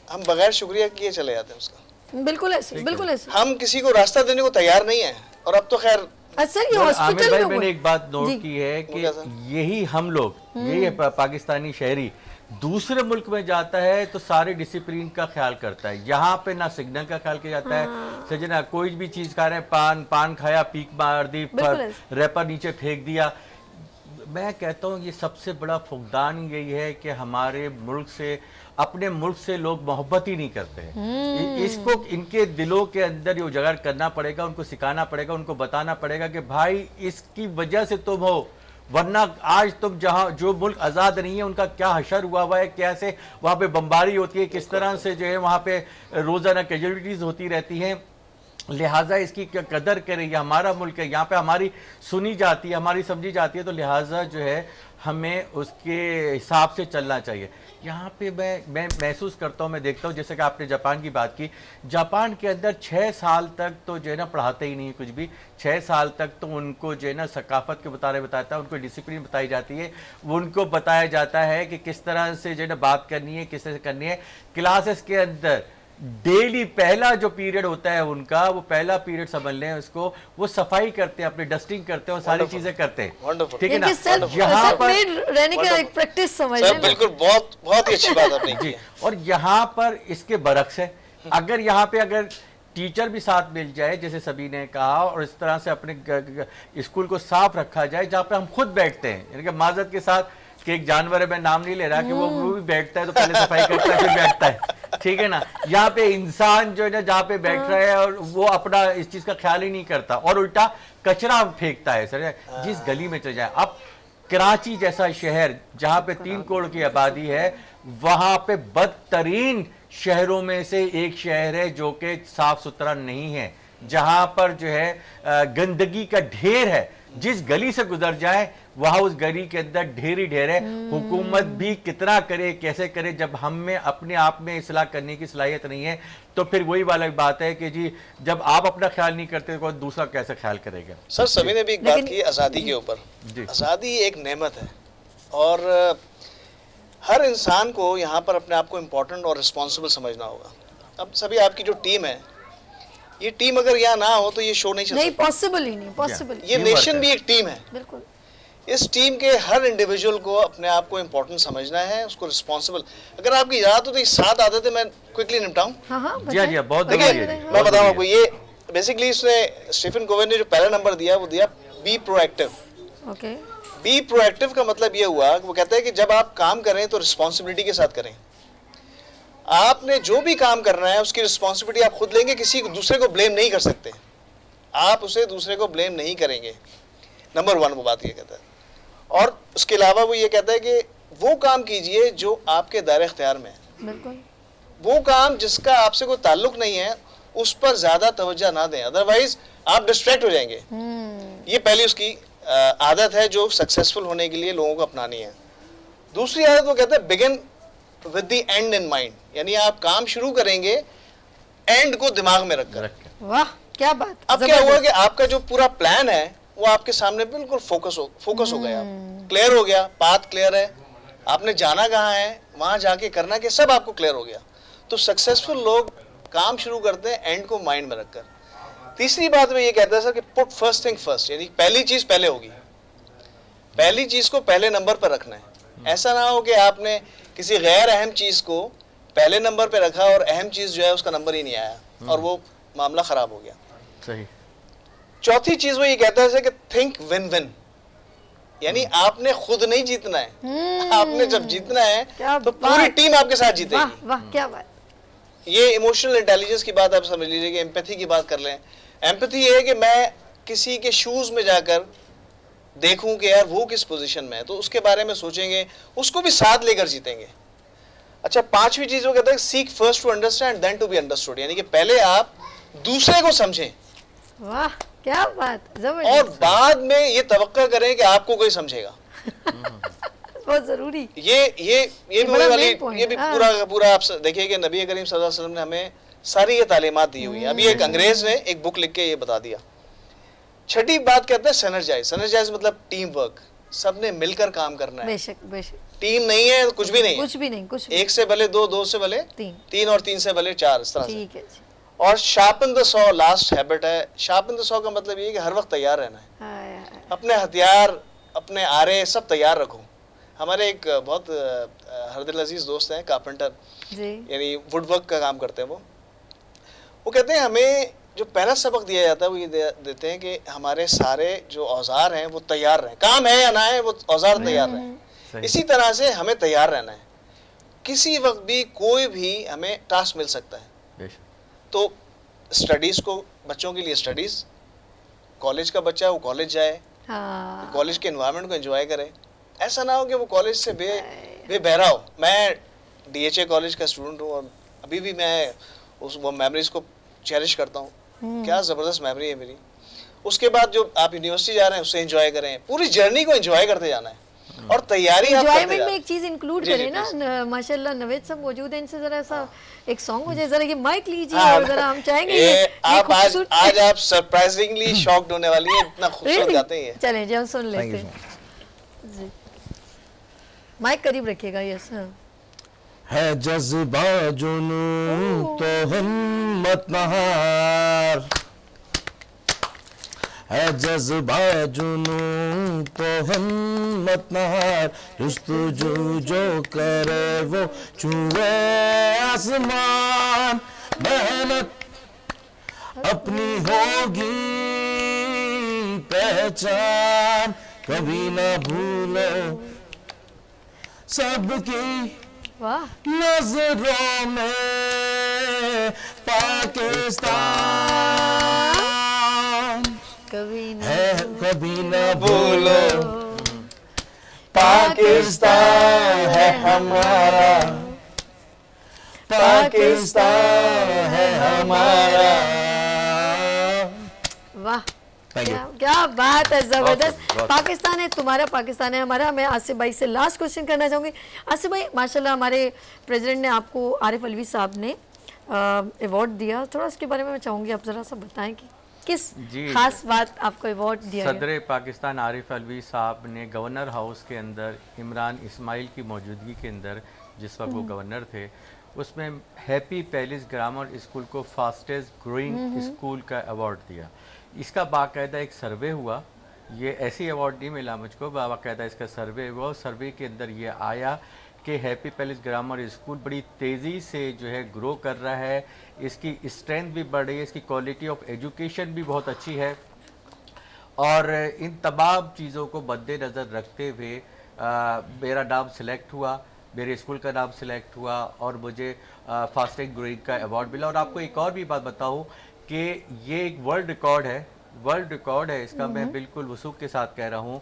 हम बगैर शुक्रिया किए चले जाते हैं उसका। बिल्कुल ऐसे, बिल्कुल ऐसे। हम किसी को रास्ता देने को तैयार नहीं है। और अब तो खैर ये हॉस्पिटल में मैंने एक बात नोट की है कि यही हम लोग, यही पाकिस्तानी शहरी दूसरे मुल्क में जाता है तो सारे डिसिप्लिन का ख्याल करता है। यहाँ पे ना सिग्नल का ख्याल किया जाता है, सजना कोई भी चीज खा रहे हैं, पान खाया, पीक मार दी, रैपर नीचे फेंक दिया। मैं कहता हूँ ये सबसे बड़ा फुकदान यही है कि हमारे मुल्क से, अपने मुल्क से लोग मोहब्बत ही नहीं करते हैं। इसको इनके दिलों के अंदर ये उजागर करना पड़ेगा, उनको सिखाना पड़ेगा, उनको बताना पड़ेगा कि भाई इसकी वजह से तुम हो, वरना आज तुम जहां जो मुल्क आज़ाद नहीं है उनका क्या हशर हुआ है, कैसे वहाँ पे बमबारी होती है, किस तरह से जो है वहाँ पे रोज़ाना कैजुअलिटीज़ होती रहती हैं। लिहाजा इसकी कदर करें, ये हमारा मुल्क है, यहाँ पे हमारी सुनी जाती है, हमारी समझी जाती है, तो लिहाजा जो है हमें उसके हिसाब से चलना चाहिए। यहाँ पे मैं महसूस करता हूँ, मैं देखता हूँ, जैसे कि आपने जापान की बात की, जापान के अंदर 6 साल तक तो जो है ना पढ़ाते ही नहीं कुछ भी, 6 साल तक तो उनको जो है ना सकाफत के बारे में बताता है, उनको डिसिप्लिन बताई जाती है, उनको बताया जाता है कि किस तरह से जो है ना बात करनी है, किस तरह से करनी है। क्लासेस के अंदर डेली पहला जो पीरियड होता है उनका, वो पहला पीरियड समझ लें उसको, वो सफाई करते हैं, अपनी डस्टिंग करते हैं और सारी चीजें करते हैं, ठीक है ना। यहाँ पर रहने का एक प्रैक्टिस समझ लें, बिल्कुल, बहुत बहुत ही अच्छी बात आपने की। और यहाँ पर इसके बरक्स है, अगर यहाँ पे अगर टीचर भी साथ मिल जाए, जैसे सभी ने कहा, और इस तरह से अपने स्कूल को साफ रखा जाए, जहाँ पे हम खुद बैठते हैं, यानी कि माजरत के साथ कि एक जानवर है, मैं नाम नहीं ले रहा, कि वो भी बैठता है तो पहले सफाई करता है फिर बैठता है, ठीक है ना। यहाँ पे इंसान जो है ना जहाँ पे बैठ रहा है और वो अपना इस चीज का ख्याल ही नहीं करता और उल्टा कचरा फेंकता है सर जिस गली में चले जाए। अब कराची जैसा शहर जहाँ पे 3 करोड़ की आबादी है, वहां पे बदतरीन शहरों में से एक शहर है जो कि साफ सुथरा नहीं है, जहां पर जो है गंदगी का ढेर है, जिस गली से गुजर जाए वहां उस गली के अंदर ढेर ही ढेर है। हुकूमत भी कितना करे, कैसे करे, जब हम में अपने आप में इस्लाह करने की सलाहियत नहीं है, तो फिर वही वाला बात है कि जी जब आप अपना ख्याल नहीं करते तो दूसरा कैसे ख्याल करेगा। सर सभी ने भी एक बात की आज़ादी के ऊपर, आज़ादी एक नेमत है और हर इंसान को यहाँ पर अपने आप को इम्पोर्टेंट और रिस्पॉन्सिबल समझना होगा। अब सभी आपकी जो टीम है, ये टीम अगर यहाँ ना हो तो ये शो नहीं चल सकता, नहीं पॉसिबल ही नहीं पॉसिबल। ये नेशन भी एक टीम है, बिल्कुल। इस टीम के हर इंडिविजुअल को अपने आप को इम्पोर्टेंट समझना है, उसको रिस्पॉन्सिबल। अगर आपकी इजाजत हो तो ये 7 आदतें मैं क्विकली निपटाऊं। जी बहुत मैं बताऊं आपको, ये बेसिकली इसने स्टीफन कोवेन ने जो पहला नंबर दिया वो दिया be proactive. Okay, be proactive का मतलब ये हुआ, वो कहता है कि जब आप काम करें तो रिस्पॉन्सिबिलिटी के साथ करें। आपने जो भी काम करना है उसकी रिस्पॉन्सिबिलिटी आप खुद लेंगे, किसी दूसरे को ब्लेम नहीं कर सकते, आप उसे दूसरे को ब्लेम नहीं करेंगे। नंबर 1 वो बात ये कहता है। और उसके अलावा वो ये कहता है कि वो काम कीजिए जो आपके दायरे इख्तियार में है, बिल्कुल। वो काम जिसका आपसे कोई ताल्लुक नहीं है उस पर ज्यादा तवज्जो ना दें, अदरवाइज आप डिस्ट्रैक्ट हो जाएंगे। ये पहली उसकी आदत है जो सक्सेसफुल होने के लिए लोगों को अपनानी है। दूसरी आदत वो कहता है begin with the and in mind, यानी आप काम शुरू करेंगे एंड को दिमाग में रखकर। वाह क्या बात। अब क्या हुआ कि आपका जो पूरा प्लान है वो आपके सामने बिल्कुल फोकस हो गया, क्लियर हो गया, पाथ क्लियर है, आपने जाना कहाँ है, वहां जाके करना कि सब आपको क्लियर हो गया। तो सक्सेसफुल लोग काम शुरू करते हैं एंड को माइंड में रखकर। तीसरी बात में ये कहता है सर कि पुट फर्स्ट थिंग फर्स्ट, यानी पहली चीज पहले होगी, पहली चीज को पहले नंबर पर रखना है। ऐसा ना हो कि आपने किसी गैर अहम चीज को पहले नंबर पे रखा और अहम चीज जो है उसका नंबर ही नहीं आया और वो मामला खराब हो गया। सही। चौथी चीज वो ये कहता है कि थिंक विन विन, यानी आपने खुद नहीं जीतना है, आपने जब जीतना है तो पूरी टीम आपके साथ जीतेगी। वाह वाह क्या बात। ये इमोशनल इंटेलिजेंस की बात आप समझ लीजिए कि एम्पैथी की बात कर लें। एम्पैथी ये है कि मैं किसी के शूज में जाकर देखूं कि यार वो किस पोजीशन में है, तो उसके बारे में सोचेंगे, उसको भी साथ लेकर जीतेंगे। अच्छा, पांचवी चीज वो कहता है seek first to understand then to be understood, यानी कि पहले आप दूसरे को समझें। वाह क्या बात, और बाद में ये तवक्का करें कि आपको कोई समझेगा। बहुत जरूरी। ये भी वाली, ये भी पूरा आप देखिए कि नबी करीम सल्लल्लाहु अलैहि वसल्लम ने हमें सारी ये तालीमात दी हुई है। अभी एक अंग्रेज ने एक बुक लिख के ये बता दिया। छठी बात कहते हैं सिनर्जाइज। सिनर्जाइज मतलब टीम वर्क, सबने मिलकर काम करना है। बेशक बेशक। टीम नहीं है तो कुछ भी नहीं, कुछ भी नहीं, कुछ भी। एक से भले दो, दो से भले तीन और तीन से भले चार, इस तरह ठीक है। और sharpen the saw last habit है। शार्पन द सॉ का मतलब ये कि हर वक्त तैयार रहना है। अपने हथियार, अपने आरे सब तैयार रखो। हमारे एक बहुत हरदिल अजीज दोस्त हैं, कारपेंटर, यानी वुडवर्क का काम करते हैं। वो कहते हैं हमें जो पहला सबक दिया जाता है वो ये देते हैं कि हमारे सारे जो औजार हैं वो तैयार रहें, काम है या ना है वो औजार तैयार रहें। इसी तरह से हमें तैयार रहना है, किसी वक्त भी कोई भी हमें टास्क मिल सकता है। तो स्टडीज को, बच्चों के लिए स्टडीज, कॉलेज का बच्चा है वो कॉलेज जाए, कॉलेज के एनवायरनमेंट को एंजॉय करे। ऐसा ना हो कि वो कॉलेज से बेबहरा हो। मैं DHA कॉलेज का स्टूडेंट हूँ और अभी भी मैं वो मेमोरीज को चेरिश करता हूँ। क्या ज़बरदस्त मेमोरी है मेरी। उसके बाद जो आप यूनिवर्सिटी जा रहे हैं उससे एंजॉय करें, पूरी जर्नी को एंजॉय करते जाना है और तैयारी आप करते में एक चीज इंक्लूड करें ना। माशाल्लाह नवेद सब मौजूद हैं, इनसे जरा सा एक सॉन्ग हो जाए, जरा ये माइक लीजिए और जरा हम चाहेंगे आप आज आप सरप्राइजिंगली शॉक्ड होने वाली हैं, इतना खूबसूरत गाते हैं। चलें जी हम सुन लेते हैं जी। माइक करीब रखिएगा। यस है जज्बा जुनून तो हिम्मत नहार, है जज्बा जुनून तो हिम्मत नहार, जुस्तजू जो करे वो छुए आसमान, मेहनत अपनी होगी पहचान, कभी ना भूलो सबकी नजरों में पाकिस्तान, कभी न भूलो पाकिस्तान है हमारा, पाकिस्तान है हमारा। वाह क्या बात है, जबरदस्त। पाकिस्तान है तुम्हारा, पाकिस्तान है हमारा। मैं आसिफ भाई से लास्ट क्वेश्चन करना चाहूँगी। आसिफ भाई माशाल्लाह हमारे प्रेसिडेंट ने आपको, आरिफ अलवी साहब ने अवार्ड दिया, थोड़ा उसके बारे में मैं चाहूँगी आप ज़रा सा बताएं कि किस खास बात आपको अवार्ड दिया? सदर पाकिस्तान आरिफ अलवी साहब ने गवर्नर हाउस के अंदर इमरान इस्माइल की मौजूदगी के अंदर, जिस वक्त वो गवर्नर थे, उसमें हैप्पी पैलेस ग्रामर स्कूल को फास्टेस्ट ग्रोइंग स्कूल का अवार्ड दिया। इसका बाकायदा एक सर्वे हुआ, ये ऐसी अवार्ड नहीं मिला मुझको, बाकायदा इसका सर्वे हुआ। सर्वे के अंदर ये आया कि हैप्पी पैलेस ग्रामर स्कूल बड़ी तेज़ी से जो है ग्रो कर रहा है, इसकी स्ट्रेंथ भी बढ़ रही है, इसकी क्वालिटी ऑफ एजुकेशन भी बहुत अच्छी है। और इन तमाम चीज़ों को मद्देनज़र रखते हुए मेरा नाम सेलेक्ट हुआ, मेरे स्कूल का नाम सेलेक्ट हुआ और मुझे फास्टेस्ट ग्रोइंग का अवार्ड मिला। और आपको एक और भी बात बताऊं कि ये एक वर्ल्ड रिकॉर्ड है, वर्ल्ड रिकॉर्ड है इसका, मैं बिल्कुल वसूख के साथ कह रहा हूँ।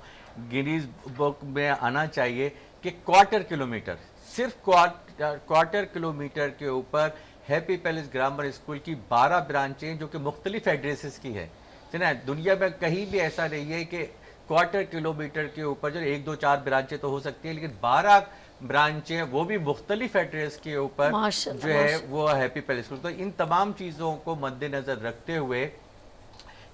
गिनीज बुक में आना चाहिए कि क्वार्टर किलोमीटर, सिर्फ क्वार्टर किलोमीटर के ऊपर हैप्पी पैलेस ग्रामर स्कूल की 12 ब्रांचें जो कि मुख्तलिफ एड्रेसेस की है ना, दुनिया में कहीं भी ऐसा नहीं है कि क्वार्टर किलोमीटर के ऊपर जो 1 2 4 ब्रांचें तो हो सकती है, लेकिन 12 ब्रांचें वो भी मुख्तलिफ एड्रेस के ऊपर जो है वो हैप्पी पैलेस स्कूल। तो इन तमाम चीज़ों को मद्देनज़र रखते हुए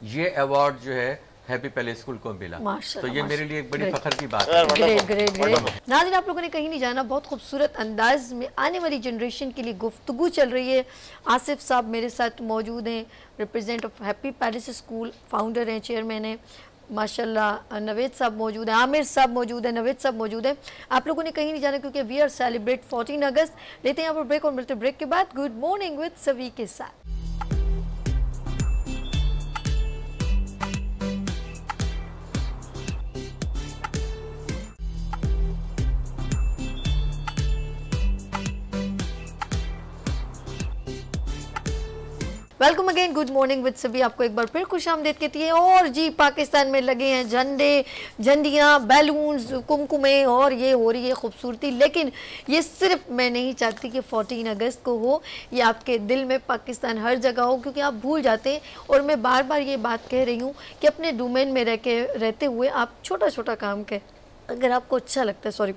ये अवार्ड जो है हैप्पी पैलेस स्कूल को मिला, तो ये मेरे लिए एक बड़ी फख्र की बात है। Great great great. नाज़रीन आप लोगों ने कहीं नहीं जाना, बहुत खूबसूरत अंदाज में आने वाली जनरेशन के लिए गुफ्तगू चल रही है। आसिफ साहब मेरे साथ मौजूद हैं, represent of happy palace school, founder हैं, चेयरमैन हैं माशाल्लाह। नवेद साहब मौजूद हैं, आमिर साहब मौजूद हैं, नवेद साहब मौजूद हैं। आप लोगों ने कहीं नहीं जाना क्योंकि वी आर सेलिब्रेट 14 अगस्त। लेते हैं यहाँ पर ब्रेक और मिलते ब्रेक के बाद गुड मॉर्निंग विद सभी के साथ। Welcome again, good morning with सभी। आपको एक बार फिर खुशामदीद कहती है। और जी पाकिस्तान में लगे हैं झंडे, झंडियाँ, बैलून्स, कुमकुमे और ये हो रही है खूबसूरती। लेकिन ये सिर्फ मैं नहीं चाहती कि 14 अगस्त को हो, ये आपके दिल में पाकिस्तान हर जगह हो, क्योंकि आप भूल जाते हैं। और मैं बार बार ये बात कह रही हूँ कि अपने डोमेन में रहते हुए आप छोटा छोटा काम करें। अगर आपको अच्छा लगता है,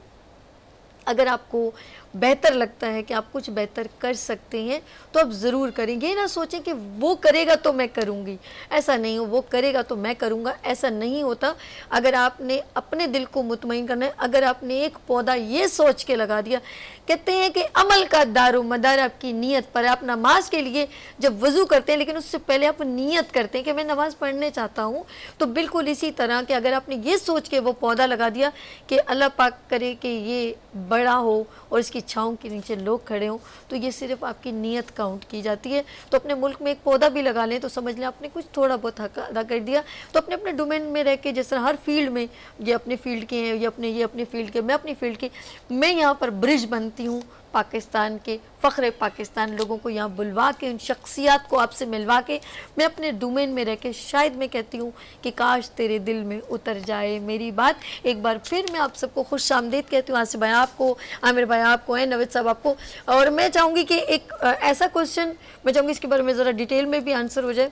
अगर आपको बेहतर लगता है कि आप कुछ बेहतर कर सकते हैं तो आप ज़रूर करेंगे। ये ना सोचें कि वो करेगा तो मैं करूँगी, ऐसा नहीं हो। वो करेगा तो मैं करूँगा, ऐसा नहीं होता। अगर आपने अपने दिल को मुतमईन करना है, अगर आपने एक पौधा ये सोच के लगा दिया, कहते हैं कि अमल का दारोमदार आपकी नीयत पर है। आप नमाज के लिए जब वज़ू करते हैं, लेकिन उससे पहले आप नीयत करते हैं कि मैं नमाज़ पढ़ने चाहता हूँ, तो बिल्कुल इसी तरह कि अगर आपने ये सोच के वो पौधा लगा दिया कि अल्लाह पाक करे कि ये बड़ा हो और इसकी छाँव के नीचे लोग खड़े हों, तो ये सिर्फ आपकी नीयत काउंट की जाती है। तो अपने मुल्क में एक पौधा भी लगा लें तो समझ लें आपने कुछ थोड़ा बहुत हक अदा कर दिया। तो अपने अपने डोमेन में रह के, जिस तरह हर फील्ड में, ये अपने फील्ड के हैं, ये अपने फील्ड के, मैं अपनी फील्ड के, मैं यहाँ पर ब्रिज बनती हूँ पाकिस्तान के, फ़ख्र पाकिस्तान, लोगों को यहाँ बुलवा के, उन शख्सियात को आपसे मिलवा के, मैं अपने डोमेन में रह के शायद मैं कहती हूँ कि काश तेरे दिल में उतर जाए मेरी बात। एक बार फिर मैं आप सबको खुशामदीद कहती हूँ, आसिफ भाई आपको, आमिर भाई आपको, नवीद साहब आपको। और मैं चाहूँगी कि एक ऐसा क्वेश्चन मैं चाहूँगी इसके बारे में ज़रा डिटेल में भी आंसर हो जाए।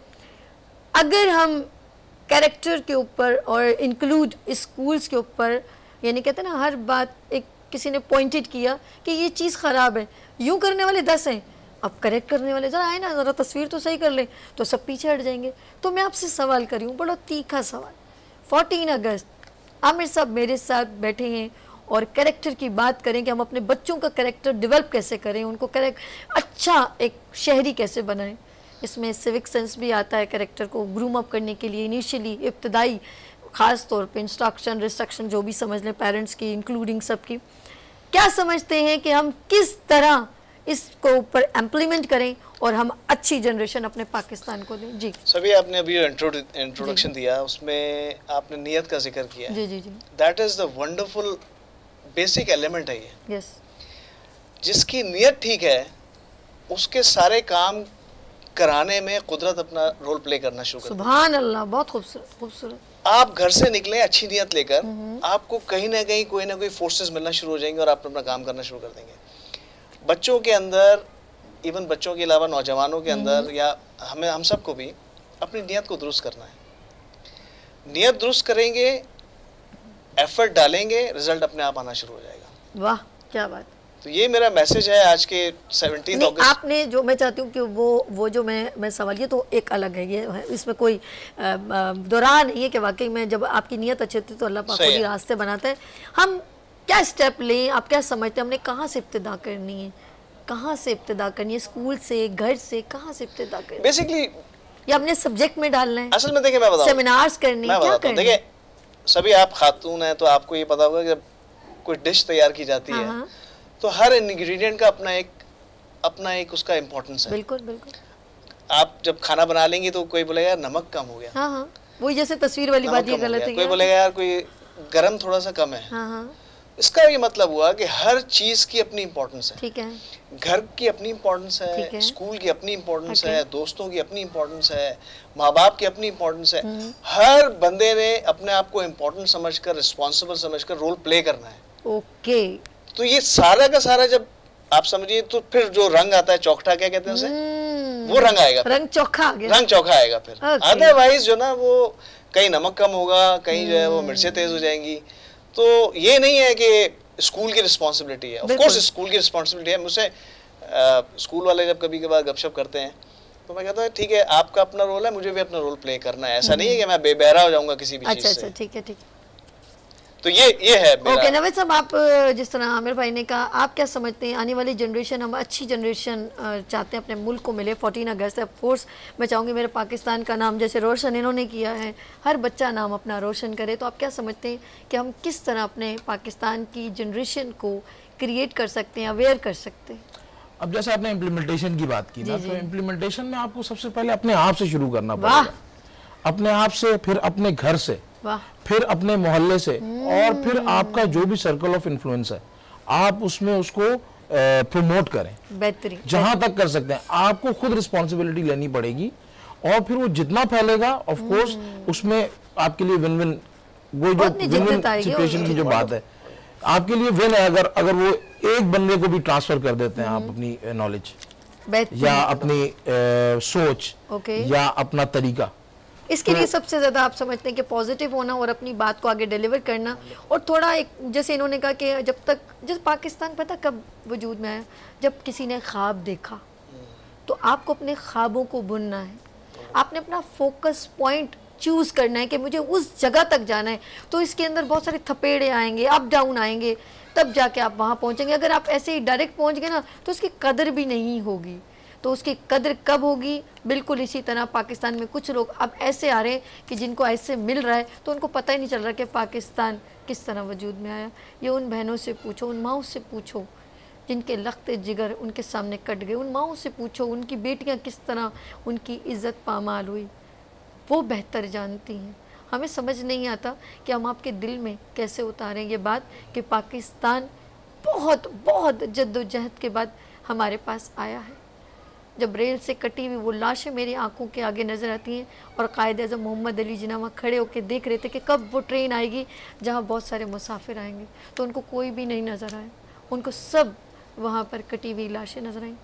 अगर हम कैरेक्टर के ऊपर और इंक्लूड स्कूल्स के ऊपर, यानी कहते हैं ना हर बात एक किसी ने पॉइंटेड किया कि ये चीज़ ख़राब है, यूँ करने वाले 10 हैं, अब करेक्ट करने वाले ज़रा आए ना, ज़रा तस्वीर तो सही कर लें, तो सब पीछे हट जाएंगे। तो मैं आपसे सवाल कर रही हूँ, बड़ा तीखा सवाल। 14 अगस्त आमिर साहब मेरे साथ बैठे हैं और कैरेक्टर की बात करें कि हम अपने बच्चों का कैरेक्टर डेवलप कैसे करें, उनको अच्छा एक शहरी कैसे बनाएं। इसमें सिविक सेंस भी आता है कैरेक्टर को ग्रूम अप करने के लिए। इनिशियली इब्तदाई ख़ास तौर पे इंस्ट्रक्शन, रिस्ट्रक्शन जो भी समझ लें, पेरेंट्स की इंक्लूडिंग सबकी, क्या समझते हैं कि हम किस तरह इसको ऊपर इम्प्लीमेंट करें और हम अच्छी जनरेशन अपने पाकिस्तान को दें। जी सभी आपने अभी इंट्रोडक्शन दिया, उसमें आपने नियत का जिक्र किया। जी जी जी, that is the wonderful basic element है ये। यस, जिसकी नियत ठीक है उसके सारे काम कराने में कुदरत अपना रोल प्ले करना शुरू कर। सुभान अल्लाह, बहुत खूबसूरत खूबसूरत। आप घर से निकले अच्छी नियत लेकर, आपको कहीं ना कहीं कोई ना कोई फोर्सेस मिलना शुरू हो जाएंगे और आप अपना काम करना शुरू कर देंगे। बच्चों के अंदर, इवन बच्चों के अलावा नौजवानों के अंदर, या हम सबको भी अपनी नियत को दुरुस्त करना है। नियत दुरुस्त करेंगे, एफर्ट डालेंगे, रिजल्ट अपने आप आना शुरू हो जाएगा। वाह क्या बात। तो ये मेरा मैसेज है आज के 17 अगस्त। आपने जो, मैं चाहती हूँ कि वो जो मैं सवाल, ये तो एक अलग है, ये है, इसमें कोई दोहरा नहीं है कि वाकई में जब आपकी नीयत अच्छी होती है तो अल्लाह पाक खुद ही रास्ते बनाता है। हम क्या स्टेप लें, आप क्या समझते हैं, हमने कहाँ से इब्तिदा करनी है, कहाँ से इब्तिदा करनी है, स्कूल से, घर से, कहाँ से इब्तिदा करनी है? बेसिकली या अपने सब्जेक्ट में डालना है? असल में देखिए मैं बताऊँ, सेमिनार्स करनी है, क्या करना है? देखिए सभी आप खातून हैं तो आपको ये पता होगा कि जब कोई डिश तैयार की जाती है तो हर इंग्रेडिएंट का अपना एक उसका इम्पोर्टेंस है। बिल्कुल बिल्कुल। आप जब खाना बना लेंगे तो कोई बोलेगा यार नमक कम हो गया। हाँ हाँ, वही जैसे तस्वीर वाली बात, ये गलत है। कोई बोलेगा यार कोई गरम थोड़ा सा कम है। हाँ हाँ। इसका ये मतलब हुआ कि हर चीज की अपनी इम्पोर्टेंस है। ठीक है। घर की अपनी इम्पोर्टेंस है, स्कूल की अपनी इम्पोर्टेंस है, दोस्तों की अपनी इम्पोर्टेंस है, माँ बाप की अपनी इम्पोर्टेंस है। हर बंदे ने अपने आप को इम्पोर्टेंट समझकर, रिस्पॉन्सिबल समझकर रोल प्ले करना है। ओके। तो ये सारा का सारा जब आप समझिए तो फिर जो रंग आता है, चौखटा क्या कहते हैं उसे, वो रंग आएगा, रंग चोखा आ गया, रंग चोखा आएगा फिर। अदरवाइज जो ना वो कहीं नमक कम होगा, कहीं जो है वो मिर्चें तेज हो जाएंगी। तो ये नहीं है कि स्कूल की रिस्पॉन्सिबिलिटी है, ऑफ कोर्स स्कूल की रिस्पॉन्सिबिलिटी है। मुझसे स्कूल वाले जब कभी कभार गपशप करते हैं तो मैं कहता हूँ ठीक है आपका अपना रोल है, मुझे भी अपना रोल प्ले करना है। ऐसा नहीं है कि मैं बेबहरा हो जाऊंगा किसी भी चीज से। अच्छा, ठीक है ठीक है। तो ये है मेरा। ओके नवीद साहब, आप जिस तरह आमिर भाई ने कहा, आप क्या समझते हैं आने वाली जनरेशन, हम अच्छी जनरेशन चाहते हैं अपने मुल्क को मिले। 14 अगस्त है, ऑफ कोर्स मैं चाहूँगी मेरे पाकिस्तान का नाम जैसे रोशन इन्होंने किया है, हर बच्चा नाम अपना रोशन करे। तो आप क्या समझते हैं कि हम किस तरह अपने पाकिस्तान की जनरेशन को क्रिएट कर सकते हैं, अवेयर कर सकते हैं? अब जैसे आपने इम्प्लीमेंटेशन की बात की ना, तो इम्प्लीमेंटेशन में आपको सबसे पहले अपने आप से शुरू करना पड़ेगा। अपने आप से, फिर अपने घर से, फिर अपने मोहल्ले से, और फिर आपका जो भी सर्कल ऑफ इन्फ्लुएंस है आप उसमें उसको प्रमोट करें, बेहतरीन, जहां तक कर सकते हैं। आपको खुद रिस्पॉन्सिबिलिटी लेनी पड़ेगी और फिर वो जितना फैलेगा ऑफ कोर्स उसमें आपके लिए विन विन, वो जो विन विन सिचुएशन की जो बात है आपके लिए विन है। अगर वो एक बंदे को भी ट्रांसफर कर देते हैं आप अपनी नॉलेज या अपनी सोच या अपना तरीका, इसके लिए सबसे ज़्यादा आप समझते हैं कि पॉजिटिव होना और अपनी बात को आगे डिलीवर करना। और थोड़ा एक जैसे इन्होंने कहा कि जब तक जैसे पाकिस्तान पता कब वजूद में आया, जब किसी ने ख्वाब देखा, तो आपको अपने ख्वाबों को बुनना है, आपने अपना फोकस पॉइंट चूज़ करना है कि मुझे उस जगह तक जाना है। तो इसके अंदर बहुत सारे थपेड़े आएंगे, अप डाउन आएंगे, तब जाके आप वहाँ पहुँचेंगे। अगर आप ऐसे ही डायरेक्ट पहुँच गए ना तो उसकी कदर भी नहीं होगी। तो उसकी कदर कब होगी? बिल्कुल इसी तरह पाकिस्तान में कुछ लोग अब ऐसे आ रहे हैं कि जिनको ऐसे मिल रहा है तो उनको पता ही नहीं चल रहा कि पाकिस्तान किस तरह वजूद में आया। ये उन बहनों से पूछो, उन माओं से पूछो जिनके लख्ते जिगर उनके सामने कट गए, उन माओं से पूछो उनकी बेटियां किस तरह उनकी इज़्ज़त पामाल हुई, वो बेहतर जानती हैं। हमें समझ नहीं आता कि हम आपके दिल में कैसे उतारें ये बात कि पाकिस्तान बहुत बहुत जद्दोजहद के बाद हमारे पास आया है। जब रेल से कटी हुई वो लाशें मेरी आंखों के आगे नज़र आती हैं और कायद-ए-आज़म मोहम्मद अली जिन्ना वहाँ खड़े होकर देख रहे थे कि कब वो ट्रेन आएगी जहाँ बहुत सारे मुसाफिर आएंगे, तो उनको कोई भी नहीं नज़र आया, उनको सब वहाँ पर कटी हुई लाशें नज़र आएँ।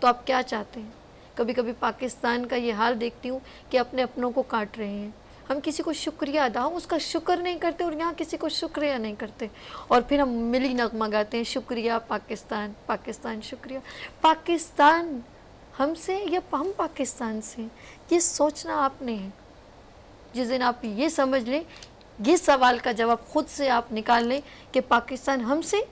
तो आप क्या चाहते हैं? कभी कभी पाकिस्तान का ये हाल देखती हूँ कि अपने अपनों को काट रहे हैं। हम किसी को शुक्रिया अदा, हम उसका शुक्र नहीं करते और यहाँ किसी को शुक्रिया नहीं करते, और फिर हम मिली नगमा गाते हैं शुक्रिया पाकिस्तान, पाकिस्तान शुक्रिया। पाकिस्तान हमसे या हम पाकिस्तान से, ये सोचना आपने है। जिस दिन आप ये समझ लें, ये सवाल का जवाब खुद से आप निकाल लें कि पाकिस्तान हमसे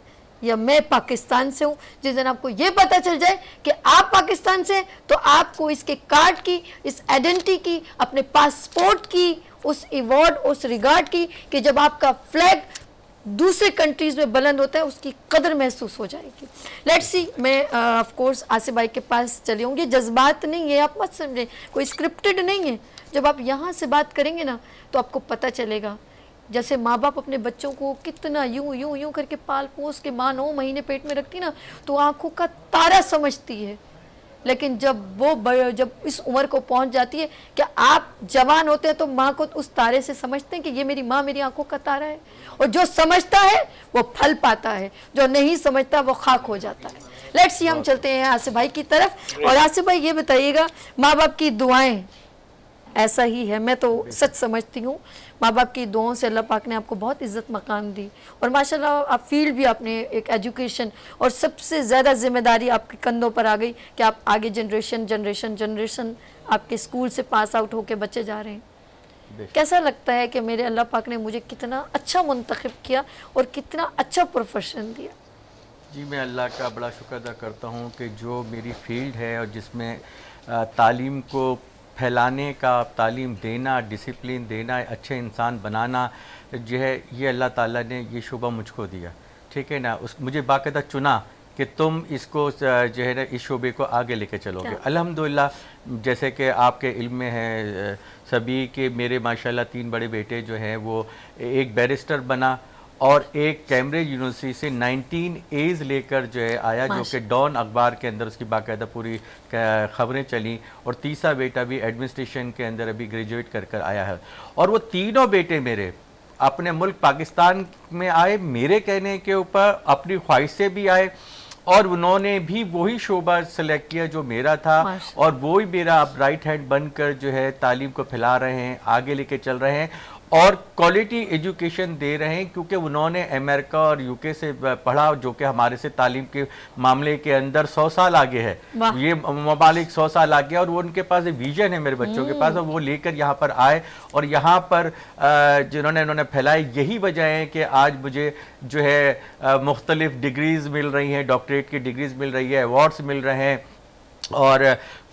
या मैं पाकिस्तान से हूँ, जिस दिन आपको ये पता चल जाए कि आप पाकिस्तान से, तो आपको इसके कार्ड की, इस आइडेंटिटी की, अपने पासपोर्ट की, उस अवार्ड, उस रिगार्ड की, कि जब आपका फ्लैग दूसरे कंट्रीज़ में बुलंद होता है उसकी कदर महसूस हो जाएगी। लेट्स सी, मैं ऑफ कोर्स आसिफ भाई के पास चली होंगी। जज्बात नहीं है, आप मत समझें, कोई स्क्रिप्टेड नहीं है। जब आप यहाँ से बात करेंगे ना तो आपको पता चलेगा, जैसे माँ बाप अपने बच्चों को कितना यूं यूं यूं करके पाल पोस के माँ 9 महीने पेट में रखती ना, तो आँखों का तारा समझती है। लेकिन जब इस उम्र को पहुंच जाती है, क्या आप जवान होते हैं तो माँ को उस तारे से समझते हैं कि ये मेरी माँ मेरी आंखों का तारा है? और जो समझता है वो फल पाता है, जो नहीं समझता वो खाक हो जाता है। लेट्स सी, हम चलते हैं आसिफ भाई की तरफ। और आसिफ भाई ये बताइएगा, माँ बाप की दुआएं ऐसा ही है, मैं तो सच समझती हूँ माँ बाप की दुआओं से अल्लाह पाक ने आपको बहुत इज़्ज़त मकाम दी, और माशाल्लाह आप फील्ड भी आपने एक एजुकेशन, और सबसे ज़्यादा जिम्मेदारी आपके कंधों पर आ गई कि आप आगे जनरेशन आपके स्कूल से पास आउट होके बच्चे जा रहे हैं। कैसा लगता है कि मेरे अल्लाह पाक ने मुझे कितना अच्छा मुंतखब किया और कितना अच्छा प्रोफेशन दिया? जी, मैं अल्लाह का बड़ा शुक्र अदा करता हूँ कि जो मेरी फील्ड है और जिसमें तालीम को फैलाने का, तालीम देना, डिसिप्लिन देना, अच्छे इंसान बनाना जो है, ये अल्लाह ताला ने ये शुबा मुझको दिया, ठीक है ना। मुझे बाकायदा चुना कि तुम इसको जो है ना इस शोबे को आगे लेके चलोगे। अल्हम्दुलिल्लाह, जैसे कि आपके इल्म में है सभी के, मेरे माशाल्लाह 3 बड़े बेटे जो हैं वो एक बैरिस्टर बना और एक कैम्ब्रिज यूनिवर्सिटी से 19 A's लेकर जो है आया, जो कि डॉन अखबार के अंदर उसकी बाकायदा पूरी ख़बरें चली, और तीसरा बेटा भी एडमिनिस्ट्रेशन के अंदर अभी ग्रेजुएट कर कर आया है। और वो तीनों बेटे मेरे अपने मुल्क पाकिस्तान में आए, मेरे कहने के ऊपर, अपनी ख्वाहिश से भी आए, और उन्होंने भी वही शोबा सेलेक्ट किया जो मेरा था, और वही मेरा अब राइट हैंड बनकर जो है तालीम को फैला रहे हैं, आगे लेके चल रहे हैं और क्वालिटी एजुकेशन दे रहे हैं, क्योंकि उन्होंने अमेरिका और यूके से पढ़ा, जो कि हमारे से तालीम के मामले के अंदर 100 साल आगे है। ये ममालिक 100 साल आगे है, और वो उनके पास एक विजन है मेरे बच्चों के पास, और वो लेकर यहाँ पर आए और यहाँ पर जिन्होंने इन्होंने फैलाए। यही वजह है कि आज मुझे जो है मुख्तलिफ डिग्रीज़ मिल रही हैं, डॉक्टरेट की डिग्रीज़ मिल रही है, अवार्ड्स मिल रहे हैं, और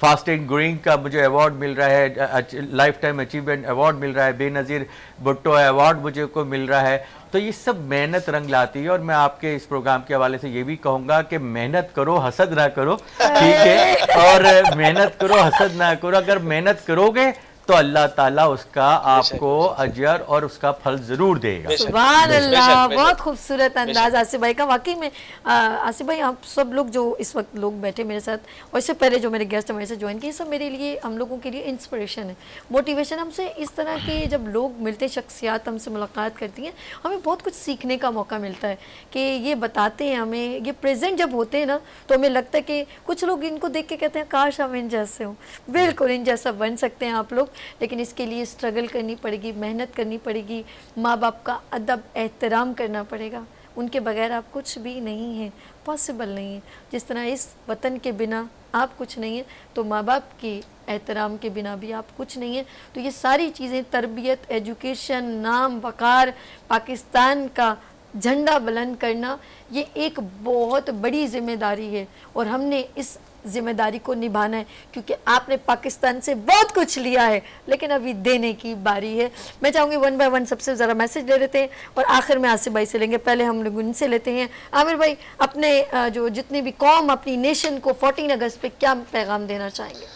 फास्ट एंड ग्रोइंग का मुझे अवार्ड मिल रहा है, लाइफ टाइम अचीवमेंट अवार्ड मिल रहा है, बेनज़ीर भुट्टो अवार्ड मुझे को मिल रहा है। तो ये सब मेहनत रंग लाती है, और मैं आपके इस प्रोग्राम के हवाले से ये भी कहूँगा कि मेहनत करो, हसद ना करो, ठीक है, और मेहनत करो, हसद ना करो। अगर मेहनत करोगे तो अल्लाह ताला उसका आपको अजर और उसका फल जरूर देगा। सुभान अल्लाह, बहुत खूबसूरत अंदाज आसिफ भाई का। वाकई में आसिफ भाई, आप सब लोग जो इस वक्त लोग बैठे मेरे साथ और इससे पहले जो मेरे गेस्ट हमारे से ज्वाइन किए, सब मेरे लिए, हम लोगों के लिए इंस्पिरेशन है, मोटिवेशन। हमसे इस तरह के जब लोग मिलते, शख्सियात हमसे मुलाकात करती हैं, हमें बहुत कुछ सीखने का मौका मिलता है कि ये बताते हैं हमें, ये प्रेजेंट जब होते हैं ना तो हमें लगता है कि कुछ लोग इनको देख के कहते हैं काश हम इन जैसे हों। बिल्कुल इन जैसा बन सकते हैं आप लोग, लेकिन इसके लिए स्ट्रगल करनी पड़ेगी, मेहनत करनी पड़ेगी, माँ बाप का अदब एहतराम करना पड़ेगा। उनके बगैर आप कुछ भी नहीं हैं, पॉसिबल नहीं है। जिस तरह इस वतन के बिना आप कुछ नहीं है, तो माँ बाप के एहतराम के बिना भी आप कुछ नहीं है। तो ये सारी चीज़ें, तरबियत, एजुकेशन, नाम, वक़ार, पाकिस्तान का झंडा बुलंद करना, ये एक बहुत बड़ी ज़िम्मेदारी है और हमने इस ज़िम्मेदारी को निभाना है, क्योंकि आपने पाकिस्तान से बहुत कुछ लिया है, लेकिन अभी देने की बारी है। मैं चाहूँगी वन बाय वन सबसे ज़रा मैसेज ले लेते हैं और आखिर में आसिफ भाई से लेंगे। पहले हम लोग उनसे लेते हैं। आमिर भाई, अपने जो जितनी भी कौम, अपनी नेशन को 14 अगस्त पे क्या पैगाम देना चाहेंगे?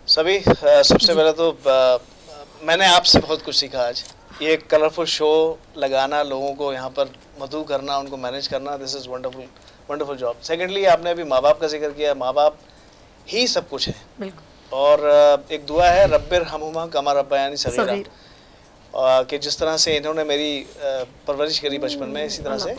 सभी सबसे पहले तो मैंने आपसे बहुत कुछ सीखा आज। ये कलरफुल शो लगाना, लोगों को यहाँ पर मधु करना, उनको मैनेज करना, this is wonderful, wonderful job. Secondly, आपने अभी माँ बाप का जिक्र किया, माँ बाप ही सब कुछ है। बिल्कुल। और एक दुआ है, रब्बिर हमहुमा कमा रब्बयानी सगीरा, कि जिस तरह से इन्होंने मेरी परवरिश करी बचपन में, इसी तरह से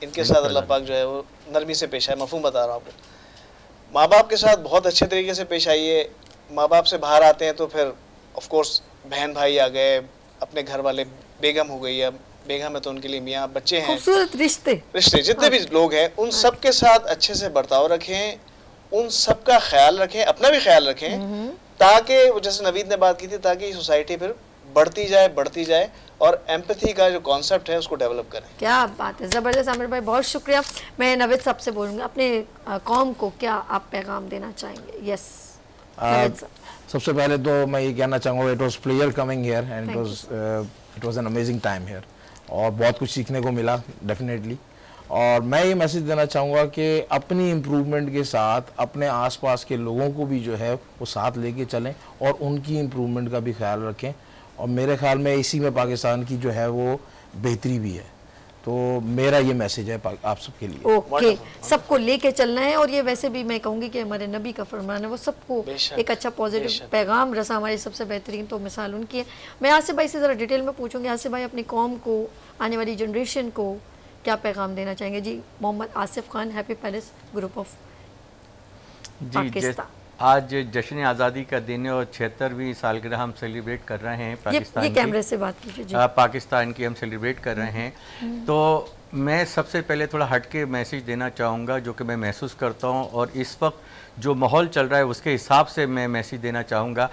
इनके साथ अल्लाह पाक जो है वो नरमी से पेश आए। मफहूम बता रहा हूँ आपको, माँ बाप के साथ बहुत अच्छे तरीके से पेश आइए। माँ बाप से बाहर आते हैं तो फिर ऑफ कोर्स बहन भाई आ गए, अपने घर वाले, बेगम हो गई है, बेगम है तो उनके लिए मियाँ, बच्चे हैं, खूबसूरत रिश्ते जितने भी लोग हैं, उन सब के साथ अच्छे से बर्ताव रखें, उन सब का ख्याल रखें, अपना भी ख्याल रखें, ताकि वो जैसे नवीद ने बात की थी, ताकि सोसाइटी फिर बढ़ती जाए और एम्पैथी का जो कॉन्सेप्ट है उसको डेवलप करें। क्या बात है, ज़बरदस्त। आमिर भाई बहुत शुक्रिया। मैं नवीद साहब से बोलूँगी, अपने कौम को क्या आप पैगाम देना चाहेंगे? यस सबसे पहले तो मैं ये कहना चाहूँगा, it was player coming here and it was an amazing time here, और बहुत कुछ सीखने को मिला डेफिनेटली। और मैं ये मैसेज देना चाहूँगा कि अपनी इम्प्रूवमेंट के साथ अपने आसपास के लोगों को भी जो है वो साथ लेके चलें और उनकी इम्प्रूवमेंट का भी ख्याल रखें। और मेरे ख्याल में इसी में पाकिस्तान की जो है वो बेहतरी भी है। तो मेरा ये मैसेज है आप सबके लिए। ओके, सबको लेके चलना है। और ये वैसे भी मैं कहूँगी कि हमारे नबी का फरमान है, वो सबको एक अच्छा पॉजिटिव पैगाम रसा। हमारी सबसे बेहतरीन तो मिसाल उनकी है। मैं आसिफ भाई से ज़रा डिटेल में पूछूंगी, आसिफ भाई अपनी कौम को, आने वाली जनरेशन को क्या पैगाम देना चाहेंगे? जी, Mohammad Asif Khan, Happy Palace group of Pakistan. आज जश्न आज़ादी का दिन और 76वीं सालगिरह हम सेलिब्रेट कर रहे हैं पाकिस्तान ये कैमरे से बात कीजिए। पाकिस्तान की हम सेलिब्रेट कर रहे हैं। तो मैं सबसे पहले थोड़ा हट के मैसेज देना चाहूँगा, जो कि मैं महसूस करता हूँ और इस वक्त जो माहौल चल रहा है उसके हिसाब से मैं मैसेज देना चाहूँगा।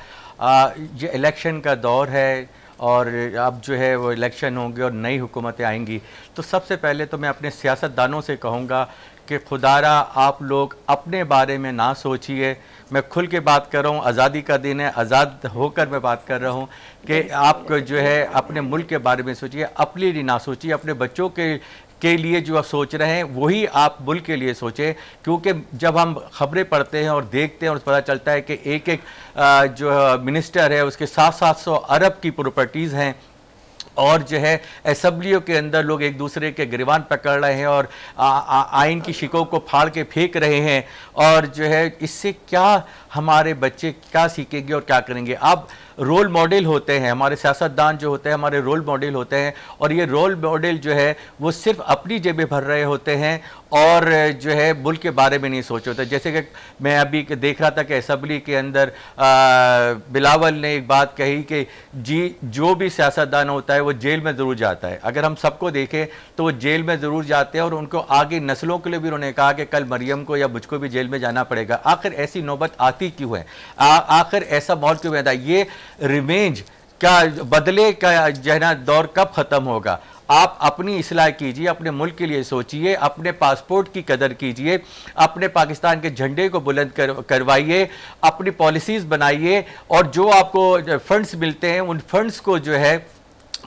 ये इलेक्शन का दौर है और अब जो है वो इलेक्शन होंगे और नई हुकूमतें आएंगी। तो सबसे पहले तो मैं अपने सियासतदानों से कहूँगा कि खुदारा आप लोग अपने बारे में ना सोचिए। मैं खुल के बात कर रहा हूँ, आज़ादी का दिन है, आज़ाद होकर मैं बात कर रहा हूँ कि आप जो है अपने मुल्क के बारे में सोचिए, अपने लिए ना सोचिए। अपने बच्चों के लिए जो आप सोच रहे हैं वही आप मुल्क के लिए सोचें। क्योंकि जब हम खबरें पढ़ते हैं और देखते हैं और पता चलता है कि एक एक जो मिनिस्टर है उसके 700 अरब की प्रॉपर्टीज़ हैं और जो है असम्बलियों के अंदर लोग एक दूसरे के गिरबान पकड़ रहे हैं और आइन की शिकों को फाड़ के फेंक रहे हैं। और जो है इससे क्या हमारे बच्चे क्या सीखेंगे और क्या करेंगे? अब रोल मॉडल होते हैं, हमारे सियासतदान जो होते हैं हमारे रोल मॉडल होते हैं, और ये रोल मॉडल जो है वो सिर्फ अपनी जेबें भर रहे होते हैं और जो है मुल्क के बारे में नहीं सोच होता। जैसे कि मैं अभी देख रहा था कि असम्बली के अंदर बिलावल ने एक बात कही कि जी जो भी सियासतदान होता है वो जेल में ज़रूर जाता है। अगर हम सबको देखें तो वो जेल में ज़रूर जाते हैं और उनको आगे नस्लों के लिए भी उन्होंने कहा कि कल मरियम को या मुझको भी जेल में जाना पड़ेगा। आखिर ऐसी नौबत आती क्यों है? आखिर ऐसा माहौल क्यों पैदा? ये रिवेंज का बदले का जो है ना दौर कब ख़त्म होगा? आप अपनी इस्लाह कीजिए, अपने मुल्क के लिए सोचिए, अपने पासपोर्ट की कदर कीजिए, अपने पाकिस्तान के झंडे को बुलंद करवाइए, अपनी पॉलिसीज़ बनाइए और जो आपको फंड्स मिलते हैं उन फंड्स को जो है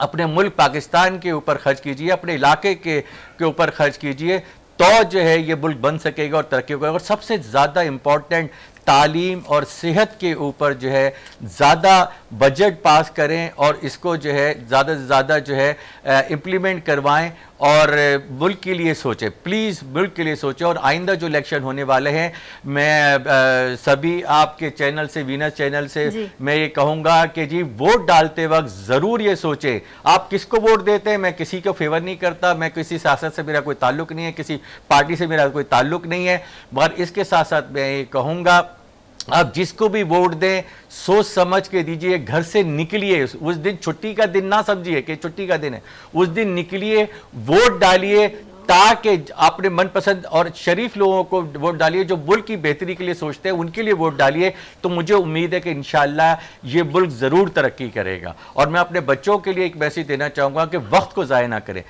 अपने मुल्क पाकिस्तान के ऊपर खर्च कीजिए, अपने इलाके के ऊपर खर्च कीजिए, तो जो है ये मुल्क बन सकेगा और तरक्की होगा। और सबसे ज़्यादा इम्पॉर्टेंट तालीम और सेहत के ऊपर जो है ज़्यादा बजट पास करें और इसको जो है ज़्यादा से ज़्यादा जो है इम्प्लीमेंट करवाएं और मुल्क के लिए सोचें, प्लीज़ मुल्क के लिए सोचें। और आइंदा जो इलेक्शन होने वाले हैं, मैं सभी आपके चैनल से, वीनस चैनल से मैं ये कहूँगा कि जी वोट डालते वक्त ज़रूर ये सोचें आप किसको वोट देते हैं। मैं किसी को फेवर नहीं करता, मैं किसी सियासत से मेरा कोई ताल्लुक़ नहीं है, किसी पार्टी से मेरा कोई ताल्लुक़ नहीं है, मगर इसके साथ साथ मैं ये कहूँगा आप जिसको भी वोट दें सोच समझ के दीजिए, घर से निकलिए, उस दिन छुट्टी का दिन ना समझिए कि छुट्टी का दिन है, उस दिन निकलिए, वोट डालिए, ताकि अपने मनपसंद और शरीफ लोगों को वोट डालिए, जो मुल्क की बेहतरी के लिए सोचते हैं उनके लिए वोट डालिए। तो मुझे उम्मीद है कि इंशाअल्लाह ये मुल्क ज़रूर तरक्की करेगा। और मैं अपने बच्चों के लिए एक मैसेज देना चाहूँगा कि वक्त को ज़ाया ना करें,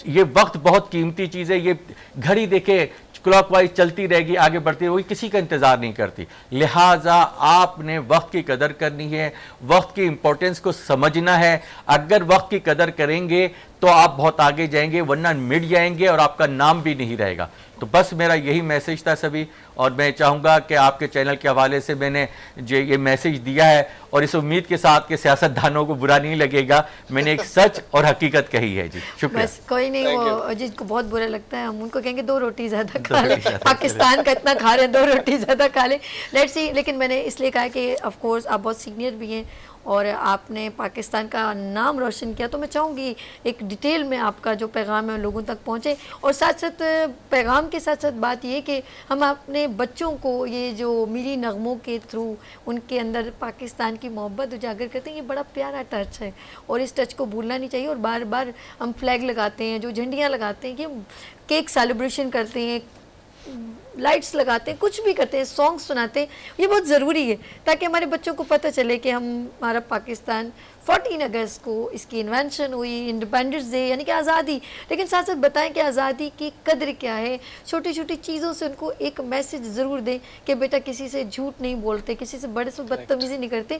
ये वक्त बहुत कीमती चीज़ है। ये घड़ी देखे क्लॉकवाइज चलती रहेगी, आगे बढ़ती रहेगी, किसी का इंतज़ार नहीं करती। लिहाजा आपने वक्त की कदर करनी है, वक्त की इंपॉर्टेंस को समझना है। अगर वक्त की कदर करेंगे तो आप बहुत आगे जाएंगे, वरना मिट जाएंगे और आपका नाम भी नहीं रहेगा। तो बस मेरा यही मैसेज था सभी, और मैं चाहूँगा कि आपके चैनल के हवाले से मैंने जो ये मैसेज दिया है, और इस उम्मीद के साथ कि सियासतदानों को बुरा नहीं लगेगा, मैंने एक सच और हकीकत कही है जी। शुक्रिया। बस कोई नहीं, वो जिसको बहुत बुरा लगता है हम उनको कहेंगे 2 रोटी ज़्यादा खा ले, पाकिस्तान का इतना खा रहे हैं 2 रोटी ज़्यादा खा ले, लेट्स सी। लेकिन मैंने इसलिए कहा कि ऑफ कोर्स आप बहुत सीनियर भी हैं और आपने पाकिस्तान का नाम रोशन किया, तो मैं चाहूँगी एक डिटेल में आपका जो पैगाम है लोगों तक पहुँचे। और साथ साथ पैगाम के साथ साथ बात ये कि हम अपने बच्चों को ये जो मिली नगमों के थ्रू उनके अंदर पाकिस्तान की मोहब्बत उजागर करते हैं, ये बड़ा प्यारा टच है और इस टच को भूलना नहीं चाहिए। और बार बार हम फ्लैग लगाते हैं, जो झंडियाँ लगाते हैं, कि केक सेलिब्रेशन करते हैं, लाइट्स लगाते हैं, कुछ भी करते हैं, सॉन्ग सुनाते हैं, ये बहुत ज़रूरी है ताकि हमारे बच्चों को पता चले कि हमारा पाकिस्तान 14 अगस्त को इसकी इन्वेंशन हुई, इंडिपेंडेंस डे यानी कि आज़ादी। लेकिन साथ साथ बताएं कि आज़ादी की कदर क्या है, छोटी छोटी चीज़ों से उनको एक मैसेज ज़रूर दें कि बेटा किसी से झूठ नहीं बोलते, किसी से बड़े से बदतमीज़ी नहीं करते।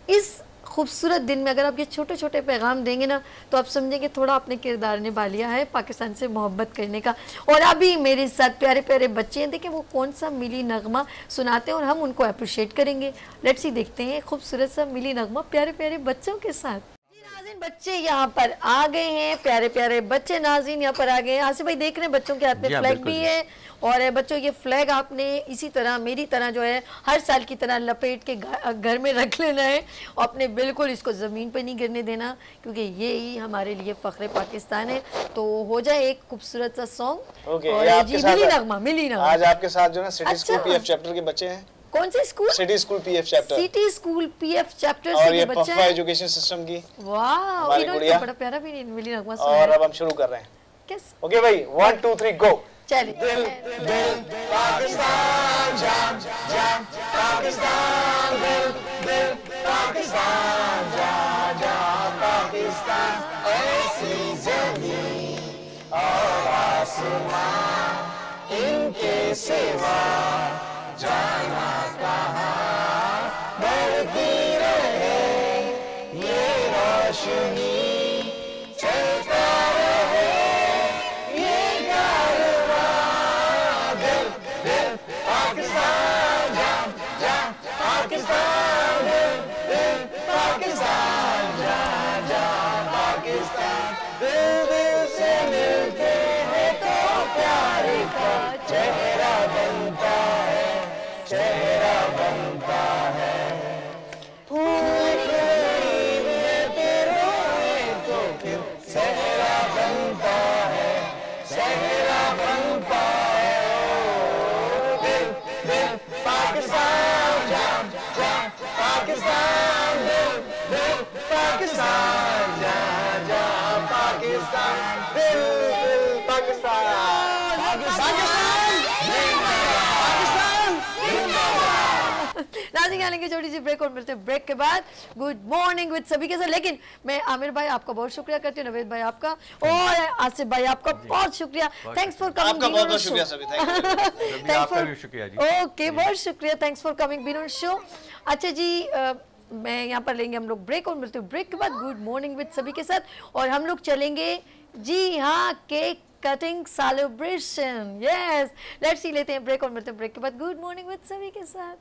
इस खूबसूरत दिन में अगर आप ये छोटे छोटे पैगाम देंगे ना, तो आप समझेंगे थोड़ा आपने किरदार निभा लिया है पाकिस्तान से मोहब्बत करने का। और अभी मेरे साथ प्यारे प्यारे बच्चे हैं, देखें वो कौन सा मिली नगमा सुनाते हैं और हम उनको अप्रिशिएट करेंगे। लेट्स सी, देखते हैं खूबसूरत सा मिली नगमा प्यारे प्यारे बच्चों के साथ। नाज़रीन, बच्चे यहाँ पर आ गए हैं, प्यारे प्यारे बच्चे नाज़रीन यहाँ पर आ गए हैं। आसिफ भाई देख रहे हैं बच्चों के हाथ में फ्लैग भी है, और बच्चों ये फ्लैग आपने इसी तरह मेरी तरह जो है हर साल की तरह लपेट के घर में रख लेना है, और अपने बिल्कुल इसको ज़मीन पे नहीं गिरने देना, क्योंकि ये ही हमारे लिए फ़ख्र पाकिस्तान है। तो हो जाए एक खूबसूरत सा सॉन्ग। और जी मिली नगमा, मिली नगमा। आज आपके साथ जो है सिटी स्कूल पीएफ चैप्टर के बच्चे हैं। कौन से school? City school PF chapter. City school PF chapter और से ये बच्चे पफ्फा एजुकेशन सिस्टम की। वाह, इन्होंने बड़ा प्यारा भी मिली नगमा सुनाया। और अब हम शुरू कर रहे हैं। कैसे? ओके भाई, 1 2 3 गो। चलिए। दिल दिल पाकिस्तान जान जान पाकिस्तान, दिल दिल पाकिस्तान जान जान पाकिस्तान, ऐसी ज़मीं और आसमां इनके सिवा जाना कहाँ, बढ़ती रहे ये रोशनी, चलता रहे ये कारवां, दिल दिल पाकिस्तान जान जान पाकिस्तान, दिल दिल पाकिस्तान जान जान पाकिस्तान, दिल दिल से मिलते हैं तो प्यार का चेहरा बनता है, चेहरा बनता है। फूल खिले रोए तो फिर सहरा बनता है, सहरा बनता है। दिल दिल पाकिस्तान जान जान पाकिस्तान, दिल दिल पाकिस्तान जान जान पाकिस्तान, दिल दिल पाकिस्तान, नाज़रीन आएंगे छोटी सी ब्रेक और मिलते हैं ब्रेक के बाद गुड मॉर्निंग विद सभी के साथ। लेकिन मैं आमिर भाई आपका बहुत शुक्रिया करती हूँ, नवेद भाई आपका, और आसिफ भाई आपका बहुत शुक्रिया। Thanks for coming. आपका बहुत बहुत शुक्रिया सभी, आपका भी शुक्रिया जी। ओके, बहुत शुक्रिया, thanks for coming been on show. अच्छा जी, मैं यहाँ पर लेंगे हम लोग ब्रेक और मिलते हैं ब्रेक के बाद गुड मॉर्निंग विद सभी के साथ, और हम लोग चलेंगे जी हाँ cake cutting celebration. Yes, let's see, लेते हैं ब्रेक और मिलते हैं ब्रेक के बाद गुड मॉर्निंग विद सभी के साथ।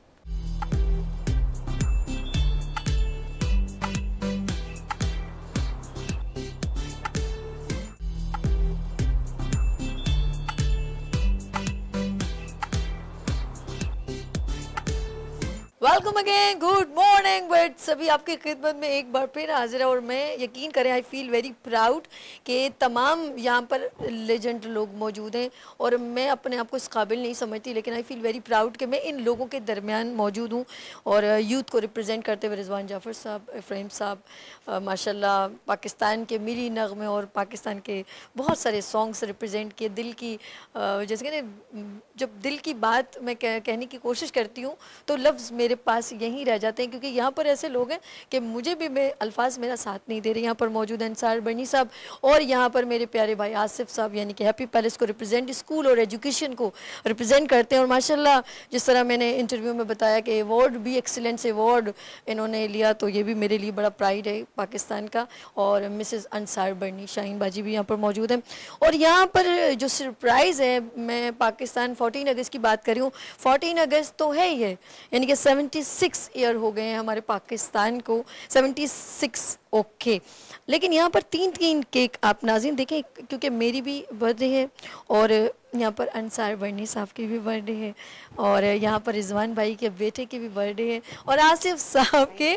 Welcome again, good morning with सभी आपकी खिदमत में एक बार फिर हाजिर है। और मैं यकीन करें आई फील वेरी प्राउड कि तमाम यहाँ पर लेजेंड लोग मौजूद हैं और मैं अपने आप को इस काबिल नहीं समझती, लेकिन आई फील वेरी प्राउड कि मैं इन लोगों के दरमियान मौजूद हूँ और यूथ को रिप्रेजेंट करते हुए रिजवान जाफ़र साहब, इफ्राहिम साहब माशाल्लाह पाकिस्तान के मिली नगमे और पाकिस्तान के बहुत सारे सॉन्ग्स रिप्रेजेंट किए। दिल की जैसे कहते जब दिल की बात मैं कहने की कोशिश करती हूँ तो लफ्ज़ मेरे पास यहीं रह जाते हैं, क्योंकि यहाँ पर ऐसे लोग हैं कि मुझे भी अल्फाज मेरा साथ नहीं दे रहे। यहाँ पर मौजूद हैं अंसार बनी साहब और यहाँ पर मेरे प्यारे भाई आसिफ साहब, यानी कि हैप्पी पैलेस को रिप्रेजेंट, स्कूल और एजुकेशन को रिप्रेजेंट करते हैं। और माशाल्लाह जिस तरह मैंने इंटरव्यू में बताया कि अवार्ड भी एक्सीलेंस अवार्ड इन्होंने लिया, तो ये भी मेरे लिए बड़ा प्राइड है पाकिस्तान का। और मिसेस अंसार बनी शाहीन बाजी भी यहाँ पर मौजूद हैं। और यहाँ पर जो सरप्राइज़ है, मैं पाकिस्तान 14 अगस्त की बात कर रही हूँ। 14 अगस्त तो है ही है, यानी कि 76 ईयर हो गए हैं हमारे पाकिस्तान को, 76 ओके। लेकिन यहाँ पर 3 केक आप नाज़रीन देखें, क्योंकि मेरी भी बर्थडे है और यहाँ पर अंसार बनी साहब की भी बर्थडे है और यहाँ पर रिजवान भाई के बेटे की भी बर्थडे है और आसिफ साहब के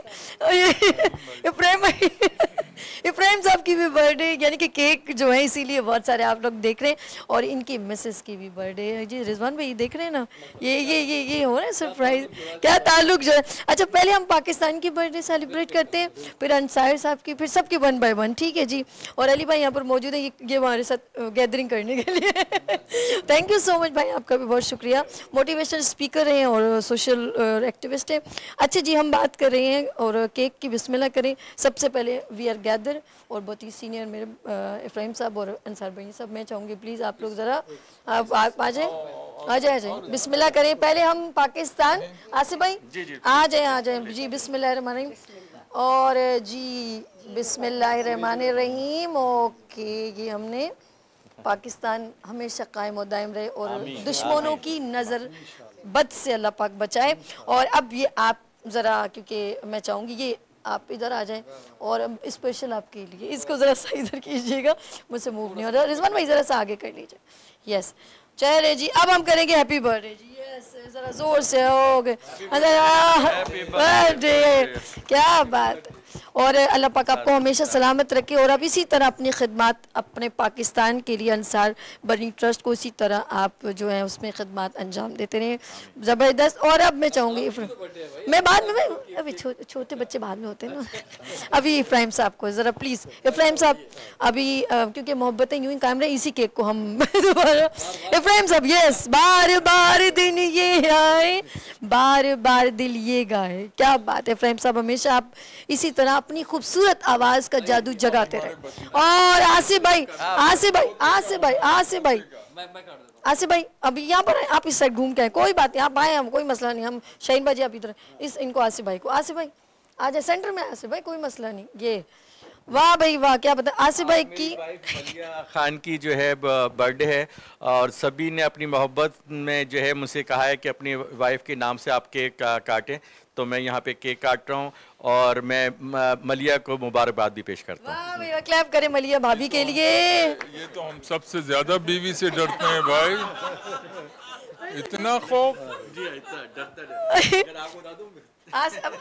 इब्राहिम साहब की भी बर्थडे, यानी कि केक जो है इसीलिए बहुत सारे आप लोग देख रहे हैं। और इनकी मिसेस की भी बर्थडे है जी। रिजवान भाई देख रहे हैं ना, ये हो रहा है सरप्राइज, क्या ताल्लुक जो है। अच्छा पहले हम पाकिस्तान की बर्थडे सेलिब्रेट करते हैं, फिर अंसार साहब की, फिर सबकी 1 बाय 1, ठीक है जी। और अली भाई यहाँ पर मौजूद है, ये हमारे साथ गैदरिंग करने के लिए थैंक यू सो मच भाई, आपका भी बहुत शुक्रिया। मोटिवेशनल स्पीकर हैं और सोशल एक्टिविस्ट हैं। अच्छा जी, हम बात कर रहे हैं और केक की बिस्मिल्लाह करें। सबसे पहले वी आर गैदर और बहुत ही सीनियर मेरे इफ्राहिम साहब और अंसार भाई साहब, मैं चाहूँगी प्लीज़ आप लोग ज़रा आप आ जाए बिस्मिल्लाह करें। पहले हम पाकिस्तान, आसिफ भाई आ जाए जी, बिस्मिल्लाहिर्रहमानिर्रहीम और जी बिस्मिल्लाहिर्रहमानिर्रहीम। ओके, ये हमने पाकिस्तान हमेशा कायम और दायम रहे और दुश्मनों की नज़र बद से अल्लाह पाक बचाए। और अब ये आप ज़रा, क्योंकि मैं चाहूँगी ये आप इधर आ जाएं और स्पेशल आपके लिए इसको ज़रा सा इधर कीजिएगा, मुझसे मूव नहीं हो रहा। रिजवान भाई ज़रा सा आगे कर लीजिए। यस चले जी, अब हम करेंगे हैप्पी बर्थडे जी। यस ज़रा ज़ोर से हो गए, हैप्पी बर्थडे, क्या बात। और अल्लाह पाक आपको हमेशा सलामत रखे और अब इसी तरह अपनी खिदमत अपने पाकिस्तान के लिए अंसार बनी ट्रस्ट को इसी तरह आप जो है उसमें खिदमत अंजाम देते रहे, ज़बरदस्त। और अब मैं चाहूँगी मैं बाद में, अभी छोटे बच्चे बाद में होते हैं ना अभी इफ्राहिम साहब को ज़रा प्लीज़, इफ्राहिम साहब अभी क्योंकि मोहब्बतें यूँ ही कायम रहे, इसी केक को हम दोबारा इफ्राहिम साहब। यस, बार बार दिन ये आए, बार बार दिल ये गाए, क्या बात है इफ्राहिम साहब, हमेशा आप इसी तरह अपनी खूबसूरत आवाज का जादू जगाते रहे। और आसिफ भाई अभी यहाँ पर आप इस साइड घूम के आए, कोई बात नहीं आप आए, हम कोई मसला नहीं, हम शाहीन बाजी आप इधर इनको आसिफ भाई आ जाए सेंटर में, आसिफ भाई कोई मसला नहीं। ये वाह भाई वाह, क्या बता, आसिफ भाई की मलिया खान की जो है बर्थडे है और सभी ने अपनी मोहब्बत में जो है मुझसे कहा है कि अपनी वाइफ के नाम से आप केक काटें, तो मैं यहाँ पे केक काट रहा हूँ और मैं मलिया को मुबारकबाद भी पेश करता हूँ। वाह क्लैप करें मलिया भाभी के लिए। ये तो हम सबसे ज्यादा बीवी से डरते हैं भाई, इतना खौफ जी, इतना डरता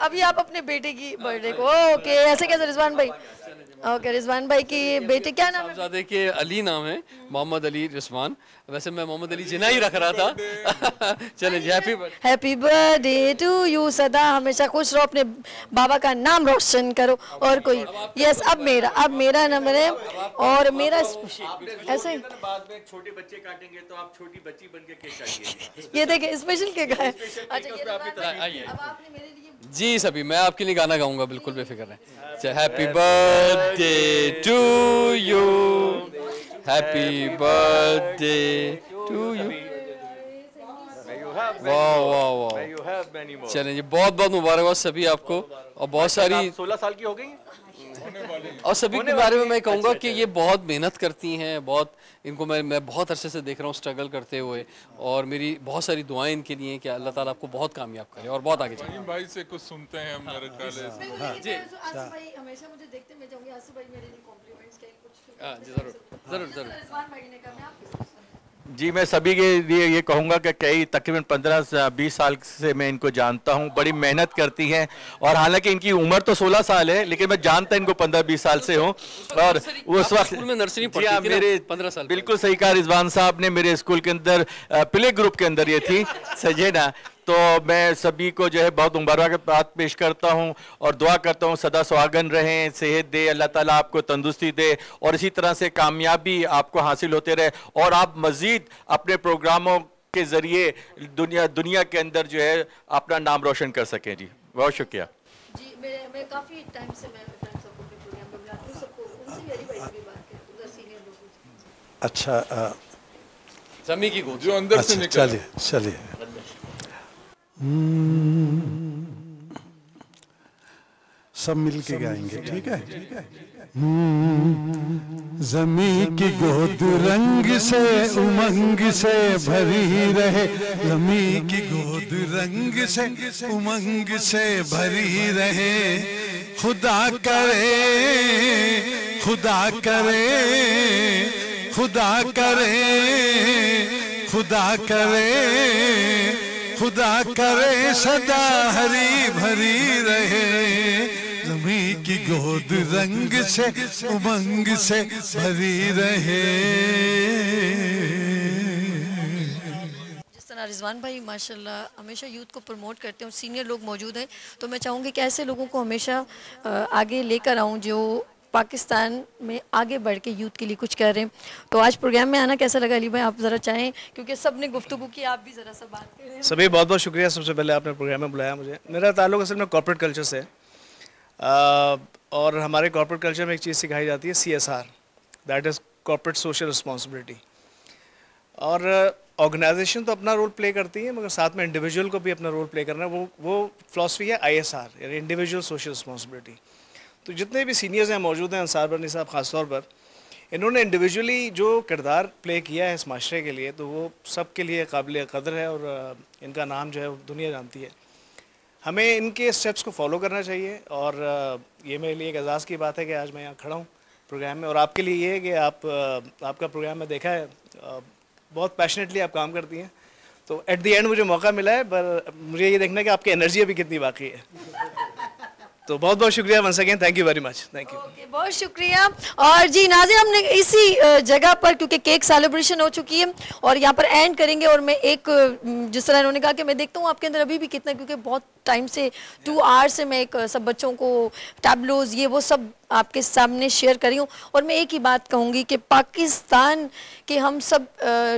अभी आप अपने बेटे की बर्थडे को, ओके ऐसे कैसे रिजवान भाई, ओके रिजवान भाई की बेटे क्या नाम है? देखिए अली नाम है, मोहम्मद अली रिजवान, वैसे मैं मोहम्मद अली जिन्ना ही रख रहा था चले जी, हैप्पी बर्थडे टू यू, सदा हमेशा खुश रहो, अपने बाबा का नाम रोशन करो। और कोई यस, अब मेरा नंबर है और मेरा ऐसे बाद में छोटे बच्चे काटेंगे तो आप छोटी बच्ची बन के केक काटिए। ये देखिए स्पेशल केक है। जी सभी, मैं आपके लिए गाना गाऊंगा, बिल्कुल बेफिक्र रहें। Happy birthday to you, happy birthday to you, वाह वाह वाह, चलें जी, बहुत बहुत मुबारकबाद सभी आपको। और बहुत सारी 16 साल की हो गई और सभी के बारे में मैं कहूँगा कि ये बहुत मेहनत करती हैं, बहुत इनको मैं बहुत अरसे से देख रहा हूँ स्ट्रगल करते हुए, और मेरी बहुत सारी दुआएं इनके लिए कि अल्लाह ताला आपको बहुत कामयाब करे और बहुत आगे चले। भाई से कुछ सुनते हैं हम मेरे ख्याल से जी, आसिफ भाई हमेशा मुझे देखते, मैं चाहूंगी आसिफ भाई मेरे लिए कॉम्प्लीमेंट्स कहें कुछ। जी जरूर जरूर जरूर। जी, मैं सभी के लिए ये कहूँगा कि कई तकरीबन 15-20 साल से मैं इनको जानता हूँ, बड़ी मेहनत करती हैं और हालांकि इनकी उम्र तो 16 साल है, लेकिन मैं जानता इनको 15-20 साल से हूँ। और उस वक्त में नर्सरी पढ़ती थी मेरे 15 साल, बिल्कुल सही कहा रिजवान साहब ने, मेरे स्कूल के अंदर प्ले ग्रुप के अंदर ये थी, सजे ना। तो मैं सभी को जो है बहुत मुबारकबाद पेश करता हूं और दुआ करता हूं सदा सुहागन रहें, सेहत दे अल्लाह ताला आपको, तंदुरुस्ती दे और इसी तरह से कामयाबी आपको हासिल होते रहे और आप मज़ीद अपने प्रोग्रामों के ज़रिए दुनिया के अंदर जो है अपना नाम रोशन कर सकें। जी बहुत शुक्रिया जी। मैं काफ़ी टाइम से मैं सबको अपने प्रोग्राम में बुलाती हूं, सबको उनसे यही बात है, उधर सीनियर लोग। अच्छा, समी की गोद जो अंदर से निकले। चलिए सब मिलके गाएंगे, ठीक है? ज़मीं की गोद रंग से उमंग से भरी रहे, ज़मीं की गोद रंग से उमंग से भरी रहे, खुदा करे खुदा करे खुदा करे खुदा करे खुदा करे सदा हरी भरी रहे, ज़मीं की गोद रंग से उमंग से भरी रहे। जिस तरह रिजवान भाई माशाल्लाह हमेशा यूथ को प्रमोट करते हैं और सीनियर लोग मौजूद हैं, तो मैं चाहूँगी कि ऐसे लोगों को हमेशा आगे लेकर आऊँ जो पाकिस्तान में आगे बढ़ के यूथ के लिए कुछ कर रहे हैं। तो आज प्रोग्राम में आना कैसा लगा अली भाई, आप ज़रा चाहें, क्योंकि सब ने गुफ्तगू की, आप भी ज़रा सा बात करें। सभी बहुत बहुत शुक्रिया, सबसे पहले आपने प्रोग्राम में बुलाया मुझे। मेरा ताल्लुक असल में कॉर्पोरेट कल्चर से है और हमारे कॉर्पोरेट कल्चर में एक चीज़ सिखाई जाती है CSR, that is corporate social responsibility. और ऑर्गेनाइजेशन तो अपना रोल प्ले करती है, मगर साथ में इंडिविजुअल को भी अपना रोल प्ले करना है, वो फ़िलासफ़ी है ISR, यानी इंडिविजुअल सोशल रिस्पॉन्सिबिलिटी। तो जितने भी सीनियर्स हैं मौजूद हैं, अंसार बनी साहब ख़ास तौर पर, इन्होंने इंडिविजुअली जो किरदार प्ले किया है इस माशरे के लिए, तो वो सब के लिए काबिल क़दर है और इनका नाम जो है दुनिया जानती है। हमें इनके स्टेप्स को फॉलो करना चाहिए और ये मेरे लिए एक एजाज़ की बात है कि आज मैं यहाँ खड़ा हूँ प्रोग्राम में, और आपके लिए ये है कि आपका प्रोग्राम में देखा है, बहुत पैशनेटली आप काम करती हैं। तो एट द एंड मुझे मौका मिला है, पर मुझे ये देखना है कि आपकी एनर्जी अभी कितनी बाकी है। तो बहुत बहुत शुक्रिया once again, thank you very much, thank you. बहुत शुक्रिया। और जी नाज़रीन, हमने इसी जगह पर, क्योंकि केक सेलिब्रेशन हो चुकी है और यहाँ पर एंड करेंगे, और मैं एक जिस तरह इन्होंने कहा कि मैं देखता हूँ आपके अंदर अभी भी कितना, क्योंकि बहुत टाइम से 2 आवर्स से मैं एक सब बच्चों को टैबलोज ये वो सब आपके सामने शेयर करी हूँ। और मैं एक ही बात कहूँगी कि पाकिस्तान के हम सब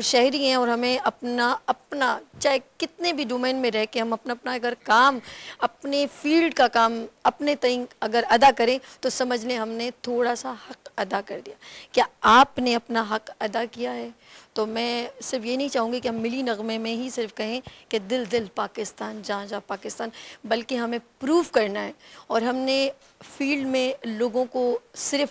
शहरी हैं और हमें अपना चाहे कितने भी डोमेन में रह के हम अपना अगर काम, अपने फील्ड का काम अपने तय अगर अदा करें तो समझ लें हमने थोड़ा सा हक अदा कर दिया। क्या आपने अपना हक अदा किया है? तो मैं सिर्फ ये नहीं चाहूँगी कि हम मिली नगमे में ही सिर्फ कहें कि दिल दिल पाकिस्तान, जहाँ जहाँ पाकिस्तान, बल्कि हमें प्रूव करना है। और हमने फील्ड में लोगों को सिर्फ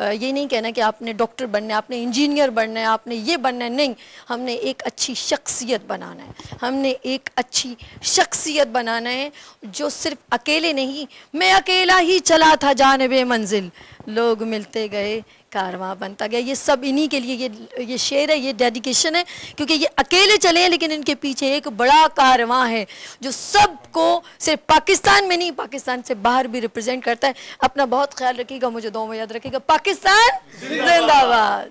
ये नहीं कहना कि आपने डॉक्टर बनना है, आपने इंजीनियर बनना है, आपने ये बनना है, नहीं, हमने एक अच्छी शख्सियत बनाना है। हमने एक अच्छी शख्सियत बनाना है जो सिर्फ अकेले नहीं, मैं अकेला ही चला था जानिबे मंजिल, लोग मिलते गए कारवां बनता गया। ये सब इन्हीं के लिए ये शेर है, ये डेडिकेशन है, क्योंकि ये अकेले चले हैं लेकिन इनके पीछे एक बड़ा कारवां है जो सबको सिर्फ पाकिस्तान में नहीं, पाकिस्तान से बाहर भी रिप्रेजेंट करता है। अपना बहुत ख्याल रखिएगा, मुझे दुआ में याद रखिएगा। पाकिस्तान जिंदाबाद।